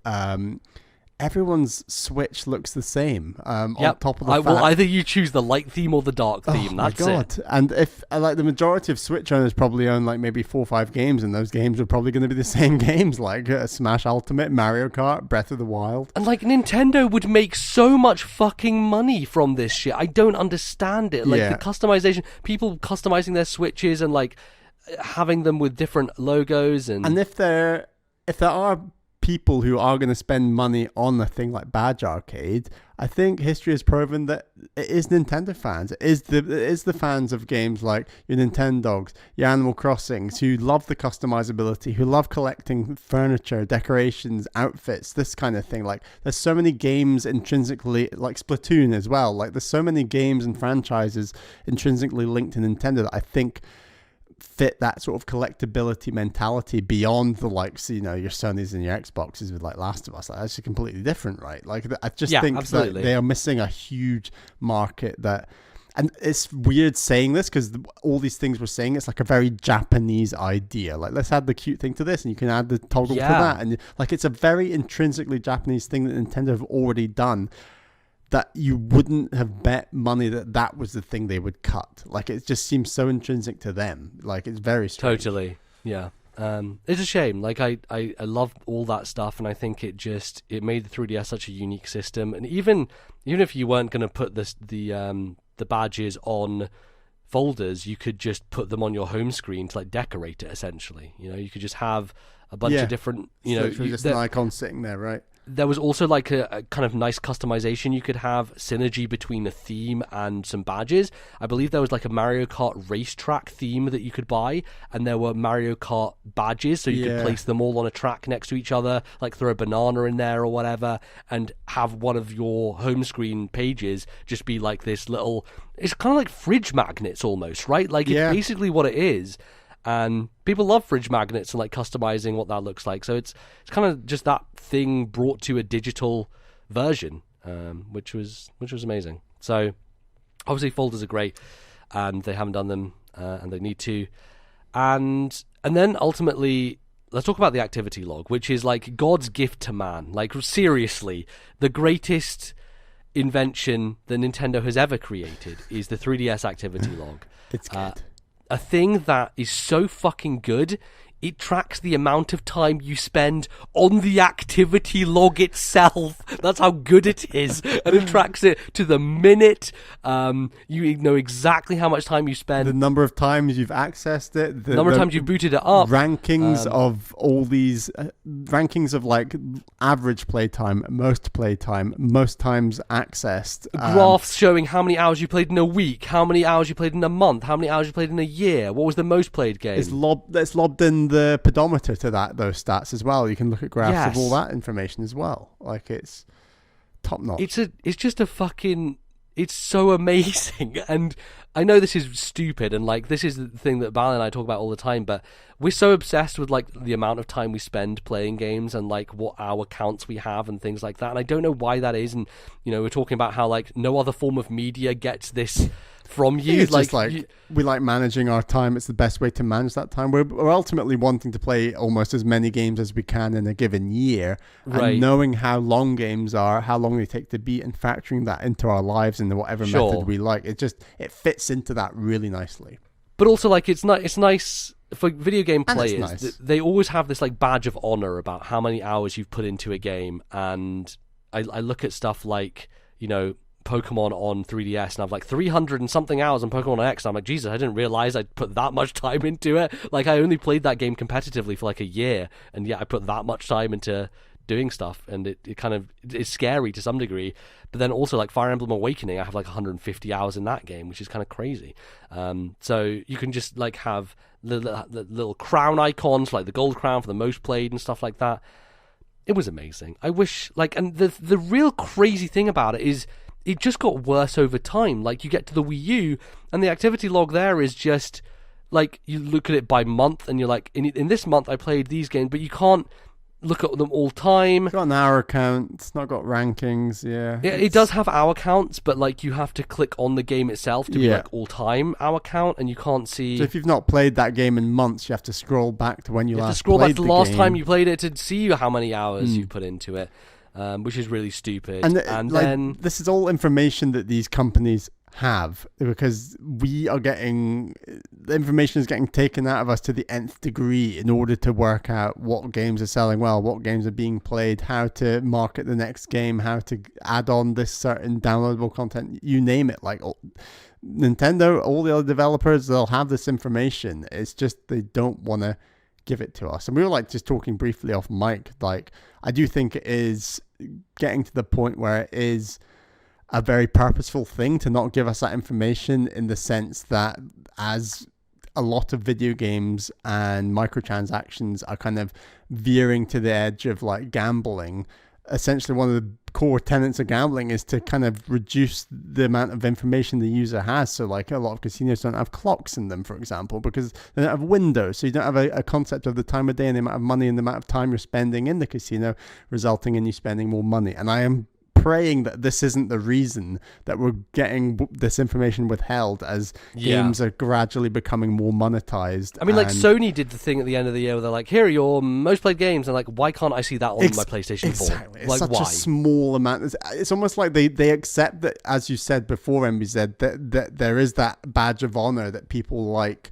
everyone's Switch looks the same. On top of the fact, well, either you choose the light theme or the dark theme. That's it. And if like the majority of Switch owners probably own like maybe 4 or 5 games, and those games are probably going to be the same games, like Smash Ultimate, Mario Kart, Breath of the Wild. And like Nintendo would make so much fucking money from this shit. I don't understand it. Like the customization, people customizing their Switches and like having them with different logos, and if there are people who are going to spend money on a thing like Badge Arcade, I think history has proven that it is Nintendo fans. It is the fans of games like your Nintendogs, your Animal Crossings, who love the customizability, who love collecting furniture, decorations, outfits, this kind of thing. Like there's so many games intrinsically, like Splatoon as well. Like there's so many games and franchises intrinsically linked to Nintendo that I think fit that sort of collectability mentality beyond the likes, you know, your Sonys and your Xboxes with like Last of Us. Like, that's completely different, right? Like I just think that they are missing a huge market that, and it's weird saying this because all these things we're saying, it's like a very Japanese idea. Like let's add the cute thing to this and you can add the toggle to that. And like it's a very intrinsically Japanese thing that Nintendo have already done, that you wouldn't have bet money that was the thing they would cut. Like it just seems so intrinsic to them. Like it's very strange. Totally, yeah. It's a shame. Like I love all that stuff, and I think it made the 3DS such a unique system. And even if you weren't going to put the badges on folders, you could just put them on your home screen to like decorate it. Essentially, you know, you could just have a bunch of different, you know, just an icon sitting there, right? There was also like a kind of nice customization. You could have synergy between a theme and some badges. I believe there was like a Mario Kart racetrack theme that you could buy, and there were Mario Kart badges, so you could place them all on a track next to each other, like throw a banana in there or whatever, and have one of your home screen pages just be like this little, it's kind of like fridge magnets almost, right? Like it's basically what it is. And people love fridge magnets and like customizing what that looks like. So it's kind of just that thing brought to a digital version, which was amazing. So obviously folders are great, and they haven't done them, and they need to. And then ultimately, let's talk about the activity log, which is like God's gift to man. Like seriously, the greatest invention that Nintendo has ever created is the 3DS activity log. It's good. A thing that is so fucking good, it tracks the amount of time you spend on the activity log itself. That's how good it is. And it tracks it to the minute. You know exactly how much time you spend. The number of times you've accessed it. The number of times you've booted it up. Rankings of all these... rankings of like average playtime, most playtime, most times accessed. Graphs showing how many hours you played in a week, how many hours you played in a month, how many hours you played in a year. What was the most played game? It's lobbed in the pedometer to those stats as well. You can look at graphs of all that information as well. Like it's top notch. It's just a fucking, it's so amazing. And I know this is stupid, and like this is the thing that Bal and I talk about all the time, but we're so obsessed with like the amount of time we spend playing games and like what hour counts we have and things like that. And I don't know why that is. And you know, we're talking about how like no other form of media gets this from you. It's like, we like managing our time. It's the best way to manage that time. We're ultimately wanting to play almost as many games as we can in a given year, and knowing how long games are, how long they take to beat, and factoring that into our lives in whatever method we like. It fits into that really nicely. But also, like, it's nice for video game players. Nice. They always have this like badge of honor about how many hours you've put into a game. And I look at stuff like, you know, Pokemon on 3DS, and I've like 300 and something hours on Pokemon X, and I'm like, Jesus, I didn't realize I'd put that much time into it. Like, I only played that game competitively for like a year, and yet I put that much time into doing stuff, and it kind of is scary to some degree. But then also like Fire Emblem Awakening, I have like 150 hours in that game, which is kind of crazy. So you can just like have the little crown icons, like the gold crown for the most played and stuff like that. It was amazing. I wish, like, and the real crazy thing about it is it just got worse over time. Like, you get to the Wii U, and the activity log there is just, like, you look at it by month, and you're like, in this month I played these games, but you can't look at them all time. It's got an hour count. It's not got rankings. Yeah, it does have hour counts, but like you have to click on the game itself to be like all time hour count, and you can't see. So if you've not played that game in months, you have to scroll back to when you last scroll played back to the last time you played it to see how many hours you put into it, which is really stupid. And like, then this is all information that these companies have, because we are getting, the information is getting taken out of us to the nth degree in order to work out what games are selling well, what games are being played, how to market the next game, how to add on this certain downloadable content, you name it. Like Nintendo, all the other developers, they'll have this information. It's just they don't want to give it to us. And we were like just talking briefly off mic, like I do think it is getting to the point where it is a very purposeful thing to not give us that information, in the sense that as a lot of video games and microtransactions are kind of veering to the edge of like gambling, essentially one of the core tenets of gambling is to kind of reduce the amount of information the user has. So like a lot of casinos don't have clocks in them, for example, because they don't have windows. So you don't have a concept of the time of day and the amount of money and the amount of time you're spending in the casino, resulting in you spending more money. And I am praying that this isn't the reason that we're getting this information withheld, as games are gradually becoming more monetized. I mean, like Sony did the thing at the end of the year where they're like, here are your most played games, and like, why can't I see that on my PlayStation 4? Exactly. It's like, such why? a small amount. It's almost like they accept that, as you said before, MBZ, that there is that badge of honor that people like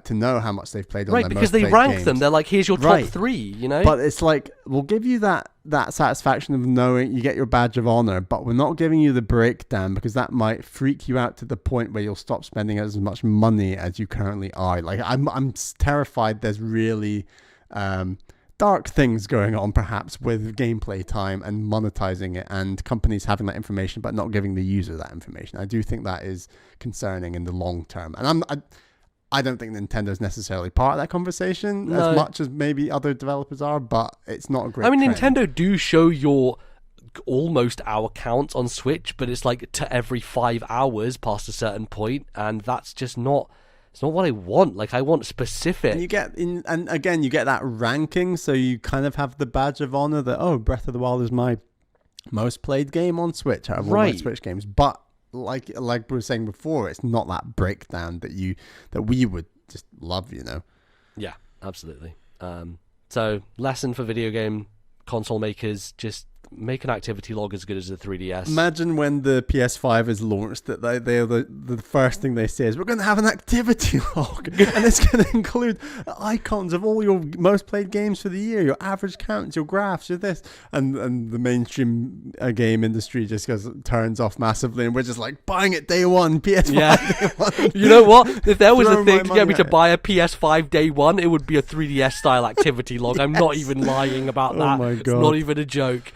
to know how much they've played on their because most they played rank games. them. They're like, here's your top 3, you know? But it's like, we'll give you that satisfaction of knowing you get your badge of honor, but we're not giving you the breakdown, because that might freak you out to the point where you'll stop spending as much money as you currently are. Like, I'm terrified there's really dark things going on, perhaps, with gameplay time and monetizing it, and companies having that information but not giving the user that information. I do think that is concerning in the long term, and I don't think Nintendo's necessarily part of that conversation as much as maybe other developers are, but it's not a great trend. Nintendo do show your almost hour count on Switch, but it's like to every 5 hours past a certain point, and that's just not... It's not what I want. Like, I want specific. And you get that ranking, so you kind of have the badge of honor that, Breath of the Wild is my most played game on Switch out of all my Switch games. But like we were saying before, it's not that breakdown that we would just love, you know. Yeah, absolutely. So, lesson for video game console makers: just make an activity log as good as the 3DS. Imagine when the PS5 is launched, that the first thing they say is, we're going to have an activity log, and it's going to include icons of all your most played games for the year, your average counts, your graphs, your this, and the mainstream game industry just turns off massively, and we're just like, buying it day one, PS5 day one. You know what? If there was a thing to get me to buy a PS5 day one, it would be a 3DS style activity log. I'm not even lying about that. Oh my God. It's not even a joke.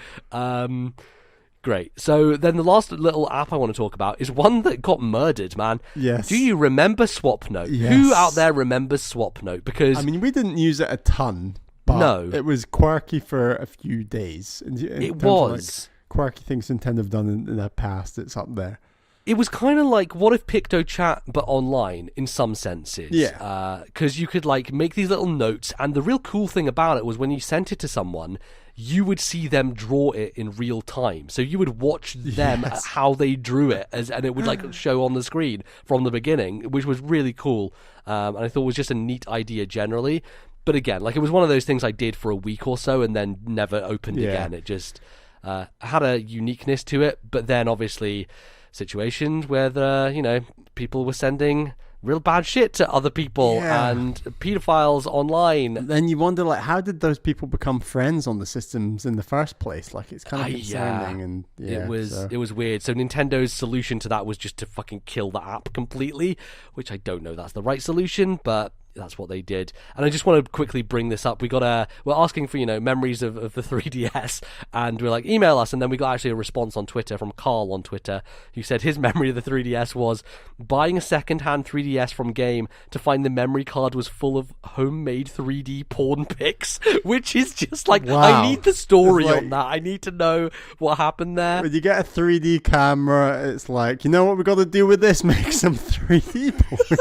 Great. So then the last little app I want to talk about is one that got murdered, man. Yes. Do you remember SwapNote? Yes. Who out there remembers SwapNote? Because I mean, we didn't use it a ton, but it was quirky for a few days. It was. Quirky things Nintendo have done in the past. It's up there. It was kind of like, what if PictoChat but online in some senses? Yeah. Because you could like make these little notes, and the real cool thing about it was when you sent it to someone, you would see them draw it in real time. So you would watch them how they drew it, and it would like show on the screen from the beginning, which was really cool. And I thought it was just a neat idea generally. But again, like, it was one of those things I did for a week or so and then never opened again. It just had a uniqueness to it, but then obviously situations where people were sending real bad shit to other people and pedophiles online. Then you wonder, like, how did those people become friends on the systems in the first place? Like, it's kind of concerning. And it was weird. So Nintendo's solution to that was just to fucking kill the app completely, which I don't know that's the right solution, but that's what they did. And I just want to quickly bring this up. We're asking for, memories of the 3DS, and we're like, email us. And then we got actually a response on Twitter from Carl on Twitter, who said his memory of the 3DS was buying a second-hand 3DS from Game to find the memory card was full of homemade 3D porn pics, which is just like, wow. I need the story on that. I need to know what happened there. When you get a 3D camera, it's like, you know what we got to do with this? Make some 3D porn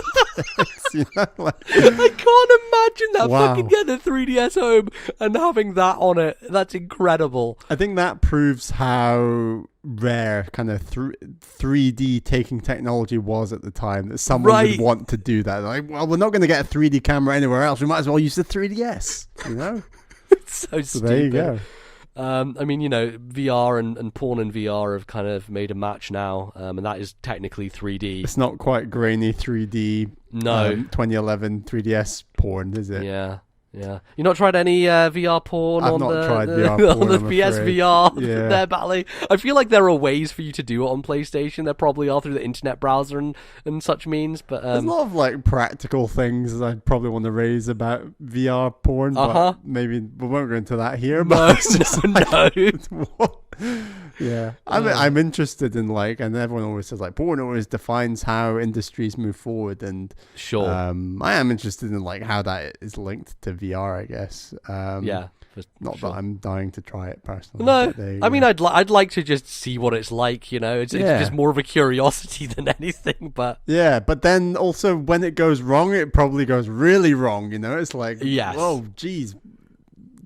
pics, I can't imagine that. Wow. Fucking getting a 3DS home and having that on it. That's incredible. I think that proves how rare kind of 3D taking technology was at the time, that someone would want to do that. Like, well, we're not going to get a 3D camera anywhere else. We might as well use the 3DS, It's so stupid. There you go. I mean, VR and porn and VR have kind of made a match now, and that is technically 3D. It's not quite grainy 3D. No, 2011 3DS porn, is it? Yeah. You not tried any VR porn I've on not the tried VR porn, on the I'm PSVR afraid. there, Bally? I feel like there are ways for you to do it on PlayStation. There probably are through the internet browser and such means, but there's a lot of like practical things I'd probably want to raise about VR porn, but maybe we won't go into that here. But it's just what? Yeah, I'm interested in and everyone always says porn always defines how industries move forward, and sure, I am interested in how that is linked to VR, I guess. Not that I'm dying to try it personally. No, I mean I'd like to just see what it's like. It's just more of a curiosity than anything. But yeah, but then also when it goes wrong, it probably goes really wrong. It's like, yes. Whoa, geez.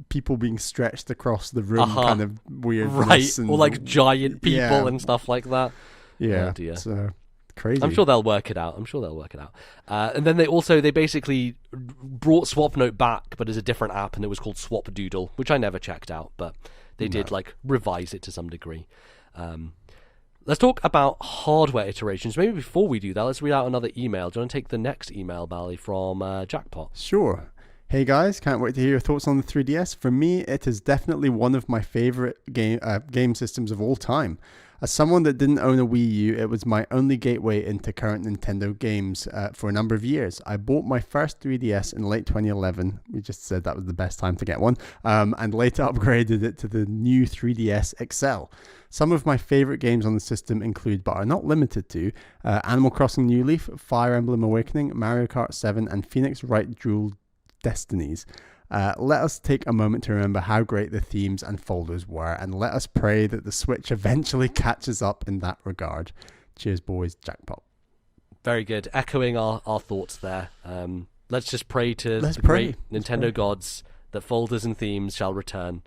People being stretched across the room, kind of weirdness, right? And, or giant people and stuff like that. Yeah, oh dear. So crazy. I'm sure they'll work it out. And then they basically brought SwapNote back, but as a different app, and it was called SwapDoodle, which I never checked out, but they did revise it to some degree. Let's talk about hardware iterations. Maybe before we do that, let's read out another email. Do you want to take the next email, Bally, from Jackpot? Sure. Hey guys, can't wait to hear your thoughts on the 3DS. For me, it is definitely one of my favorite game systems of all time. As someone that didn't own a Wii U, it was my only gateway into current Nintendo games for a number of years. I bought my first 3DS in late 2011. We just said that was the best time to get one. And later upgraded it to the new 3DS XL. Some of my favorite games on the system include, but are not limited to, Animal Crossing New Leaf, Fire Emblem Awakening, Mario Kart 7, and Phoenix Wright Dual Destinies. Let us take a moment to remember how great the themes and folders were, and let us pray that the Switch eventually catches up in that regard. Cheers, boys. Jackpot. Very good. Echoing our thoughts there. Let's just pray to the great Nintendo gods that folders and themes shall return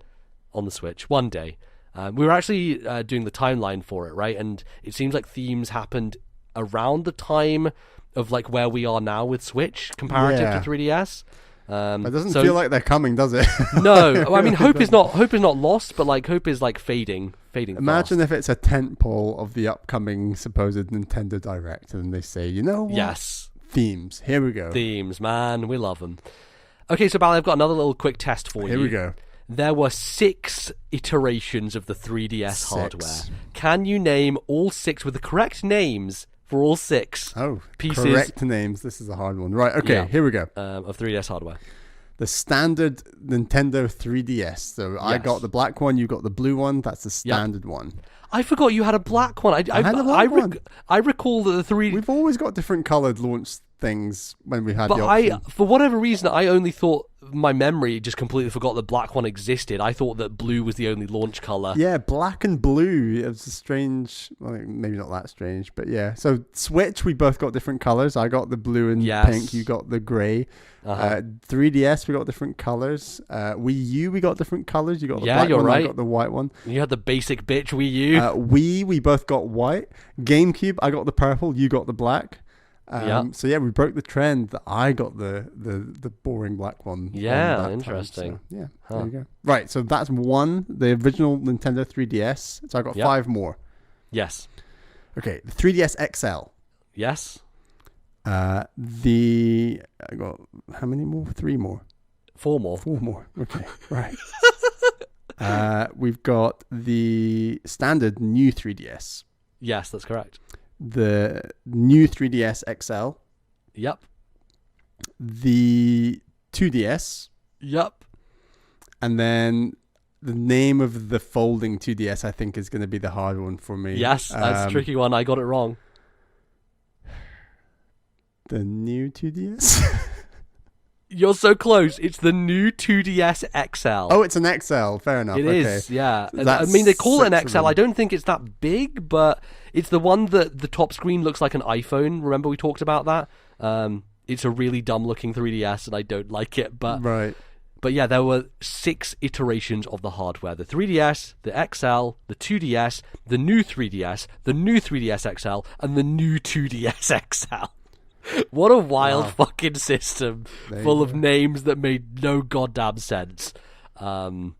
on the Switch one day. We were actually doing the timeline for it, right? And it seems like themes happened around the time of where we are now with Switch comparative to 3DS. It doesn't feel like they're coming, does it? No, I mean hope is not lost, but hope is fading. Imagine fast. if it's a tentpole of the upcoming supposed Nintendo Direct, and they say, you know what? Yes, themes. Here we go. Themes, man, we love them. Okay, so Bally, I've got another little quick test for you. Here we go. There were 6 iterations of the 3DS hardware. Can you name all 6 with the correct names? For all 6 pieces. Correct names. This is a hard one. Right, okay, here we go. Of 3DS hardware. The standard Nintendo 3DS. So yes. I got the black one, you got the blue one. That's the standard one. I forgot you had a black one. I had a black one. I recall that the 3... We've always got different coloured launch things when we had the option. For whatever reason, I only thought... My memory just completely forgot the black one existed. I thought that blue was the only launch colour. Yeah, black and blue. It was a strange... Well, maybe not that strange, but yeah. So Switch, we both got different colours. I got the blue and pink. You got the grey. 3DS, we got different colours. Wii U, we got different colours. You got the black one, I got the white one. You had the basic bitch Wii U. Wii, we both got white. GameCube, I got the purple. You got the black. So yeah, we broke the trend that I got the boring black one. Yeah, interesting. So, yeah, there you go. Right, so that's one, the original Nintendo 3DS. So I got 5 more. Yes. Okay, the 3DS XL. Yes. I got how many more? 3 more. 4 more. 4 more. Okay, right. We've got the standard new 3DS. Yes, that's correct. The new 3DS XL. Yep. the 2DS, Yep. and then the name of the folding 2DS, I think, is going to be the hard one for me. Yes, that's a tricky one. I got it wrong. The new 2DS? You're so close. It's the new 2DS XL. Oh, it's an XL. Fair enough. It is, yeah. That's I mean, they call it an 6 of XL. them. I don't think it's that big, but it's the one that the top screen looks like an iPhone. Remember we talked about that? It's a really dumb-looking 3DS, and I don't like it. But Right. But yeah, there were 6 iterations of the hardware. The 3DS, the XL, the 2DS, the new 3DS, the new 3DS XL, and the new 2DS XL. What a wild fucking system full of names that made no goddamn sense. And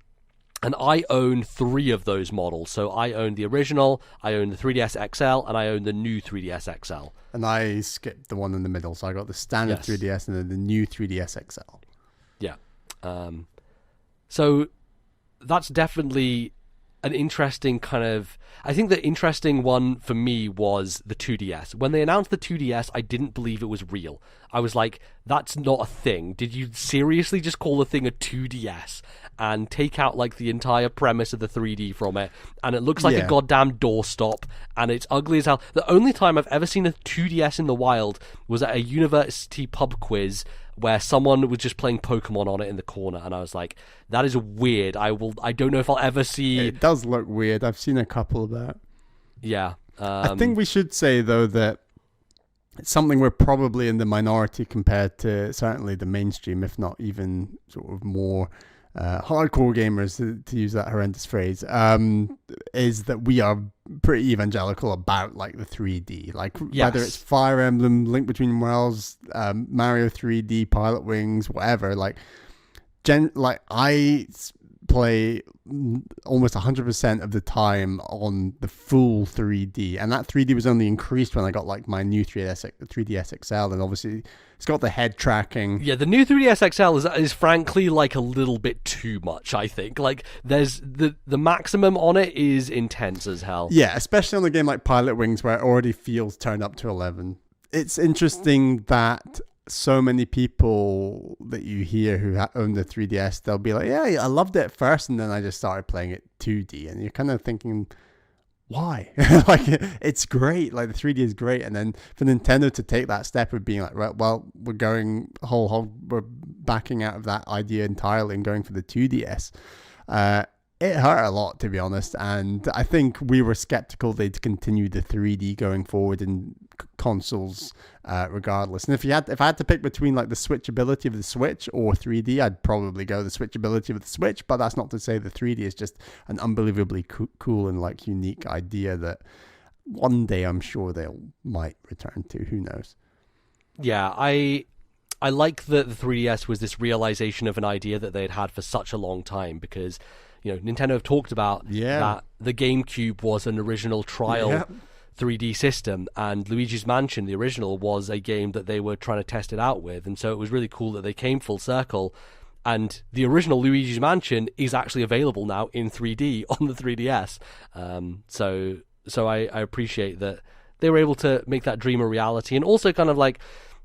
I own 3 of those models. So I own the original, I own the 3DS XL, and I own the new 3DS XL. And I skipped the one in the middle. So I got the standard 3DS and then the new 3DS XL. Yeah. So that's definitely an interesting kind of... I think the interesting one for me was the 2DS. When they announced the 2DS, I didn't believe it was real. I was like, that's not a thing. Did you seriously just call the thing a 2DS and take out like the entire premise of the 3D from it? And it looks like a goddamn doorstop, and it's ugly as hell. The only time I've ever seen a 2DS in the wild was at a university pub quiz where someone was just playing Pokemon on it in the corner, and I was like, that is weird. I don't know if I'll ever see... It does look weird. I've seen a couple of that. Yeah. I think we should say, though, that it's something we're probably in the minority compared to certainly the mainstream, if not even sort of more hardcore gamers, to use that horrendous phrase, is that we are pretty evangelical about like the 3D, like whether it's Fire Emblem, Link Between Worlds, Mario 3D, Pilot Wings, whatever. Like I play almost 100% of the time on the full 3D, and that 3D was only increased when I got like my new 3DS XL, and obviously it's got the head tracking. Yeah, the new 3DS XL is frankly like a little bit too much, I think. Like there's the maximum on it is intense as hell. Yeah, especially on a game like Pilot Wings where it already feels turned up to 11. It's interesting that so many people that you hear who own the 3DS, they'll be like, yeah, I loved it at first, and then I just started playing it 2D, and you're kind of thinking, why? Like, it's great, like the 3D is great, and then for Nintendo to take that step of being like, right, well, we're going whole hog, we're backing out of that idea entirely and going for the 2DS. It hurt a lot, to be honest, and I think we were skeptical they'd continue the 3D going forward in consoles, regardless. And if I had to pick between like the switchability of the Switch or 3D, I'd probably go the switchability of the Switch. But that's not to say the 3D is just an unbelievably cool and like unique idea that one day I'm sure might return to. Who knows? Yeah, I like that the 3DS was this realization of an idea that they'd had for such a long time, because you know, Nintendo have talked about that the GameCube was an original trial 3D system, and Luigi's Mansion, the original, was a game that they were trying to test it out with, and so it was really cool that they came full circle, and the original Luigi's Mansion is actually available now in 3D on the 3DS. So I appreciate that they were able to make that dream a reality, and also kind of like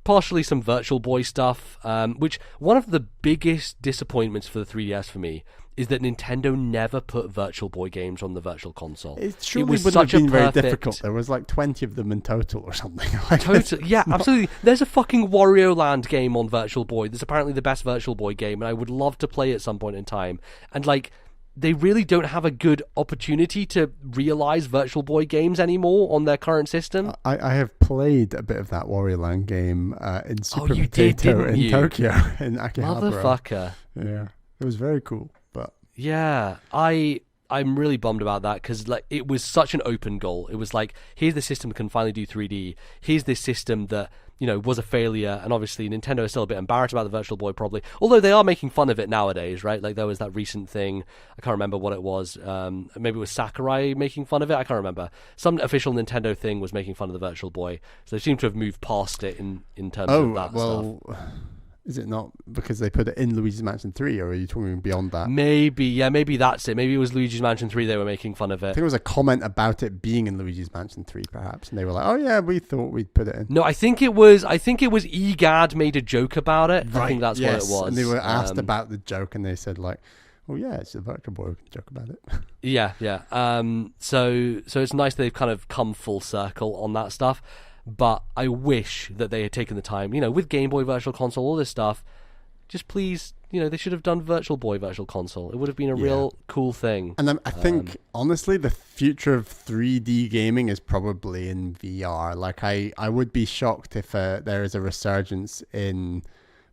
partially some Virtual Boy stuff, which one of the biggest disappointments for the 3DS for me is that Nintendo never put Virtual Boy games on the Virtual Console. It surely wouldn't have been very difficult. There was like 20 of them in total or something. Totally, yeah, absolutely. There's a fucking Wario Land game on Virtual Boy. There's apparently the best Virtual Boy game, and I would love to play at some point in time. And like, they really don't have a good opportunity to realize Virtual Boy games anymore on their current system. I have played a bit of that Wario Land game in Super you Potato did, in Tokyo, in Akihabara. Motherfucker. Yeah, it was very cool. But yeah, I'm really bummed about that, because like it was such an open goal. It was like, here's the system that can finally do 3D. Here's this system that, you know, was a failure, and obviously Nintendo is still a bit embarrassed about the Virtual Boy, probably. Although they are making fun of it nowadays, right? Like there was that recent thing, I can't remember what it was. Maybe it was Sakurai making fun of it. I can't remember. Some official Nintendo thing was making fun of the Virtual Boy, so they seem to have moved past it in terms of that stuff. Is it not because they put it in Luigi's Mansion 3, or are you talking beyond that? Maybe that's it. Maybe it was Luigi's Mansion 3 they were making fun of I it. think it was a comment about it being in Luigi's Mansion 3, perhaps, and they were like, "Oh yeah, we thought we'd put it in." No, I think it was EGAD made a joke about it. Right, I think that's what it was. And they were asked about the joke, and they said like, "Oh yeah, it's a Virtual Boy, we can joke about it." Yeah. So it's nice they've kind of come full circle on that stuff. But I wish that they had taken the time, with Game Boy Virtual Console, all this stuff, just please, they should have done Virtual Boy Virtual Console. It would have been a real cool thing. And I think, honestly, the future of 3D gaming is probably in VR. Like, I would be shocked if there is a resurgence in,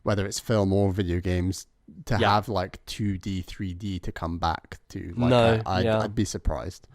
whether it's film or video games, to have, like, 2D, 3D to come back to. Like, I'd be surprised.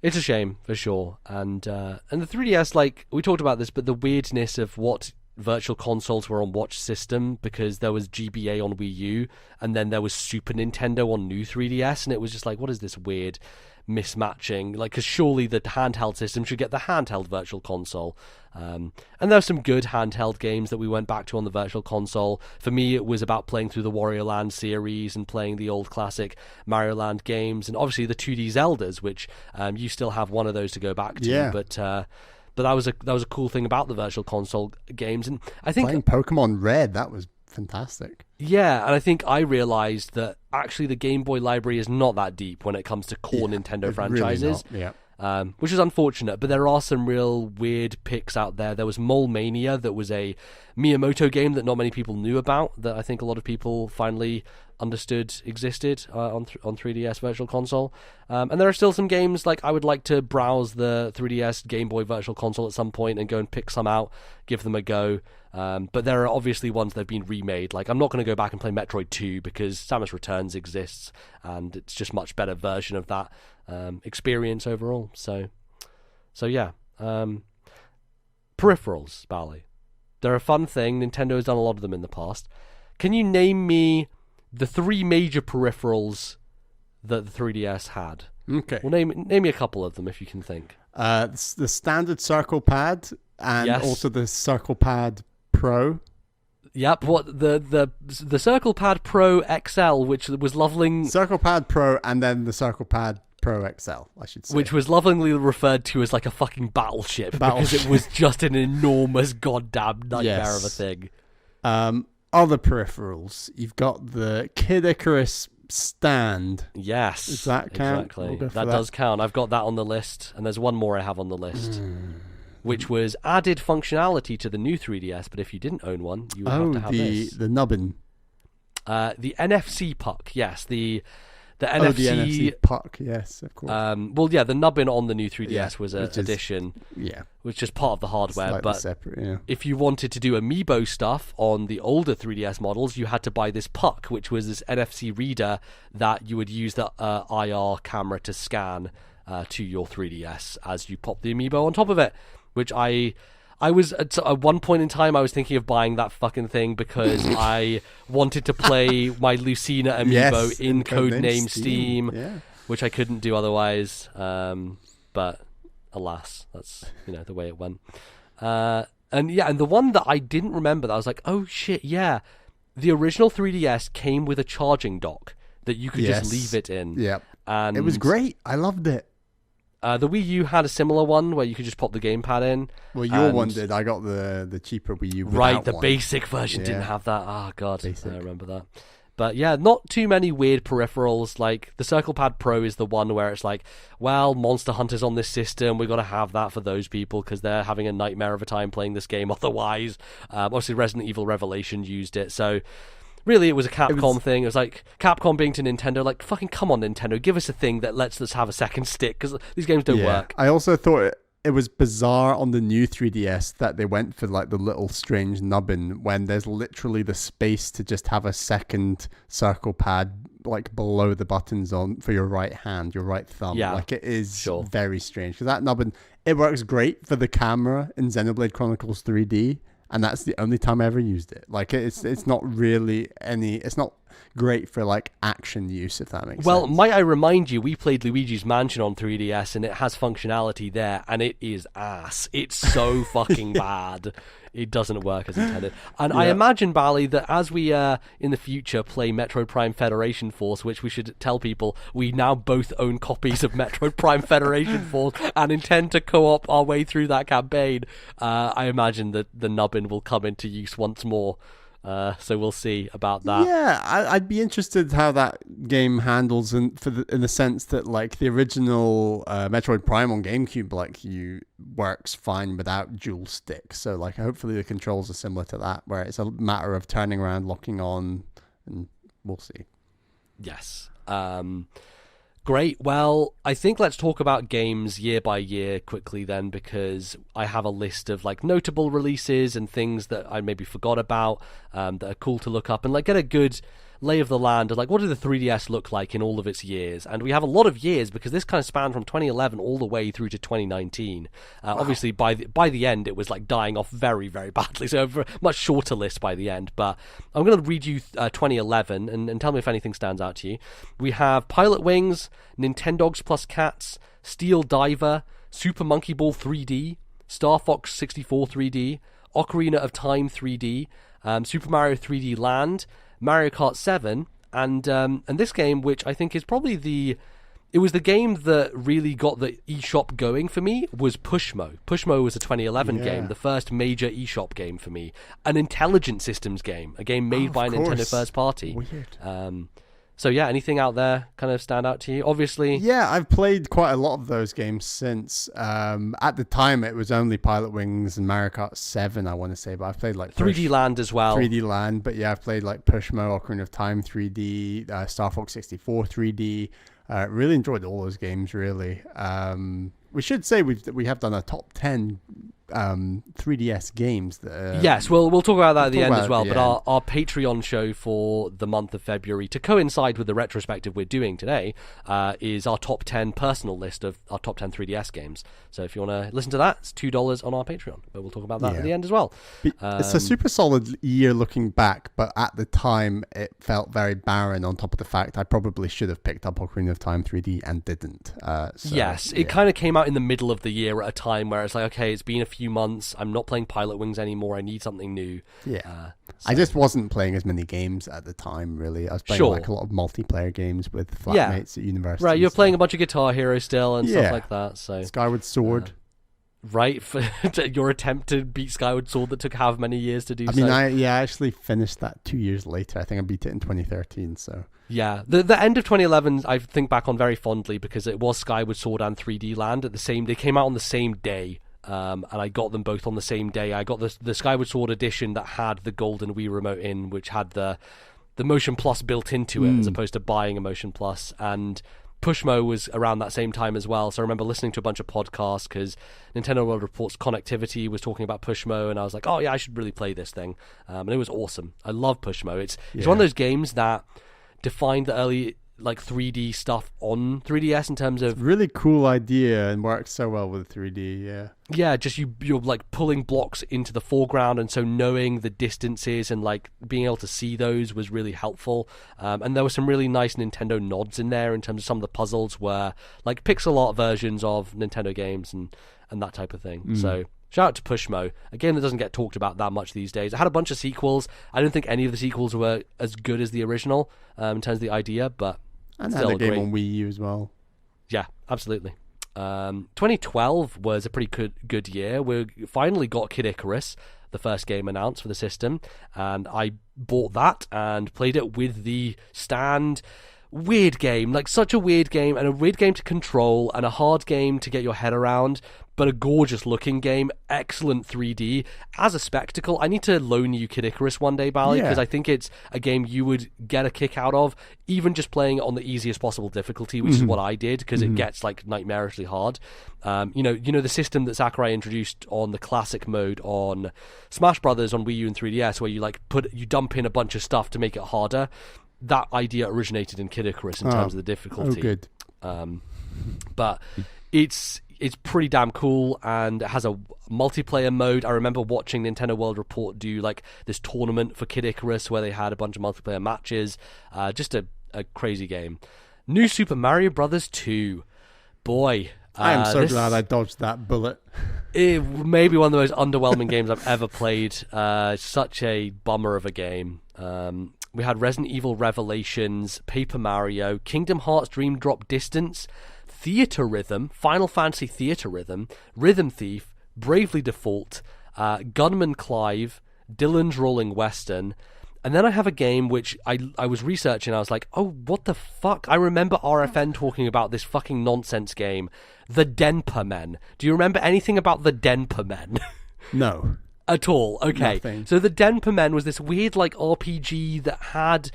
It's a shame, for sure. And the 3DS, like, we talked about this, but the weirdness of what virtual consoles were on Watch System, because there was GBA on Wii U, and then there was Super Nintendo on new 3DS, and it was just like, what is this weird mismatching? Like, because surely the handheld system should get the handheld virtual console. And there are some good handheld games that we went back to on the virtual console. For me, it was about playing through the Wario Land series and playing the old classic Mario Land games, and obviously the 2D Zeldas, which you still have one of those to go back to. Yeah. But that was a cool thing about the virtual console games, and I think playing Pokemon Red, that was fantastic. Yeah, and I think I realized that actually the Game Boy library is not that deep when it comes to core Nintendo franchises. Really not. Yeah. Which is unfortunate, but there are some real weird picks out there. There was Mole Mania, that was a Miyamoto game that not many people knew about, that I think a lot of people finally understood existed on 3DS Virtual Console. And there are still some games, like I would like to browse the 3DS Game Boy Virtual Console at some point and go and pick some out, give them a go. But there are obviously ones that have been remade. Like, I'm not going to go back and play Metroid 2 because Samus Returns exists, and it's just much better version of that experience overall. So yeah. Peripherals, Bally. They're a fun thing. Nintendo has done a lot of them in the past. Can you name me the three major peripherals that the 3DS had? Okay. Well, name me a couple of them if you can think. The standard Circle Pad, and also the Circle Pad Pro. Yep, what the Circle Pad Pro XL, which was leveling... Circle Pad Pro, and then the Circle Pad Pro XL, I should say. Which was lovingly referred to as like a fucking battleship. Because it was just an enormous goddamn nightmare of a thing. Other peripherals. You've got the Kid Icarus stand. Yes. Does that count? Exactly. That does count. I've got that on the list, and there's one more I have on the list. Which was added functionality to the new 3DS, but if you didn't own one, you would have to have this. The nubbin. The NFC puck, yes. The NFC... the NFC puck, yes, of course. The nubbin on the new 3DS was an addition. Yeah. Which is part of the hardware. Slightly but separate, yeah. If you wanted to do Amiibo stuff on the older 3DS models, you had to buy this puck, which was this NFC reader that you would use the IR camera to scan to your 3DS as you pop the Amiibo on top of it. Which I was at one point in time I was thinking of buying that fucking thing because I wanted to play my Lucina Amiibo in Codename Steam, which I couldn't do otherwise. But alas, that's the way it went. And the one that I didn't remember that I was like, oh shit, yeah, the original 3DS came with a charging dock that you could just leave it in. Yeah, and it was great. I loved it. The Wii U had a similar one where you could just pop the gamepad in. Well, your one did. I got the cheaper Wii U. Right, the basic version didn't have that. Oh, God. Basic. I remember that. But yeah, not too many weird peripherals. Like, the Circle Pad Pro is the one where it's like, well, Monster Hunter's on this system. We've got to have that for those people because they're having a nightmare of a time playing this game otherwise. Obviously, Resident Evil Revelation used it. So... really, it was a Capcom thing. It was like Capcom being to Nintendo, like, fucking come on, Nintendo, give us a thing that lets us have a second stick, because these games don't work. I also thought it was bizarre on the new 3DS that they went for, like, the little strange nubbin when there's literally the space to just have a second circle pad, like, below the buttons on for your right hand, your right thumb. Yeah, like, it is very strange. Because that nubbin, it works great for the camera in Xenoblade Chronicles 3D. And that's the only time I ever used it. Like, it's not really it's not great for, like, action use, if that makes sense. Well, might I remind you, we played Luigi's Mansion on 3DS, and it has functionality there, and it is ass. It's so fucking bad. It doesn't work as intended. And I imagine, Bally, that as we in the future play Metroid Prime Federation Force, which we should tell people, we now both own copies of Metroid Prime Federation Force and intend to co-op our way through that campaign. I imagine that the nubbin will come into use once more. So we'll see about that. Yeah, I'd be interested how that game handles in the sense that like the original Metroid Prime on GameCube, like you works fine without dual stick. So like hopefully the controls are similar to that, where it's a matter of turning around, locking on, and we'll see. Yes. Great. Well, I think let's talk about games year by year quickly then, because I have a list of like notable releases and things that I maybe forgot about that are cool to look up and like get a good lay of the land of like what did the 3DS look like in all of its years. And we have a lot of years because this kind of spanned from 2011 all the way through to 2019. Wow. Obviously by the end it was like dying off very, very badly, so a much shorter list by the end. But I'm going to read you 2011 and tell me if anything stands out to you. We have Pilot Wings, Nintendogs Plus Cats, Steel Diver, Super Monkey Ball 3D, Star Fox 64 3D, Ocarina of Time 3D, Super Mario 3D Land, Mario Kart 7, and this game, which I think is probably it was the game that really got the eShop going for me, was Pushmo. Pushmo was a 2011 game, the first major eShop game for me. An intelligent systems game, a game made by Nintendo first party. Weird. So yeah, anything out there kind of stand out to you? Obviously. Yeah, I've played quite a lot of those games since. At the time, it was only Pilot Wings and Mario Kart 7, I want to say, but I've played like 3D Land as well. 3D Land, but yeah, I've played like Pushmo, Ocarina of Time 3D, Star Fox 64 3D. Really enjoyed all those games, really. We should say we have done a top 10 3DS games. Yes, we'll talk about that at the end as well. But our Patreon show for the month of February, to coincide with the retrospective we're doing today, is our top 10 personal list of our top 10 3DS games. So if you want to listen to that, it's $2 on our Patreon. But we'll talk about that at the end as well. It's a super solid year looking back, but at the time it felt very barren, on top of the fact I probably should have picked up Ocarina of Time 3D and didn't. It kind of came out in the middle of the year at a time where it's like, okay, it's been a few months, I'm not playing Pilot Wings anymore, I need something new. I just wasn't playing as many games at the time, really. I was playing like a lot of multiplayer games with flatmates at university. Right, you're playing a bunch of Guitar Hero still and stuff like that. So Skyward Sword. Right, for your attempt to beat Skyward Sword that took how many years to do. I actually finished that 2 years later. I think I beat it in 2013. So yeah, the end of 2011 I think back on very fondly, because it was Skyward Sword and 3D Land at the same. They came out on the same day. And I got them both on the same day. I got the Skyward Sword edition that had the golden Wii remote in, which had the Motion Plus built into it, as opposed to buying a Motion Plus. And Pushmo was around that same time as well. So I remember listening to a bunch of podcasts because Nintendo World Report's Connectivity was talking about Pushmo, and I was like, oh yeah, I should really play this thing. And it was awesome. I love Pushmo. It's one of those games that defined the early like 3D stuff on 3DS in terms of really cool idea and works so well with 3D. Just you're like pulling blocks into the foreground, and so knowing the distances and like being able to see those was really helpful. And there were some really nice Nintendo nods in there in terms of some of the puzzles were like pixel art versions of Nintendo games and that type of thing. So shout out to Pushmo, a game that doesn't get talked about that much these days. It had a bunch of sequels. I don't think any of the sequels were as good as the original in terms of the idea, but and had a game on Wii U as well. Yeah, absolutely. 2012 was a pretty good year. We finally got Kid Icarus, the first game announced for the system, and I bought that and played it with the stand. Weird game, like such a weird game, and a weird game to control, and a hard game to get your head around, but a gorgeous looking game, excellent 3D. As a spectacle, I need to loan you Kid Icarus one day, Bally, because I think it's a game you would get a kick out of, even just playing it on the easiest possible difficulty, which is what I did, because it gets like nightmarishly hard. You know the system that Sakurai introduced on the classic mode on Smash Brothers on Wii U and 3DS, where you like you dump in a bunch of stuff to make it harder. That idea originated in Kid Icarus in terms of the difficulty. Oh, good. But it's pretty damn cool, and it has a multiplayer mode. I remember watching Nintendo World Report do like this tournament for Kid Icarus where they had a bunch of multiplayer matches. Just a crazy game. New Super Mario Brothers 2. Boy. I am so glad I dodged that bullet. It may be one of the most underwhelming games I've ever played. Such a bummer of a game. We had Resident Evil Revelations, Paper Mario, Kingdom Hearts Dream Drop Distance, Theater Rhythm, Final Fantasy Theater Rhythm, Rhythm Thief, Bravely Default, Gunman Clive, Dylan's Rolling Western. And then I have a game which I was researching. I was like, oh, what the fuck? I remember RFN talking about this fucking nonsense game, The Denpa Men. Do you remember anything about The Denpa Men? No. At all? Okay. Nothing. So The Denpa Men was this weird like RPG that had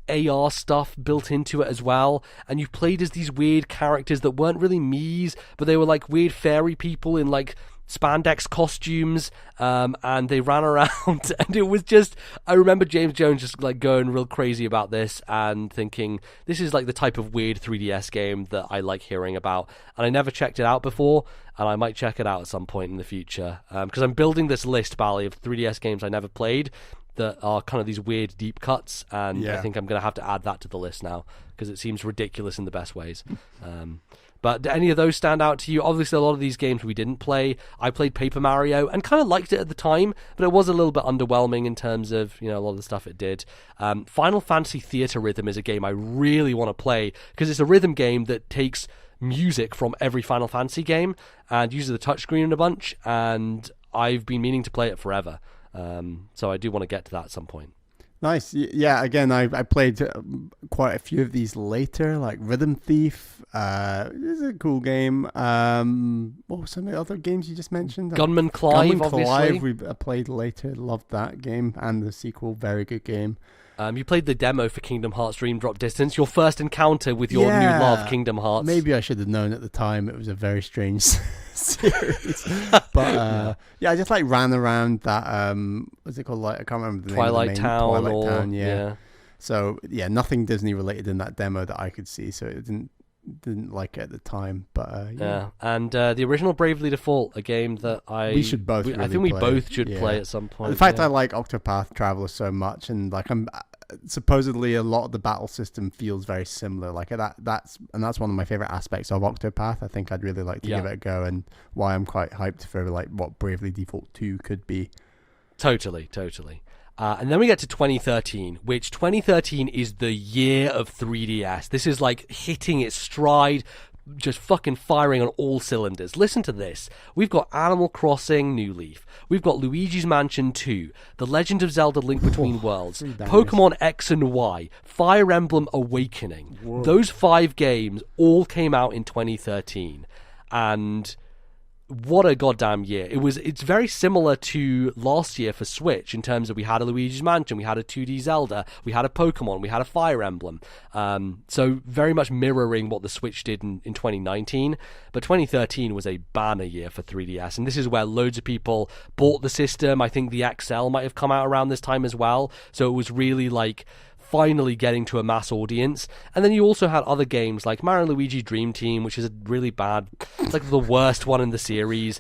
AR stuff built into it as well, and you played as these weird characters that weren't really Mii's, but they were like weird fairy people in like spandex costumes, and they ran around, and it was just, I remember James Jones just like going real crazy about this and thinking, this is like the type of weird 3DS game that I like hearing about, and I never checked it out before, and I might check it out at some point in the future, because I'm building this list, Bally, of 3DS games I never played that are kind of these weird deep cuts, and I think I'm going to have to add that to the list now, because it seems ridiculous in the best ways. But do any of those stand out to you? Obviously, a lot of these games we didn't play. I played Paper Mario and kind of liked it at the time, but it was a little bit underwhelming in terms of, you know, a lot of the stuff it did. Final Fantasy Theater Rhythm is a game I really want to play, because it's a rhythm game that takes music from every Final Fantasy game and uses the touchscreen a bunch, and I've been meaning to play it forever. So I do want to get to that at some point. Nice. Yeah, again, I played quite a few of these later, like Rhythm Thief. This is a cool game. What were some of the other games you just mentioned? Gunman Clive, obviously. obviously. We played later. Loved that game. And the sequel, very good game. You played the demo for Kingdom Hearts Dream Drop Distance, your first encounter with your new love, Kingdom Hearts. Maybe I should have known at the time. It was a very strange series. But I just like ran around that, what's it called? Like, I can't remember the Twilight name. Town. Twilight Town, yeah. So, yeah, nothing Disney related in that demo that I could see. So it didn't like it at the time, but yeah. And the original Bravely Default, a game that we should both. I think we both should play at some point. The fact I like Octopath Traveler so much, and like I'm supposedly a lot of the battle system feels very similar. Like that's one of my favorite aspects of Octopath. I think I'd really like to give it a go, and why I'm quite hyped for like what Bravely Default 2 could be. Totally. And then we get to 2013, which 2013 is the year of 3DS. This is like hitting its stride, just fucking firing on all cylinders. Listen to this. We've got Animal Crossing New Leaf. We've got Luigi's Mansion 2, The Legend of Zelda Link Between Worlds, Pokemon X and Y, Fire Emblem Awakening. Whoa. Those 5 games all came out in 2013. And what a goddamn year. It's very similar to last year for Switch in terms of we had a Luigi's Mansion, we had a 2D Zelda, we had a Pokemon, we had a Fire Emblem. So very much mirroring what the Switch did in 2019. But 2013 was a banner year for 3DS, and this is where loads of people bought the system. I think the XL might have come out around this time as well. So it was really like finally getting to a mass audience. And then you also had other games like Mario & Luigi Dream Team, which is a really bad, it's like the worst one in the series.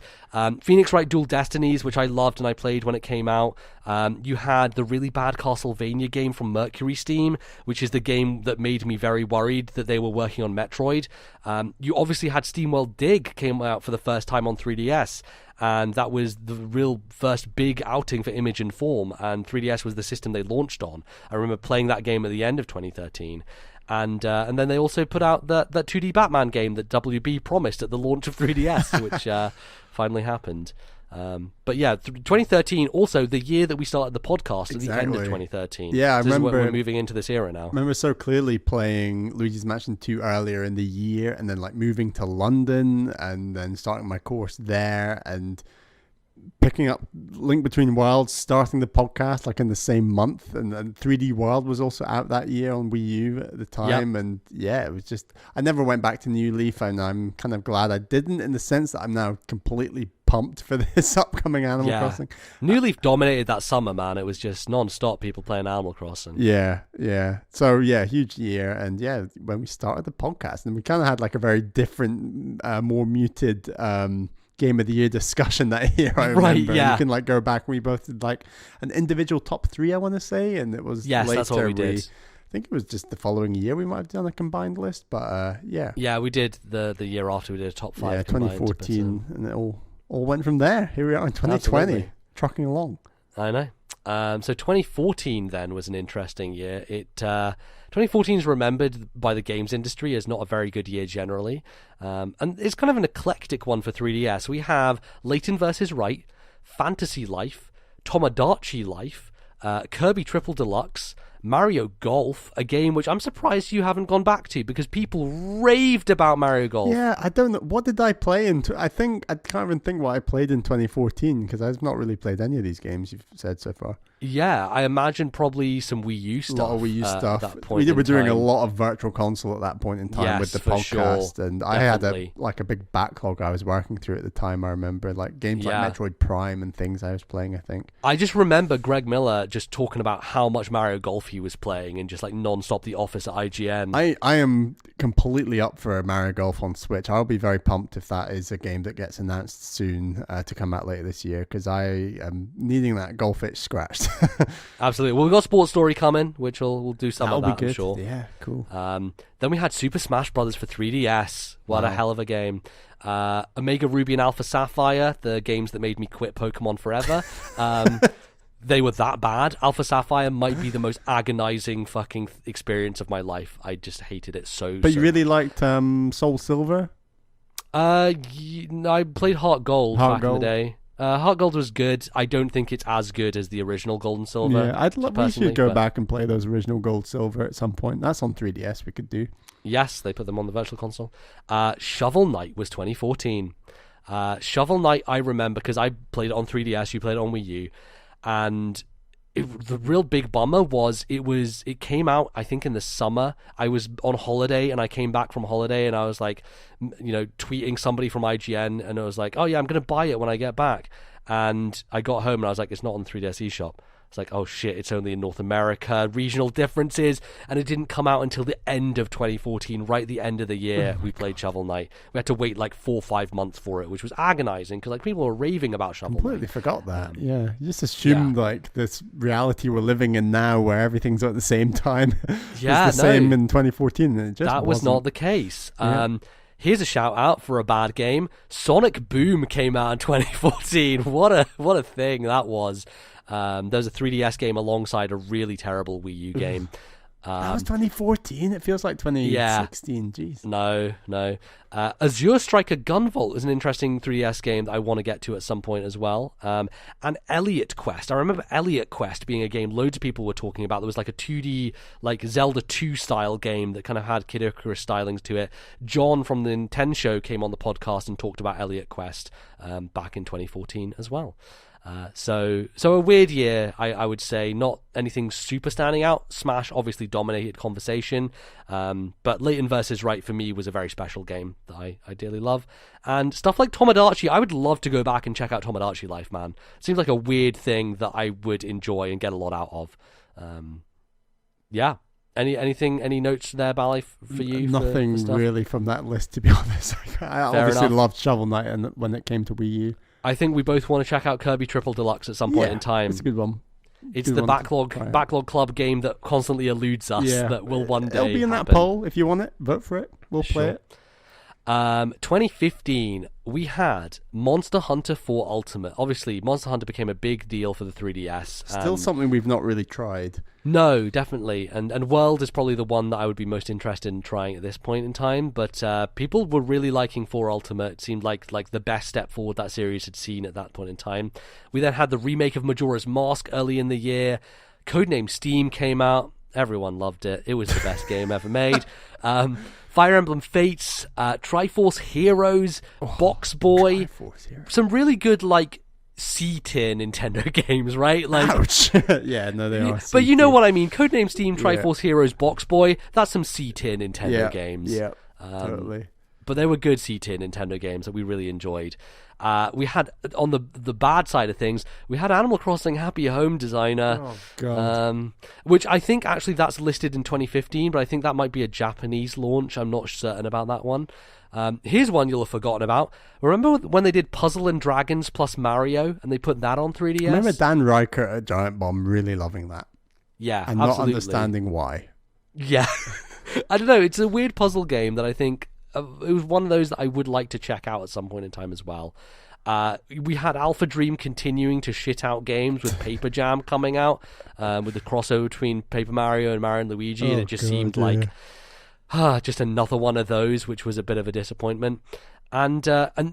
Phoenix Wright Dual Destinies, which I loved and I played when it came out. You had the really bad Castlevania game from Mercury Steam, which is the game that made me very worried that they were working on Metroid. You obviously had SteamWorld Dig came out for the first time on 3DS, and that was the real first big outing for Image and Form, and 3DS was the system they launched on. I remember playing that game at the end of 2013. And then they also put out that 2D Batman game that WB promised at the launch of 3DS, which finally happened. But yeah, 2013, also the year that we started the podcast at the end of 2013. Yeah, I remember. We're moving into this era now. I remember so clearly playing Luigi's Mansion 2 earlier in the year, and then like moving to London, and then starting my course there, and picking up Link Between Worlds, starting the podcast like in the same month, and then 3D World was also out that year on Wii U at the time. And yeah, it was just, I never went back to New Leaf, and I'm kind of glad I didn't, in the sense that I'm now completely pumped for this upcoming Animal Crossing. New Leaf dominated that summer, man. It was just non-stop people playing Animal Crossing. Yeah. So yeah, huge year. And yeah, when we started the podcast, and we kind of had like a very different, more muted Game of the Year discussion that year. I remember. Right, yeah. You can like go back, and we both did like an individual top 3, I want to say, and it was later that's what we did. think it was just the following year we might have done a combined list, but yeah. Yeah, we did the year after we did a top 5. Yeah, combined, 2014, and it all went from there. Here we are in 2020, Absolutely. trucking along. I know. So 2014 then was an interesting year. 2014 is remembered by the games industry as not a very good year generally, and it's kind of an eclectic one for 3DS. We have Layton vs. Wright, Fantasy Life, Tomodachi Life, Kirby Triple Deluxe, Mario Golf, a game which I'm surprised you haven't gone back to because people raved about Mario Golf. Yeah, I don't know. What did I play in? I can't even think what I played in 2014 because I've not really played any of these games you've said so far. Yeah, I imagine probably some Wii U stuff. A lot of Wii U stuff. At that point we were doing time. a lot of virtual console at that point in time with the podcast, sure. and Definitely. I had a big backlog I was working through at the time. I remember like games like Metroid Prime and things I was playing. I think I just remember Greg Miller just talking about how much Mario Golf he was playing and just like non-stop The Office at IGN. I am completely up for Mario Golf on Switch. I'll be very pumped if that is a game that gets announced soon to come out later this year because I am needing that golf itch scratched. Absolutely. Well, we've got Sports Story coming, which we'll do some of that, I'm sure. Yeah, cool. Then we had Super Smash Brothers for 3DS. What a hell of a game. Omega Ruby and Alpha Sapphire, the games that made me quit Pokemon forever. They were that bad. Alpha Sapphire might be the most agonizing fucking experience of my life. I just hated it so. But you really liked Soul Silver? I played Heart Gold back in the day. Heart Gold was good. I don't think it's as good as the original Gold and Silver. Yeah, we should go back and play those original Gold Silver at some point. That's on 3DS. We could do. Yes, they put them on the Virtual Console. Shovel Knight was 2014. Shovel Knight, I remember because I played it on 3DS. You played it on Wii U, and the real big bummer was it came out I think in the summer. I was on holiday and I came back from holiday and I was like, tweeting somebody from IGN and I was like, oh yeah, I'm gonna buy it when I get back. And I got home and I was like, it's not on 3DS eShop. It's like, oh shit, it's only in North America, regional differences, and it didn't come out until the end of 2014, right at the end of the year. We played Shovel Knight. We had to wait like 4 or 5 months for it, which was agonizing because like people were raving about Shovel Knight. Completely forgot that. Yeah, you just assumed like this reality we're living in now, where everything's at the same time. Yeah, was the same in 2014. And it just that was not the case. Yeah. Here's a shout out for a bad game. Sonic Boom came out in 2014. What a thing that was. There was a 3DS game alongside a really terrible Wii U game. That was 2014. It feels like 2016. Jeez. No. Azure Striker Gunvolt is an interesting 3DS game that I want to get to at some point as well. And Elliot Quest. I remember Elliot Quest being a game loads of people were talking about. There was like a 2D, like Zelda 2 style game that kind of had Kid Icarus stylings to it. John from the Nintendo Show came on the podcast and talked about Elliot Quest back in 2014 as well. So a weird year, I would say. Not anything super standing out. Smash obviously dominated conversation, but Layton vs. Wright for me was a very special game that I dearly love. And stuff like Tomodachi, I would love to go back and check out Tomodachi Life, man. It seems like a weird thing that I would enjoy and get a lot out of. Yeah. Any notes there, Bally, for you? Nothing for really from that list, to be honest. I obviously loved Shovel Knight and when it came to Wii U. I think we both want to check out Kirby Triple Deluxe at some point in time. It's a good one. It's the backlog club game that constantly eludes us that will one day It'll be in happen. that poll. If you want it, vote for it. We'll play it. 2015, we had Monster Hunter 4 Ultimate. Obviously, Monster Hunter became a big deal for the 3DS. Still something we've not really tried. No, definitely. And World is probably the one that I would be most interested in trying at this point in time. But people were really liking 4 Ultimate. It seemed like the best step forward that series had seen at that point in time. We then had the remake of Majora's Mask early in the year. Codename Steam came out. Everyone loved it. It was the best game ever made. Fire Emblem Fates, Triforce Heroes, Box Boy. Some really good, C-tier Nintendo games, right? Ouch. Yeah, no, they are. But you know what I mean. Codename Steam, Triforce Heroes, Box Boy. That's some C-tier Nintendo games. Yeah, totally. But they were good C-tier Nintendo games that we really enjoyed. We had, on the bad side of things, we had Animal Crossing Happy Home Designer. Oh, God. Which I think actually that's listed in 2015, but I think that might be a Japanese launch. I'm not certain about that one. Here's one you'll have forgotten about. Remember when they did Puzzle and Dragons plus Mario, and they put that on 3DS? I remember Dan Reichert at Giant Bomb really loving that. Yeah, and absolutely. not understanding why. Yeah. I don't know. It's a weird puzzle game that I think it was one of those that I would like to check out at some point in time as well. We had Alpha Dream continuing to shit out games with Paper Jam coming out, with the crossover between Paper Mario and Mario and Luigi, and it just seemed like just another one of those, which was a bit of a disappointment. And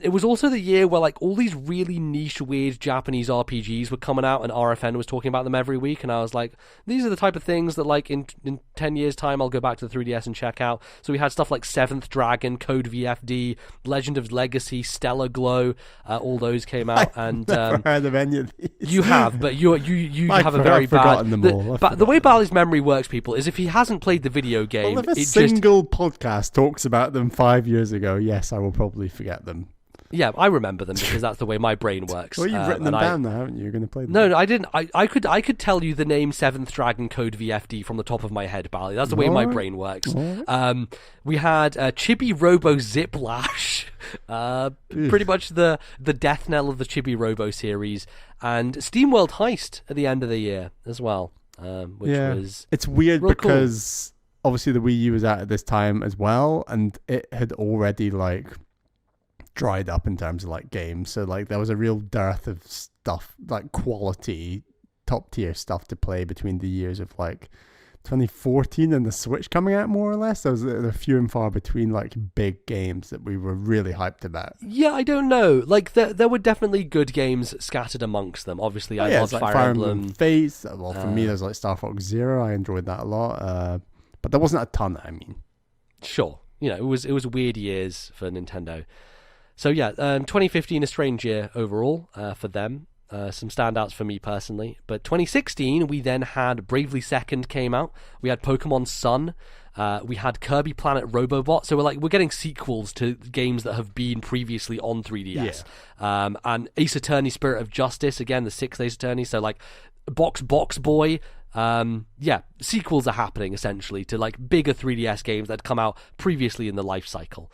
it was also the year where like all these really niche, weird Japanese RPGs were coming out, and RFN was talking about them every week. And I was like, these are the type of things that like in 10 years' time I'll go back to the 3DS and check out. So we had stuff like Seventh Dragon, Code VFD, Legend of Legacy, Stellar Glow. All those came out. I've never heard of any of these. You have, but you have a very bad. The way Bali's memory works, people, is if he hasn't played the video game, well, if a single podcast talks about them 5 years ago, yes, I will probably forget them. Yeah, I remember them because that's the way my brain works. Well, you've written them down now, haven't you? You're going to play them. No, I didn't. I could tell you the name Seventh Dragon Code VFD from the top of my head, Bally. That's the way my brain works. We had Chibi Robo Ziplash, pretty much the death knell of the Chibi Robo series, and SteamWorld Heist at the end of the year as well, which was it's weird because cool. Obviously the Wii U was out at this time as well, and it had already like dried up in terms of like games, so like there was a real dearth of stuff, like quality top tier stuff to play between the years of like 2014 and the Switch coming out, more or less. There was a few and far between like big games that we were really hyped about. Yeah, I don't know. Like there were definitely good games scattered amongst them. Obviously, I loved like Fire Emblem Fates. Well, for me, there's like Star Fox Zero. I enjoyed that a lot, but there wasn't a ton. I mean, sure, it was weird years for Nintendo. So yeah, 2015 a strange year overall for them. Some standouts for me personally. But 2016, we then had Bravely Second came out. We had Pokemon Sun. We had Kirby Planet Robobot. So we're getting sequels to games that have been previously on 3DS. Yeah. And Ace Attorney Spirit of Justice, again, the 6th Ace Attorney. So like Box Boy. Sequels are happening essentially to like bigger 3DS games that had come out previously in the life cycle.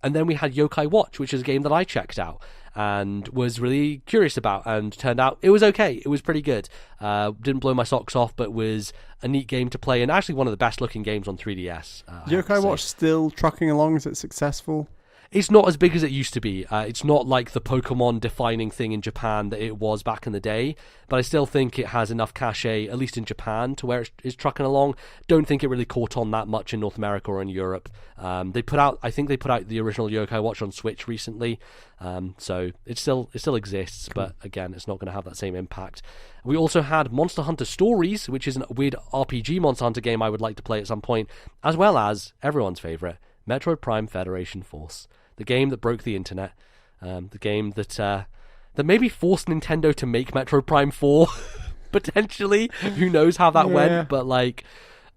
And then we had Yokai Watch, which is a game that I checked out and was really curious about, and turned out it was okay. It was pretty good. Didn't blow my socks off, but was a neat game to play, and actually one of the best looking games on 3DS. Yokai Watch still trucking along? Is it successful? It's not as big as it used to be. It's not like the Pokemon defining thing in Japan that it was back in the day, but I still think it has enough cachet, at least in Japan, to where it's trucking along. Don't think it really caught on that much in North America or in Europe. I think they put out the original Yokai Watch on Switch recently, so it still exists, but again, it's not going to have that same impact. We also had Monster Hunter Stories, which is a weird RPG Monster Hunter game I would like to play at some point, as well as everyone's favorite, Metroid Prime Federation Force. The game that broke the internet, the game that maybe forced Nintendo to make Metroid Prime 4, potentially. Who knows how that went, but like,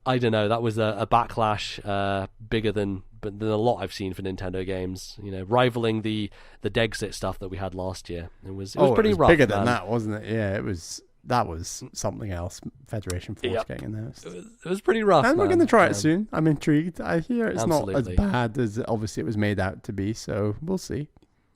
I don't know. That was a backlash bigger than a lot I've seen for Nintendo games. Rivaling the Dexit stuff that we had last year. It was pretty rough. Bigger than that, wasn't it? Yeah, it was. That was something else. Federation Force getting announced. It was pretty rough. And we're going to try it soon. I'm intrigued. I hear it's absolutely not as bad as obviously it was made out to be. So we'll see.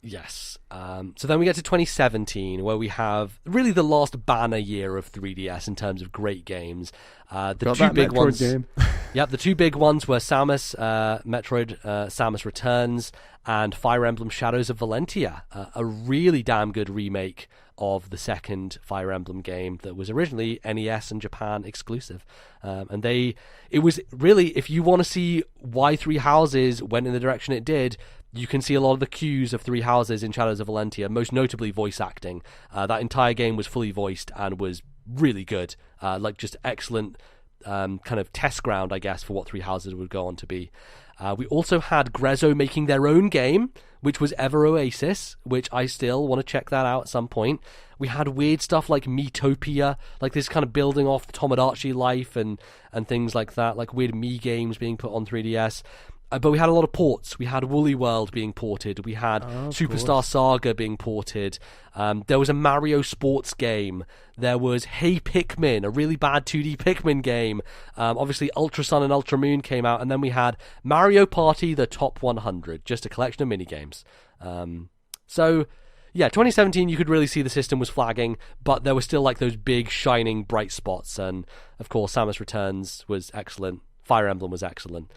Yes. So then we get to 2017, where we have really the last banner year of 3DS in terms of great games. The two big ones. Yep, the two big ones were Samus, Metroid, Samus Returns, and Fire Emblem Shadows of Valentia, a really damn good remake of the second Fire Emblem game that was originally NES and Japan exclusive. And it was really, if you want to see why Three Houses went in the direction it did, you can see a lot of the cues of Three Houses in Shadows of Valentia, most notably voice acting. That entire game was fully voiced and was really good, like just excellent kind of test ground, I guess, for what Three Houses would go on to be. We also had Grezzo making their own game, which was Ever Oasis, which I still want to check that out at some point. We had weird stuff like Miitopia, like this kind of building off the Tomodachi life and things like that, like weird Mii games being put on 3DS. But we had a lot of ports. We had Woolly World being ported. We had Superstar Saga being ported. There was a Mario sports game. There was Hey Pikmin, a really bad 2D Pikmin game. Obviously, Ultra Sun and Ultra Moon came out. And then we had Mario Party, the Top 100, just a collection of minigames. So, yeah, 2017 you could really see the system was flagging, but there were still like those big shining bright spots, and of course Samus Returns was excellent, Fire Emblem was excellent,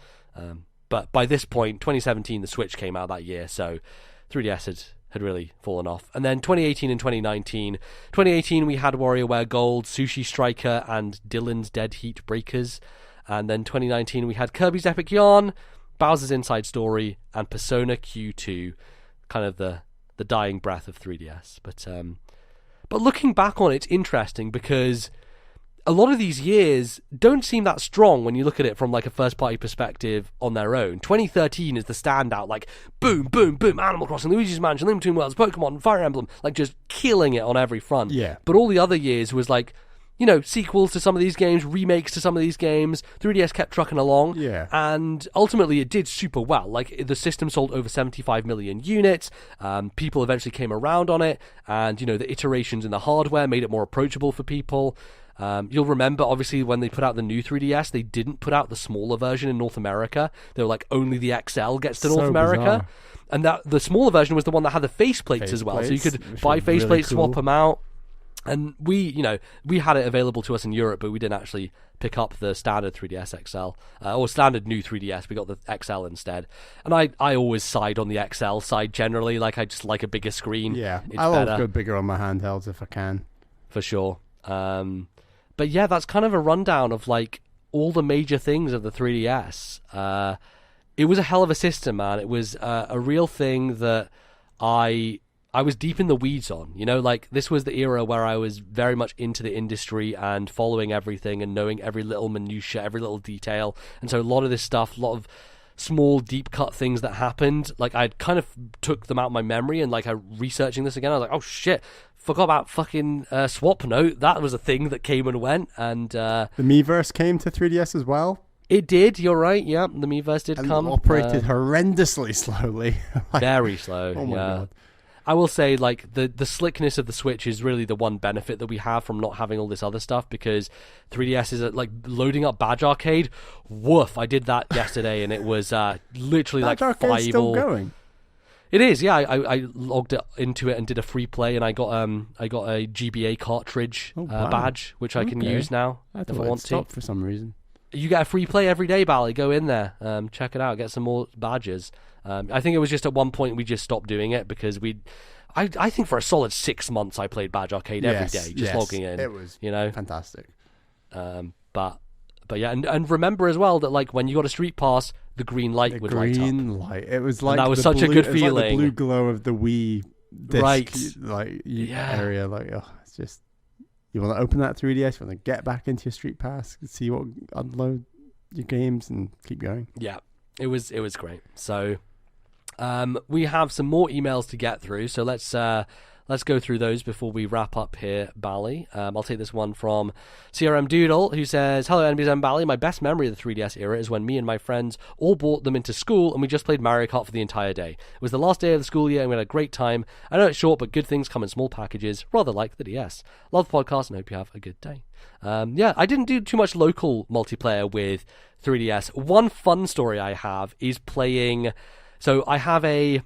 but by this point 2017 the Switch came out that year, so 3DS had really fallen off. And then 2018 and 2018 we had WarioWare Gold, Sushi Striker, and Dylan's Dead Heat Breakers. And then 2019 we had Kirby's Epic Yarn, Bowser's Inside Story, and Persona Q2, kind of the dying breath of 3DS. But looking back on it, it's interesting because a lot of these years don't seem that strong when you look at it from like a first party perspective on their own. 2013 is the standout, like boom, boom, boom, Animal Crossing, Luigi's Mansion, Link Between Worlds, Pokemon, Fire Emblem, like just killing it on every front. Yeah. But all the other years was like, you know, sequels to some of these games, remakes to some of these games. 3DS kept trucking along. Yeah. And ultimately it did super well. Like, the system sold over 75 million units. People eventually came around on it. And, you know, the iterations in the hardware made it more approachable for people. You'll remember, obviously, when they put out the new 3DS, they didn't put out the smaller version in North America. They were like, only the XL gets to North America. Bizarre. And that the smaller version was the one that had the faceplates as well. So you could buy faceplates, swap them out. And we had it available to us in Europe, but we didn't actually pick up the standard 3DS XL, or standard new 3DS. We got the XL instead. And I always side on the XL side generally. Like, I just like a bigger screen. Yeah, it's I'll better. go bigger on my handhelds if I can. For sure. But yeah, that's kind of a rundown of like all the major things of the 3DS. It was a hell of a system, man. It was a real thing that I was deep in the weeds on, you know, like this was the era where I was very much into the industry and following everything and knowing every little minutia, every little detail. And so a lot of this stuff, a lot of small deep cut things that happened, like I kind of took them out of my memory, and like I researching this again, I was like, oh shit, forgot about fucking Swap Note. That was a thing that came and went. And the Miiverse came to 3DS as well. It did, you're right, yeah, the Miiverse did come. Operated horrendously slowly. Like, very slow. Oh my god. I will say, like, the slickness of the Switch is really the one benefit that we have from not having all this other stuff, because 3DS is like loading up Badge Arcade. Woof! I did that yesterday, and it was literally Badge like Arcade's 5 still going. It is, yeah. I logged into it and did a free play, and I got a GBA cartridge badge, which I can use now if I want to. For some reason. You get a free play every day, Bally. Go in there, check it out, get some more badges. I think it was just at one point we just stopped doing it because I think for a solid 6 months I played Badge Arcade every day, just logging in. It was, you know, fantastic. But yeah, and remember as well that like when you got a Street Pass, the green light would light up. Green light. It was like and that was such a good feeling. Like the blue glow of the Wii disc, right? Like area. Like, oh, it's just, you want to open that 3DS, you want to get back into your Street Pass, see what, unload your games and keep going. Yeah, it was great. So we have some more emails to get through, so let's go through those before we wrap up here, Bally. I'll take this one from CRM Doodle, who says, hello NBS and Bally, my best memory of the 3DS era is when me and my friends all brought them into school and we just played Mario Kart for the entire day. It was the last day of the school year and we had a great time. I know it's short, but good things come in small packages, rather like the DS. Love the podcast and hope you have a good day. Yeah, I didn't do too much local multiplayer with 3DS. One fun story I have is playing... So I have I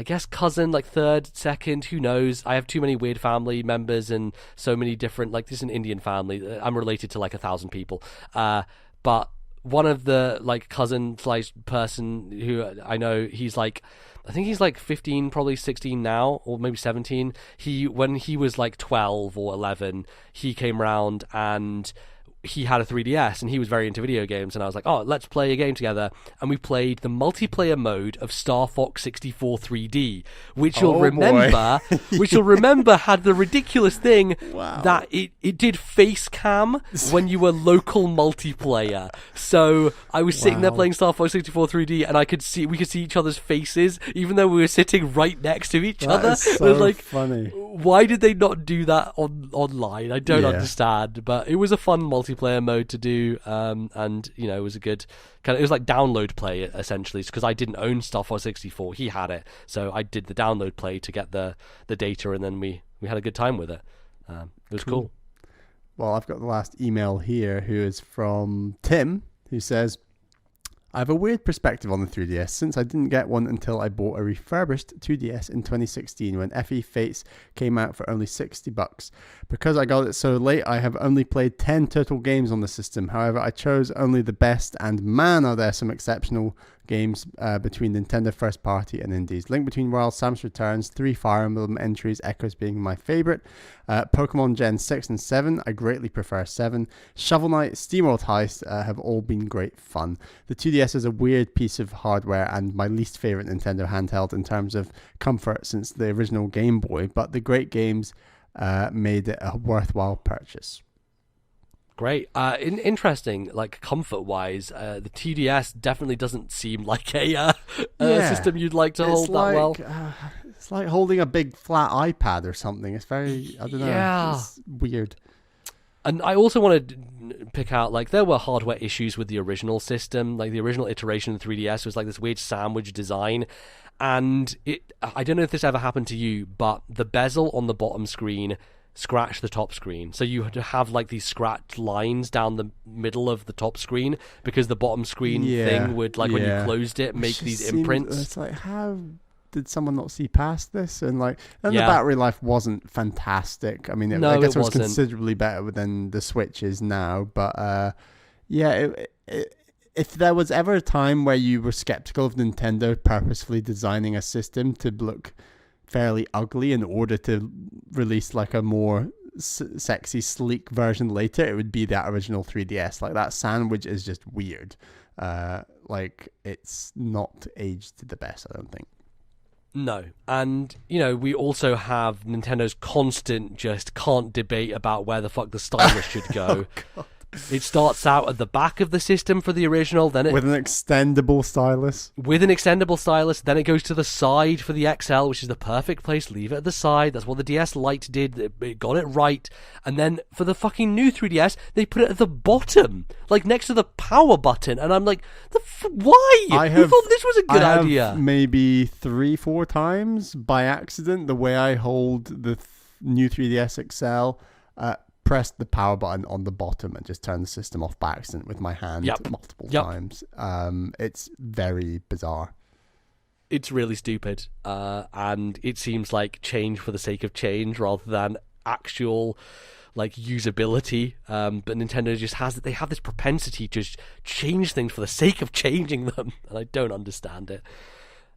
guess cousin, like third, second, who knows? I have too many weird family members and so many different, like this is an Indian family. I'm related to like 1,000 people. But one of the like cousin person who I know, he's like, I think he's like 15, probably 16 now, or maybe 17. When he was like 12 or 11, he came around and he had a 3DS and he was very into video games, and I was like, oh, let's play a game together. And we played the multiplayer mode of Star Fox 64 3D, which you'll remember had the ridiculous thing that it did face cam when you were local multiplayer. So I was sitting there playing Star Fox 64 3D, and we could see each other's faces even though we were sitting right next to each other. Is so it was like, funny. Why did they not do that online? I don't understand, but it was a fun multiplayer mode to do, and you know, it was a good kind of, it was like download play essentially, because I didn't own Star Fox 64, he had it, so I did the download play to get the data, and then we had a good time with it. It was cool. Well, I've got the last email here, who is from Tim, who says, I have a weird perspective on the 3DS since I didn't get one until I bought a refurbished 2DS in 2016 when FE Fates came out for only $60. Because I got it so late, I have only played 10 total games on the system. However, I chose only the best, and man, are there some exceptional games between Nintendo first party and indies. Link Between Worlds, Samus Returns, 3 Fire Emblem entries, Echoes being my favorite. Pokemon Gen 6 and 7, I greatly prefer 7. Shovel Knight, SteamWorld Heist have all been great fun. The 2DS is a weird piece of hardware and my least favorite Nintendo handheld in terms of comfort since the original Game Boy, but the great games made it a worthwhile purchase. Great. Interesting, like comfort-wise, the TDS definitely doesn't seem like a system you'd like to hold that well. It's like holding a big flat iPad or something. It's very, I don't know, it's weird. And I also want to pick out, like, there were hardware issues with the original system. Like, the original iteration of the 3DS was like this weird sandwich design. And I don't know if this ever happened to you, but the bezel on the bottom screen scratch the top screen, so you have like these scratched lines down the middle of the top screen because the bottom screen thing would, like, when you closed it, make these imprints. It's like, how did someone not see past this? And the battery life wasn't fantastic. I mean, I guess it was considerably better than the Switch is now, but if there was ever a time where you were skeptical of Nintendo purposefully designing a system to look fairly ugly in order to release like a more sexy, sleek version later, it would be that original 3DS. Like, that sandwich is just weird. Like, it's not aged the best, I don't think. No. And, we also have Nintendo's constant just can't debate about where the fuck the stylus should go. Oh, God. It starts out at the back of the system for the original, then with an extendable stylus. Then it goes to the side for the XL, which is the perfect place. Leave it at the side. That's what the DS Lite did. It got it right. And then for the fucking new 3DS, they put it at the bottom, like next to the power button. And I'm like, why? Who thought this was a good idea? Maybe 3-4 times by accident, the way I hold the new 3DS XL, press the power button on the bottom and just turn the system off by accident with my hand multiple times. It's very bizarre. It's really stupid. And it seems like change for the sake of change rather than actual like usability. But Nintendo just they have this propensity to just change things for the sake of changing them. And I don't understand it.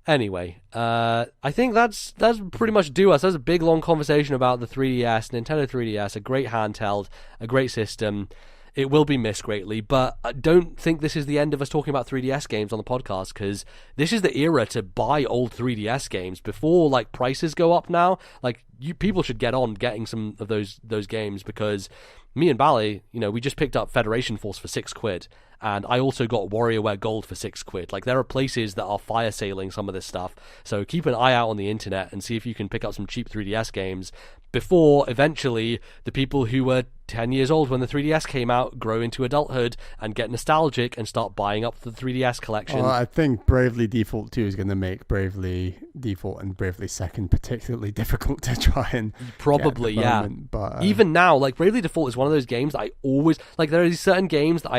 Anyway, I think that's pretty much do us. That was a big, long conversation about the 3DS, Nintendo 3DS, a great handheld, a great system. It will be missed greatly, but I don't think this is the end of us talking about 3DS games on the podcast, because this is the era to buy old 3DS games before like prices go up now. Like, people should get on getting some of those games, because me and Bally, we just picked up Federation Force for £6. And I also got WarioWare Gold for £6. Like, there are places that are fire sailing some of this stuff. So keep an eye out on the internet and see if you can pick up some cheap 3DS games before eventually the people who were 10 years old when the 3DS came out grow into adulthood and get nostalgic and start buying up the 3DS collection. Well, I think Bravely Default 2 is going to make Bravely Default and Bravely Second particularly difficult to try and probably, get at the moment. But even now, like, Bravely Default is one of those games that I always like. There are these certain games that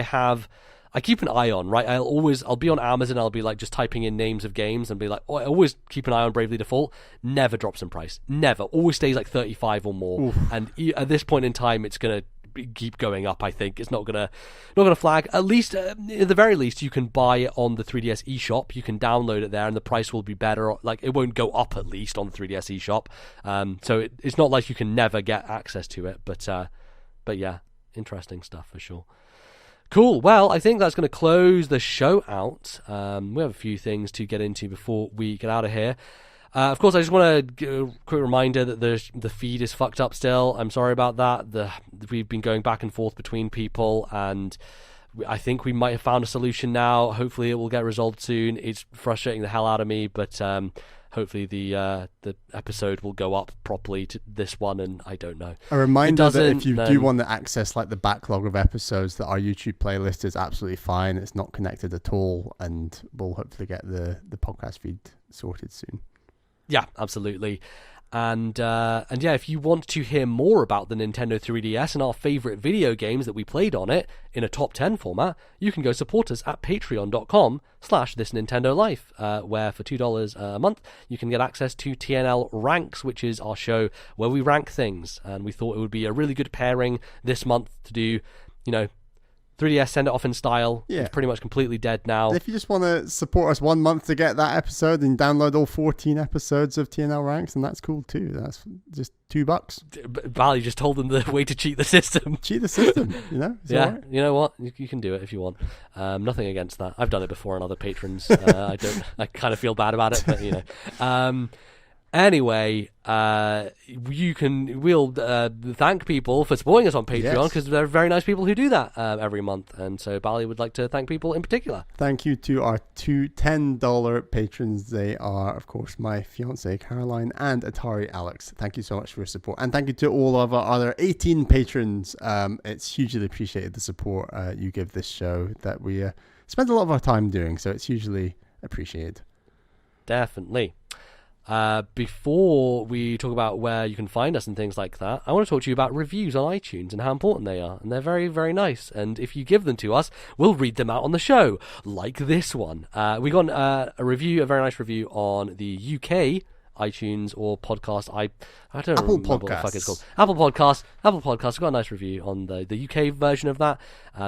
I keep an eye on, right? I'll be on Amazon, I'll be like just typing in names of games and be like, I always keep an eye on Bravely Default. Never drops in price. Never. Always stays like 35 or more. Oof. And at this point in time, it's going to keep going up, I think. It's not gonna flag. At least, at the very least, you can buy it on the 3DS eShop. You can download it there and the price will be better. Like, it won't go up, at least, on the 3DS eShop. So it's not like you can never get access to it. But yeah, interesting stuff for sure. Cool. Well, I think that's going to close the show out. We have a few things to get into before we get out of here. Of course, I just want to give a quick reminder that the feed is fucked up still. I'm sorry about that. We've been going back and forth between people, and I think we might have found a solution now. Hopefully, it will get resolved soon. It's frustrating the hell out of me, but hopefully the episode will go up properly to this one, and I don't know. A reminder that if you do want to access like the backlog of episodes, that our YouTube playlist is absolutely fine. It's not connected at all, and we'll hopefully get the podcast feed sorted soon. Yeah, absolutely. And yeah, if you want to hear more about the Nintendo 3DS and our favorite video games that we played on it in a top 10 format, you can go support us at patreon.com/ThisNintendoLife, where for $2 a month, you can get access to TNL Ranks, which is our show where we rank things. And we thought it would be a really good pairing this month to do, 3DS Send It Off in Style. Yeah. It's pretty much completely dead now. If you just want to support us 1 month to get that episode and download all 14 episodes of TNL Ranks, and that's cool too. That's just $2. Bally just told them the way to cheat the system. Cheat the system, It's yeah, all right. you know what? You can do it if you want. Nothing against that. I've done it before on other patrons. I kind of feel bad about it, but Anyway, we'll thank people for supporting us on Patreon, because there are very nice people who do that every month. And so Bally would like to thank people in particular. Thank you to our two $10 patrons. They are, of course, my fiance Caroline and Atari Alex. Thank you so much for your support. And thank you to all of our other 18 patrons. It's hugely appreciated, the support you give this show that we spend a lot of our time doing. So it's hugely appreciated. Definitely. Before we talk about where you can find us and things like that, I want to talk to you about reviews on iTunes and how important they are. And they're very, very nice. And if you give them to us, we'll read them out on the show, like this one. We got a very nice review on the UK iTunes or podcast. I don't Apple remember what the fuck Podcasts. it's called. Apple Podcasts. We got a nice review on the UK version of that.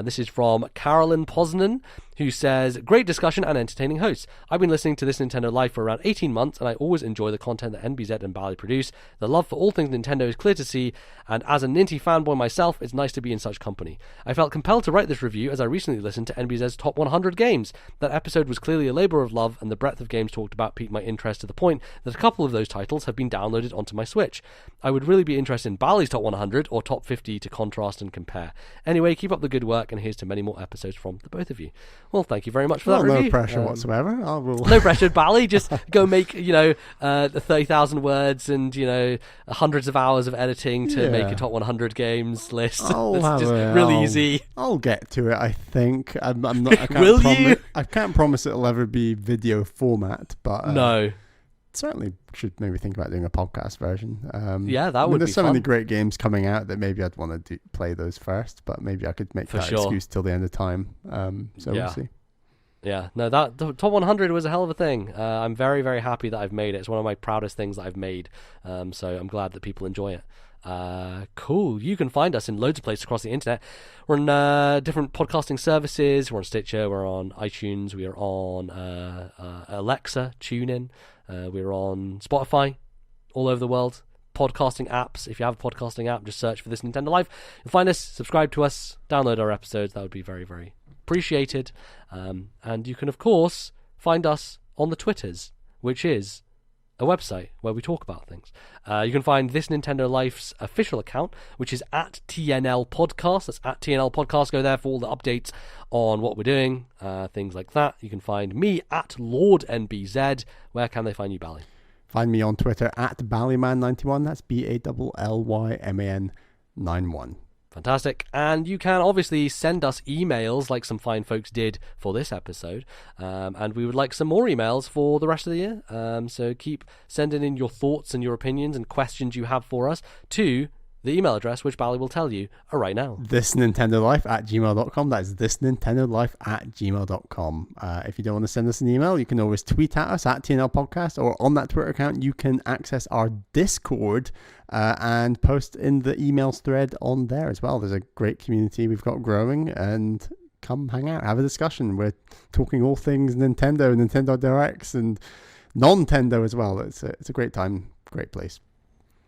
This is from Carolyn Posnan, who says, great discussion and entertaining hosts. I've been listening to This Nintendo Life for around 18 months, and I always enjoy the content that NBZ and Bally produce. The love for all things Nintendo is clear to see, and as a Ninty fanboy myself, it's nice to be in such company. I felt compelled to write this review as I recently listened to NBZ's Top 100 Games. That episode was clearly a labour of love, and the breadth of games talked about piqued my interest to the point that a couple of those titles have been downloaded onto my Switch. I would really be interested in Bally's Top 100 or Top 50 to contrast and compare. Anyway, keep up the good work, and here's to many more episodes from the both of you. Well, thank you very much for that review. No pressure whatsoever. No pressure, Bally. Just go make, 30,000 words and, hundreds of hours of editing to make a top 100 games list. It's just really easy. I'll get to it, I think. I'm not, I can't Will you? I can't promise it'll ever be video format, but no. Certainly should maybe think about doing a podcast version. Yeah, that would be There's so fun. many great games coming out that maybe I'd want to play those first, but maybe I could make that excuse till the end of time. We'll see. Yeah, no, the top 100 was a hell of a thing. I'm very, very happy that I've made it. It's one of my proudest things that I've made. So I'm glad that people enjoy it. Cool. You can find us in loads of places across the internet. We're on different podcasting services. We're on Stitcher. We're on iTunes. We are on Alexa, TuneIn. We're on Spotify, all over the world. Podcasting apps. If you have a podcasting app, just search for This Nintendo Life. You'll find us, subscribe to us, download our episodes. That would be very, very appreciated. And you can, of course, find us on the Twitters, which is a website where we talk about things. You can find This Nintendo Life's official account, which is at TNL Podcast. That's at TNL Podcast. Go there for all the updates on what we're doing, things like that. You can find me at Lord NBZ. Where can they find you, Bally? Find me on Twitter at Ballyman91. That's BALLYMAN91. Fantastic. And you can obviously send us emails like some fine folks did for this episode. And we would like some more emails for the rest of the year. So keep sending in your thoughts and your opinions and questions you have for us to the email address, which Bally will tell you right now. ThisNintendoLife@gmail.com. That's ThisNintendoLife@gmail.com. If you don't want to send us an email, you can always tweet at us at TNL Podcast, or on that Twitter account, you can access our Discord and post in the emails thread on there as well. There's a great community we've got growing, and come hang out, have a discussion. We're talking all things Nintendo, Nintendo Directs, and non-Tendo as well. It's a great time, great place.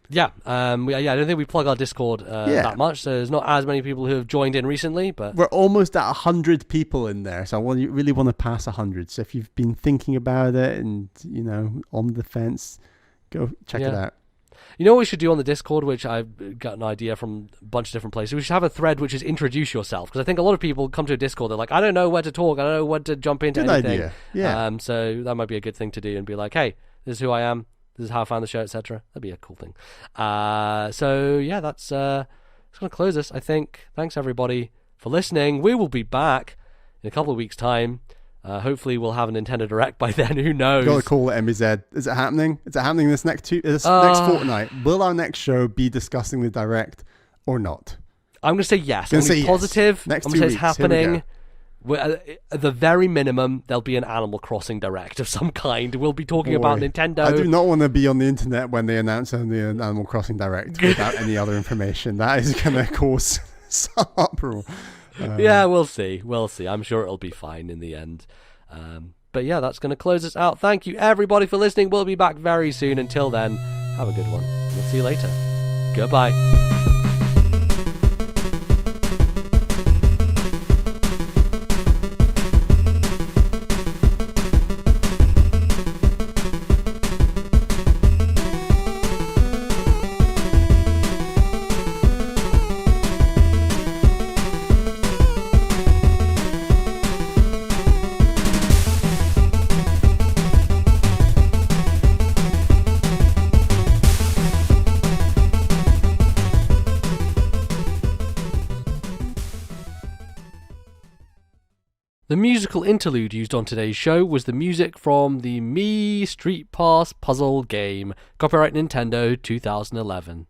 Yeah, I don't think we plug our Discord that much, so there's not as many people who have joined in recently, but we're almost at 100 people in there, so you really want to pass 100. So if you've been thinking about it and, on the fence, go check it out. You know what we should do on the Discord, which I've got an idea from a bunch of different places? We should have a thread which is introduce yourself, because I think a lot of people come to a Discord, they're like, I don't know where to talk, I don't know when to jump into good anything. Idea. Yeah. So that might be a good thing to do, and be like, hey, this is who I am. This is how I found the show, etc. That'd be a cool thing. So yeah, that's going to close us, I think. Thanks everybody for listening. We will be back in a couple of weeks' time. Hopefully we'll have a Nintendo Direct by then. Who knows? Got to call it MZ. Is it happening? Is it happening this next fortnight? Will our next show be discussing the Direct or not? I'm going to say yes. I'm going to say positive. Next I'm 2 going to weeks. say it's happening. At the very minimum, there'll be an Animal Crossing Direct of some kind. We'll be talking about Nintendo. I do not want to be on the internet when they announce only an Animal Crossing Direct without any other information. That is going to cause some uproar. Yeah, we'll see. We'll see. I'm sure it'll be fine in the end. But yeah, that's going to close us out. Thank you, everybody, for listening. We'll be back very soon. Until then, have a good one. We'll see you later. Goodbye. The musical interlude used on today's show was the music from the Mii Street Pass puzzle game. Copyright Nintendo 2011.